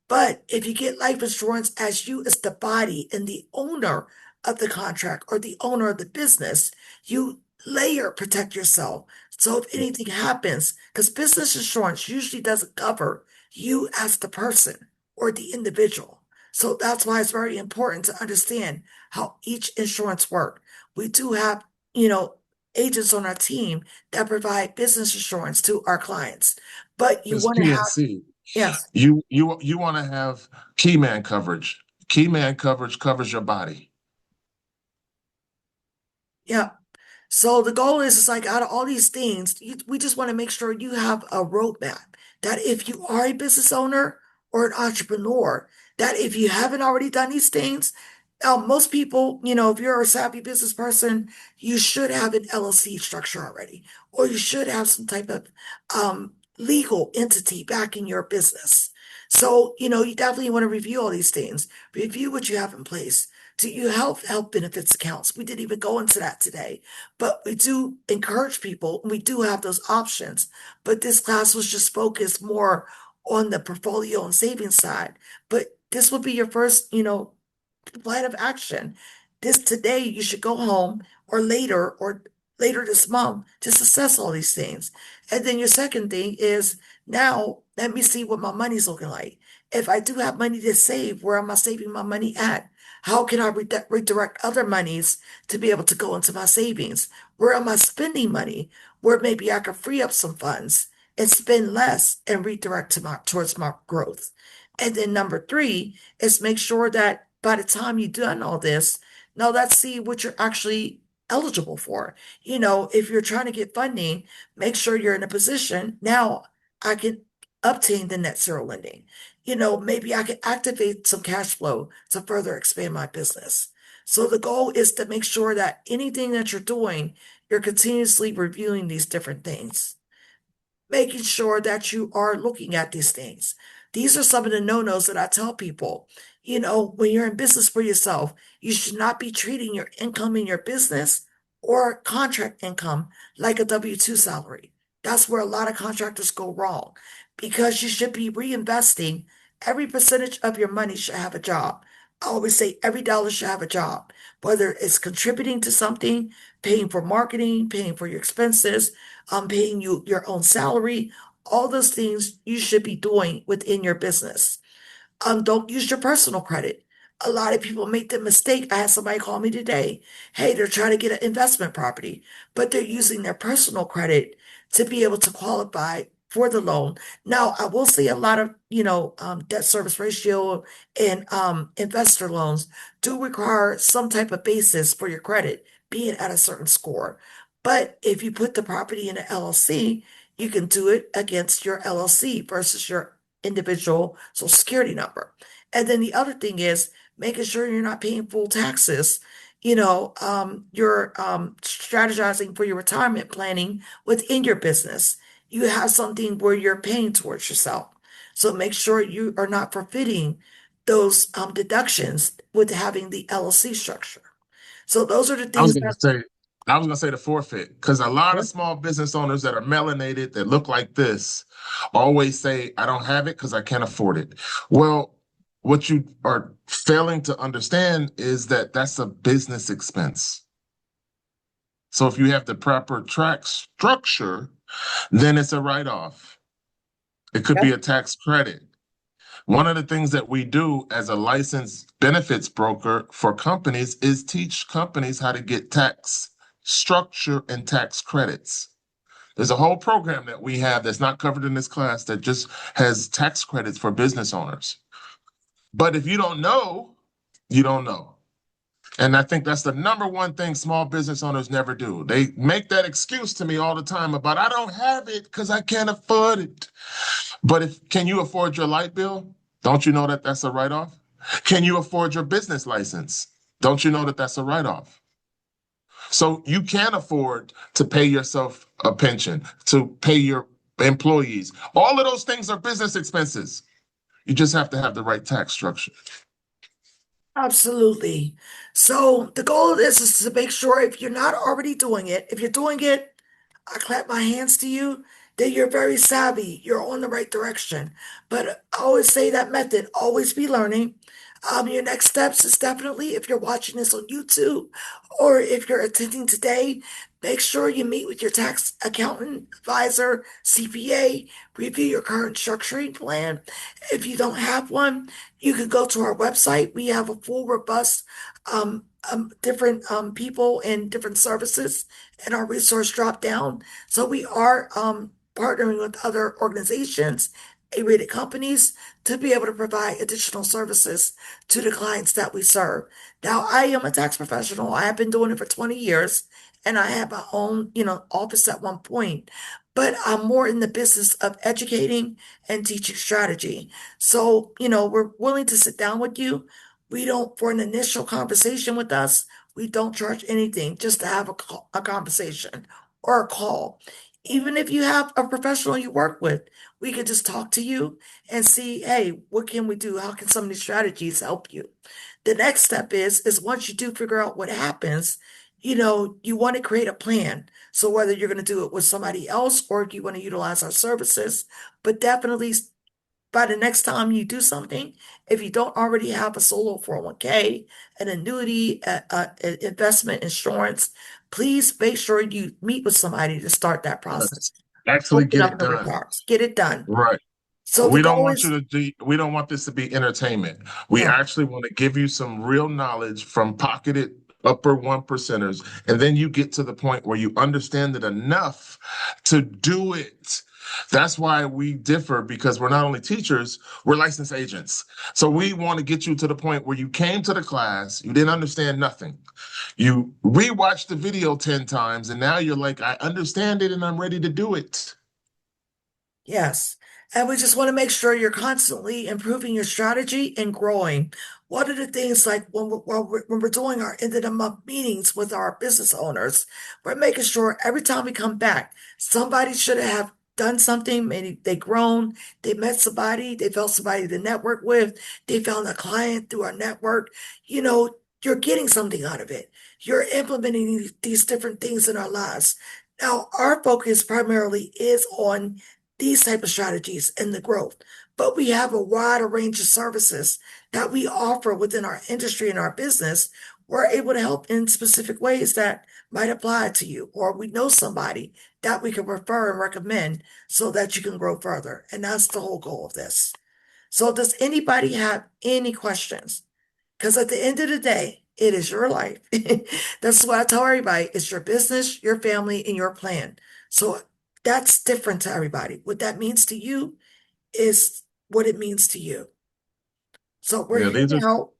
But if you get life insurance as you as the body and the owner of the contract or the owner of the business, you layer protect yourself. So if anything happens, because business insurance usually doesn't cover you as the person or the individual. So that's why it's very important to understand how each insurance work. We do have, agents on our team that provide business insurance to our clients, but you Because want to have, PNC, yes, you want to have key man coverage. Key man coverage covers your body. yeah. So the goal is like out of all these things, we just want to make sure you have a roadmap that if you are a business owner or an entrepreneur, that if you haven't already done these things, most people, if you're a savvy business person, you should have an LLC structure already, or you should have some type of legal entity backing your business. So, you definitely want to review all these things, review what you have in place. Do you have health benefits accounts? We didn't even go into that today. But we do encourage people, and we do have those options. But this class was just focused more on the portfolio and savings side. But this would be your first, plan of action. This today, you should go home or later this month, just assess all these things. And then your second thing is now let me see what my money's looking like. If I do have money to save, where am I saving my money at? How can I redirect other monies to be able to go into my savings? Where am I spending money? Where maybe I could free up some funds and spend less and redirect towards my growth. And then number three is make sure that by the time you've done all this, now let's see what you're actually eligible for. If you're trying to get funding, make sure you're in a position. Now I can obtain the net zero lending. Maybe I can activate some cash flow to further expand my business. So the goal is to make sure that anything that you're doing, you're continuously reviewing these different things, making sure that you are looking at these things. These are some of the no-nos that I tell people. When you're in business for yourself, you should not be treating your income in your business or contract income like a W-2 salary. That's where a lot of contractors go wrong because you should be reinvesting. Every percentage of your money should have a job. I always say every dollar should have a job, whether it's contributing to something, paying for marketing, paying for your expenses, paying you your own salary, all those things you should be doing within your business. Don't use your personal credit. A lot of people make the mistake. I had somebody call me today. Hey, they're trying to get an investment property, but they're using their personal credit to be able to qualify for the loan. Now, I will see a lot of, debt service ratio and investor loans do require some type of basis for your credit, being at a certain score. But if you put the property in an LLC, you can do it against your LLC versus your individual social security number. And then the other thing is making sure you're not paying full taxes. You're strategizing for your retirement planning within your business. You have something where you're paying towards yourself. So make sure you are not forfeiting those deductions with having the LLC structure. So those are the I was things gonna that, say, I was gonna say the forfeit because a lot of small business owners that are melanated that look like this always say, "I don't have it because I can't afford it." Well, what you are failing to understand is that that's a business expense. So if you have the proper track structure, then it's a write-off. It could be yep, a tax credit. One of the things that we do as a licensed benefits broker for companies is teach companies how to get tax structure and tax credits. There's a whole program that we have that's not covered in this class that just has tax credits for business owners. But if you don't know, you don't know. And I think that's the number one thing small business owners never do. They make that excuse to me all the time about I don't have it because I can't afford it. But can you afford your light bill? Don't you know that that's a write-off? Can you afford your business license? Don't you know that that's a write-off? So you can afford to pay yourself a pension, to pay your employees. All of those things are business expenses. You just have to have the right tax structure. Absolutely. So the goal of this is to make sure if you're not already doing it, if you're doing it, I clap my hands to you, that you're very savvy. You're on the right direction. But I always say that method, always be learning. Your next steps is definitely if you're watching this on YouTube or if you're attending today, make sure you meet with your tax accountant, advisor, CPA, review your current structuring plan. If you don't have one, you can go to our website. We have a full, robust, different people and different services in our resource drop down. So we are partnering with other organizations, A-rated companies, to be able to provide additional services to the clients that we serve. Now, I am a tax professional. I have been doing it for 20 years, and I have my own, office at one point. But I'm more in the business of educating and teaching strategy. So, we're willing to sit down with you. We don't, for an initial conversation with us, we don't charge anything just to have a conversation or a call. Even if you have a professional you work with, we could just talk to you and see, hey, what can we do? How can some of these strategies help you? The next step is once you do figure out what happens, you want to create a plan. So whether you're going to do it with somebody else or if you want to utilize our services, but definitely by the next time you do something, if you don't already have a solo 401k, an annuity, investment insurance, please make sure you meet with somebody to start that process. Yes. Actually Open get up it the done. requirements, get it done. Right. So the We don't goal want you is, to do, we don't want this to be entertainment. We no, actually want to give you some real knowledge from pocketed upper one percenters. And then you get to the point where you understand it enough to do it. That's why we differ because we're not only teachers, we're licensed agents. So we want to get you to the point where you came to the class, you didn't understand nothing. You rewatched the video 10 times, and now you're like, I understand it and I'm ready to do it. yes. And we just want to make sure you're constantly improving your strategy and growing. One of the things, like when we're doing our end of the month meetings with our business owners, we're making sure every time we come back, somebody should have done something. Maybe they grown, they met somebody, they felt somebody to network with, they found a client through our network. You know, you're getting something out of it. You're implementing these different things in our lives. Now, our focus primarily is on these type of strategies and the growth. But we have a wider range of services that we offer within our industry and our business. We're able to help in specific ways that might apply to you, or we know somebody that we can refer and recommend so that you can grow further. And that's the whole goal of this. So does anybody have any questions? Because at the end of the day, it is your life. That's what I tell everybody. It's your business, your family, and your plan. So that's different to everybody. What that means to you is what it means to you. So we're Yeah, here to help.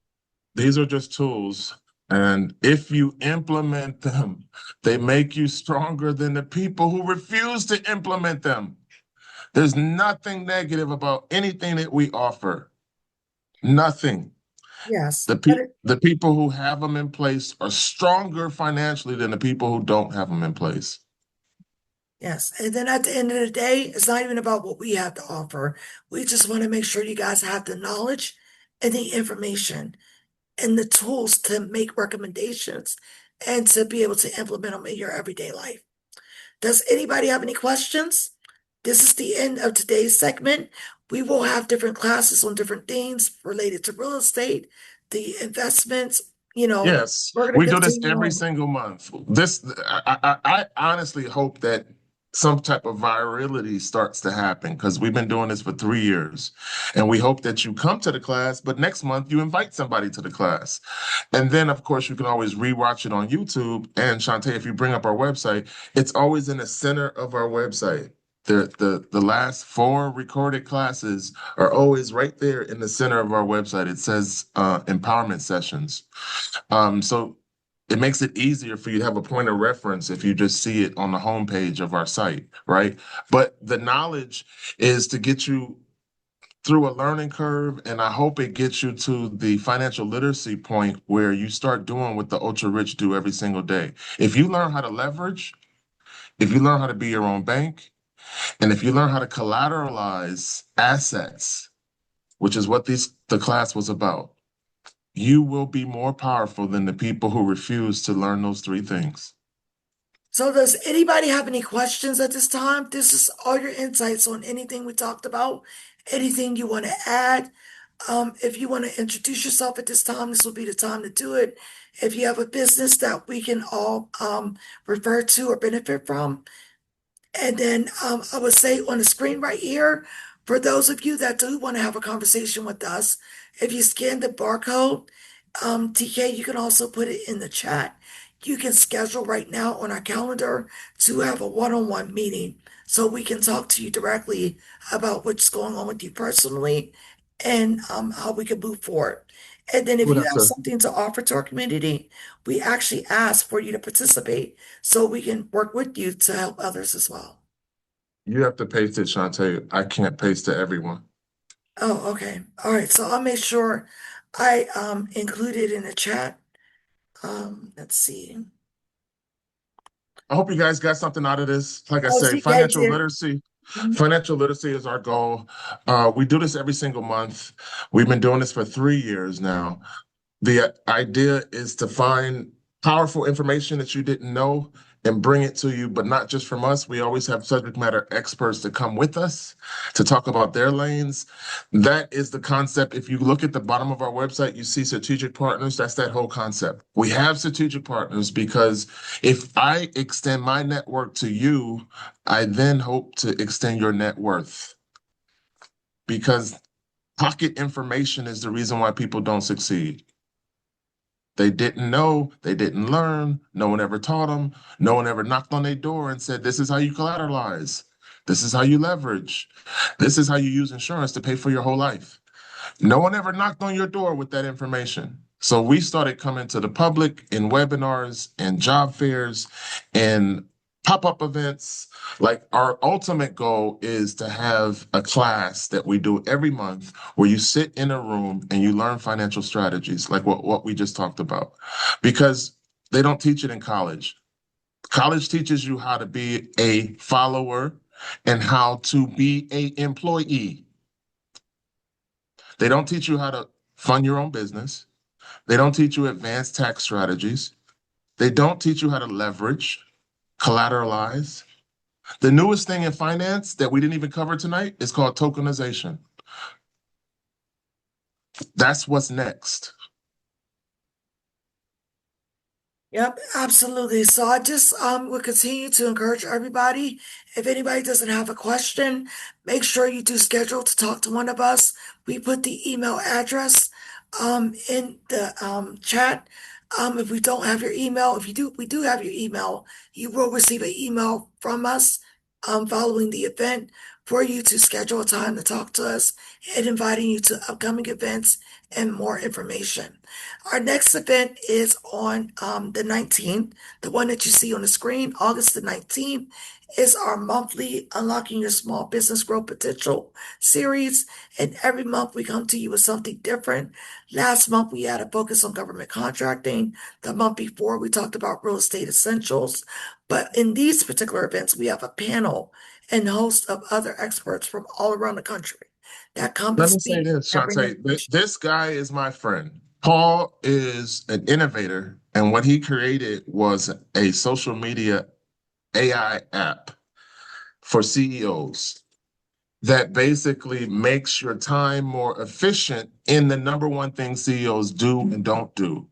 these are just tools. And if you implement them, they make you stronger than the people who refuse to implement them. There's nothing negative about anything that we offer. Nothing. Yes. The pe the people who have them in place are stronger financially than the people who don't have them in place. Yes. And then at the end of the day, it's not even about what we have to offer. We just want to make sure you guys have the knowledge and the information and the tools to make recommendations and to be able to implement them in your everyday life. Does anybody have any questions? This is the end of today's segment. We will have different classes on different things related to real estate, the investments, Yes, we're going we to do this continue every on. single month. I honestly hope that some type of virality starts to happen because we've been doing this for 3 years. And we hope that you come to the class, but next month you invite somebody to the class. And then, of course, you can always rewatch it on YouTube. And Shantae, if you bring up our website, it's always in the center of our website. The last 4 recorded classes are always right there in the center of our website. It says empowerment sessions. So it makes it easier for you to have a point of reference if you just see it on the homepage of our site, right? But the knowledge is to get you through a learning curve, and I hope it gets you to the financial literacy point where you start doing what the ultra rich do every single day. If you learn how to leverage, if you learn how to be your own bank, and if you learn how to collateralize assets, which is what the class was about, you will be more powerful than the people who refuse to learn those three things. So does anybody have any questions at this time? This is all your insights on anything we talked about, anything you want to add. If you want to introduce yourself at this time, this will be the time to do it. If you have a business that we can all refer to or benefit from, and then I would say on the screen right here, for those of you that do want to have a conversation with us, if you scan the barcode, TK, you can also put it in the chat. You can schedule right now on our calendar to have a one-on-one meeting so we can talk to you directly about what's going on with you personally and how we can move forward. And then if Well, you that's have a something to offer to our community, we actually ask for you to participate so we can work with you to help others as well. You have to paste it, Shantae. I can't paste to everyone. Oh, okay. All right. So I'll make sure I include it in the chat. Let's see. I hope you guys got something out of this. Like I Oh, say, CK did. Mhm. financial literacy is our goal. We do this every single month. We've been doing this for 3 years now. The idea is to find powerful information that you didn't know and bring it to you, but not just from us. We always have subject matter experts to come with us to talk about their lanes. That is the concept. If you look at the bottom of our website, you see strategic partners. That's that whole concept. We have strategic partners because if I extend my network to you, I then hope to extend your net worth because pocket information is the reason why people don't succeed. They didn't know, they didn't learn, no one ever taught them, no one ever knocked on their door and said, this is how you collateralize, this is how you leverage, this is how you use insurance to pay for your whole life. No one ever knocked on your door with that information. So we started coming to the public in webinars and job fairs and pop-up events. Like our ultimate goal is to have a class that we do every month where you sit in a room and you learn financial strategies, like what we just talked about, because they don't teach it in college. College teaches you how to be a follower and how to be a employee. They don't teach you how to fund your own business. They don't teach you advanced tax strategies. They don't teach you how to leverage, collateralize. The newest thing in finance that we didn't even cover tonight is called tokenization. That's what's next. Yep, absolutely. So I just will continue to encourage everybody. If anybody doesn't have a question, make sure you do schedule to talk to one of us. We put the email address in the chat. If we don't have your email, if you do, we do have your email, you will receive an email from us following the event for you to schedule a time to talk to us and inviting you to upcoming events and more information. Our next event is on the 19th. The one that you see on the screen, August the 19th, is our monthly Unlocking Your Small Business Growth Potential series. And every month we come to you with something different. Last month we had a focus on government contracting. The month before we talked about real estate essentials. But in these particular events, we have a panel and host of other experts from all around the country that come and Let me say speak this, and bring Shantae. information. This guy is my friend. Paul is an innovator, and what he created was a social media AI app for CEOs that basically makes your time more efficient in the number one thing CEOs do and don't do.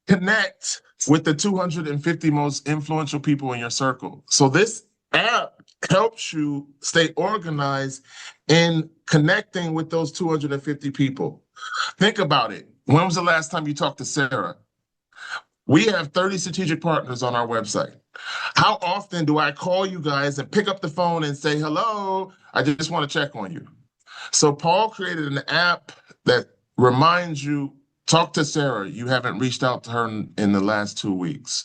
Connect with the 250 most influential people in your circle. So this app helps you stay organized in connecting with those 250 people. Think about it. When was the last time you talked to Sarah? We have 30 strategic partners on our website. How often do I call you guys and pick up the phone and say, hello, I just want to check on you? So Paul created an app that reminds you, talk to Sarah. You haven't reached out to her in the last 2 weeks.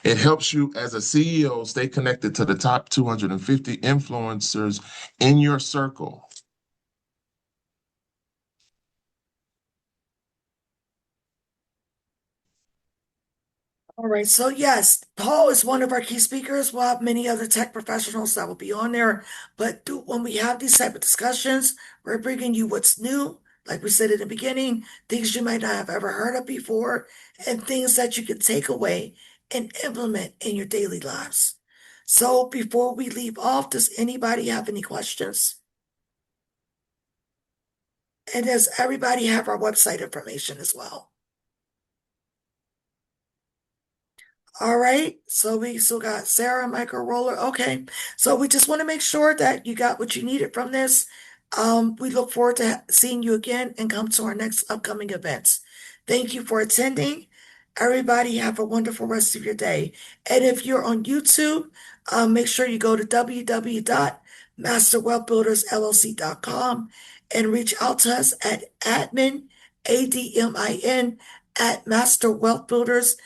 It helps you as a CEO stay connected to the top 250 influencers in your circle. All right, so yes, Paul is one of our key speakers. We'll have many other tech professionals that will be on there. But when we have these type of discussions, we're bringing you what's new, like we said in the beginning, things you might not have ever heard of before, and things that you can take away and implement in your daily lives. So before we leave off, does anybody have any questions? And does everybody have our website information as well? All right, so we still got Sarah, Micro Roller. Okay, so we just want to make sure that you got what you needed from this. We look forward to seeing you again and come to our next upcoming events. Thank you for attending. Everybody have a wonderful rest of your day. And if you're on YouTube, make sure you go to www.masterwealthbuildersllc.com and reach out to us at admin, ADMIN, at masterwealthbuildersllc.com.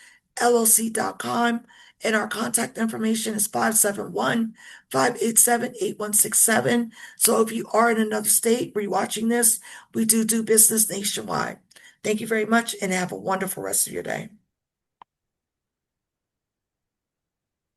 And our contact information is 571-587-8167. So if you are in another state where you're watching this, we do business nationwide. Thank you very much and have a wonderful rest of your day.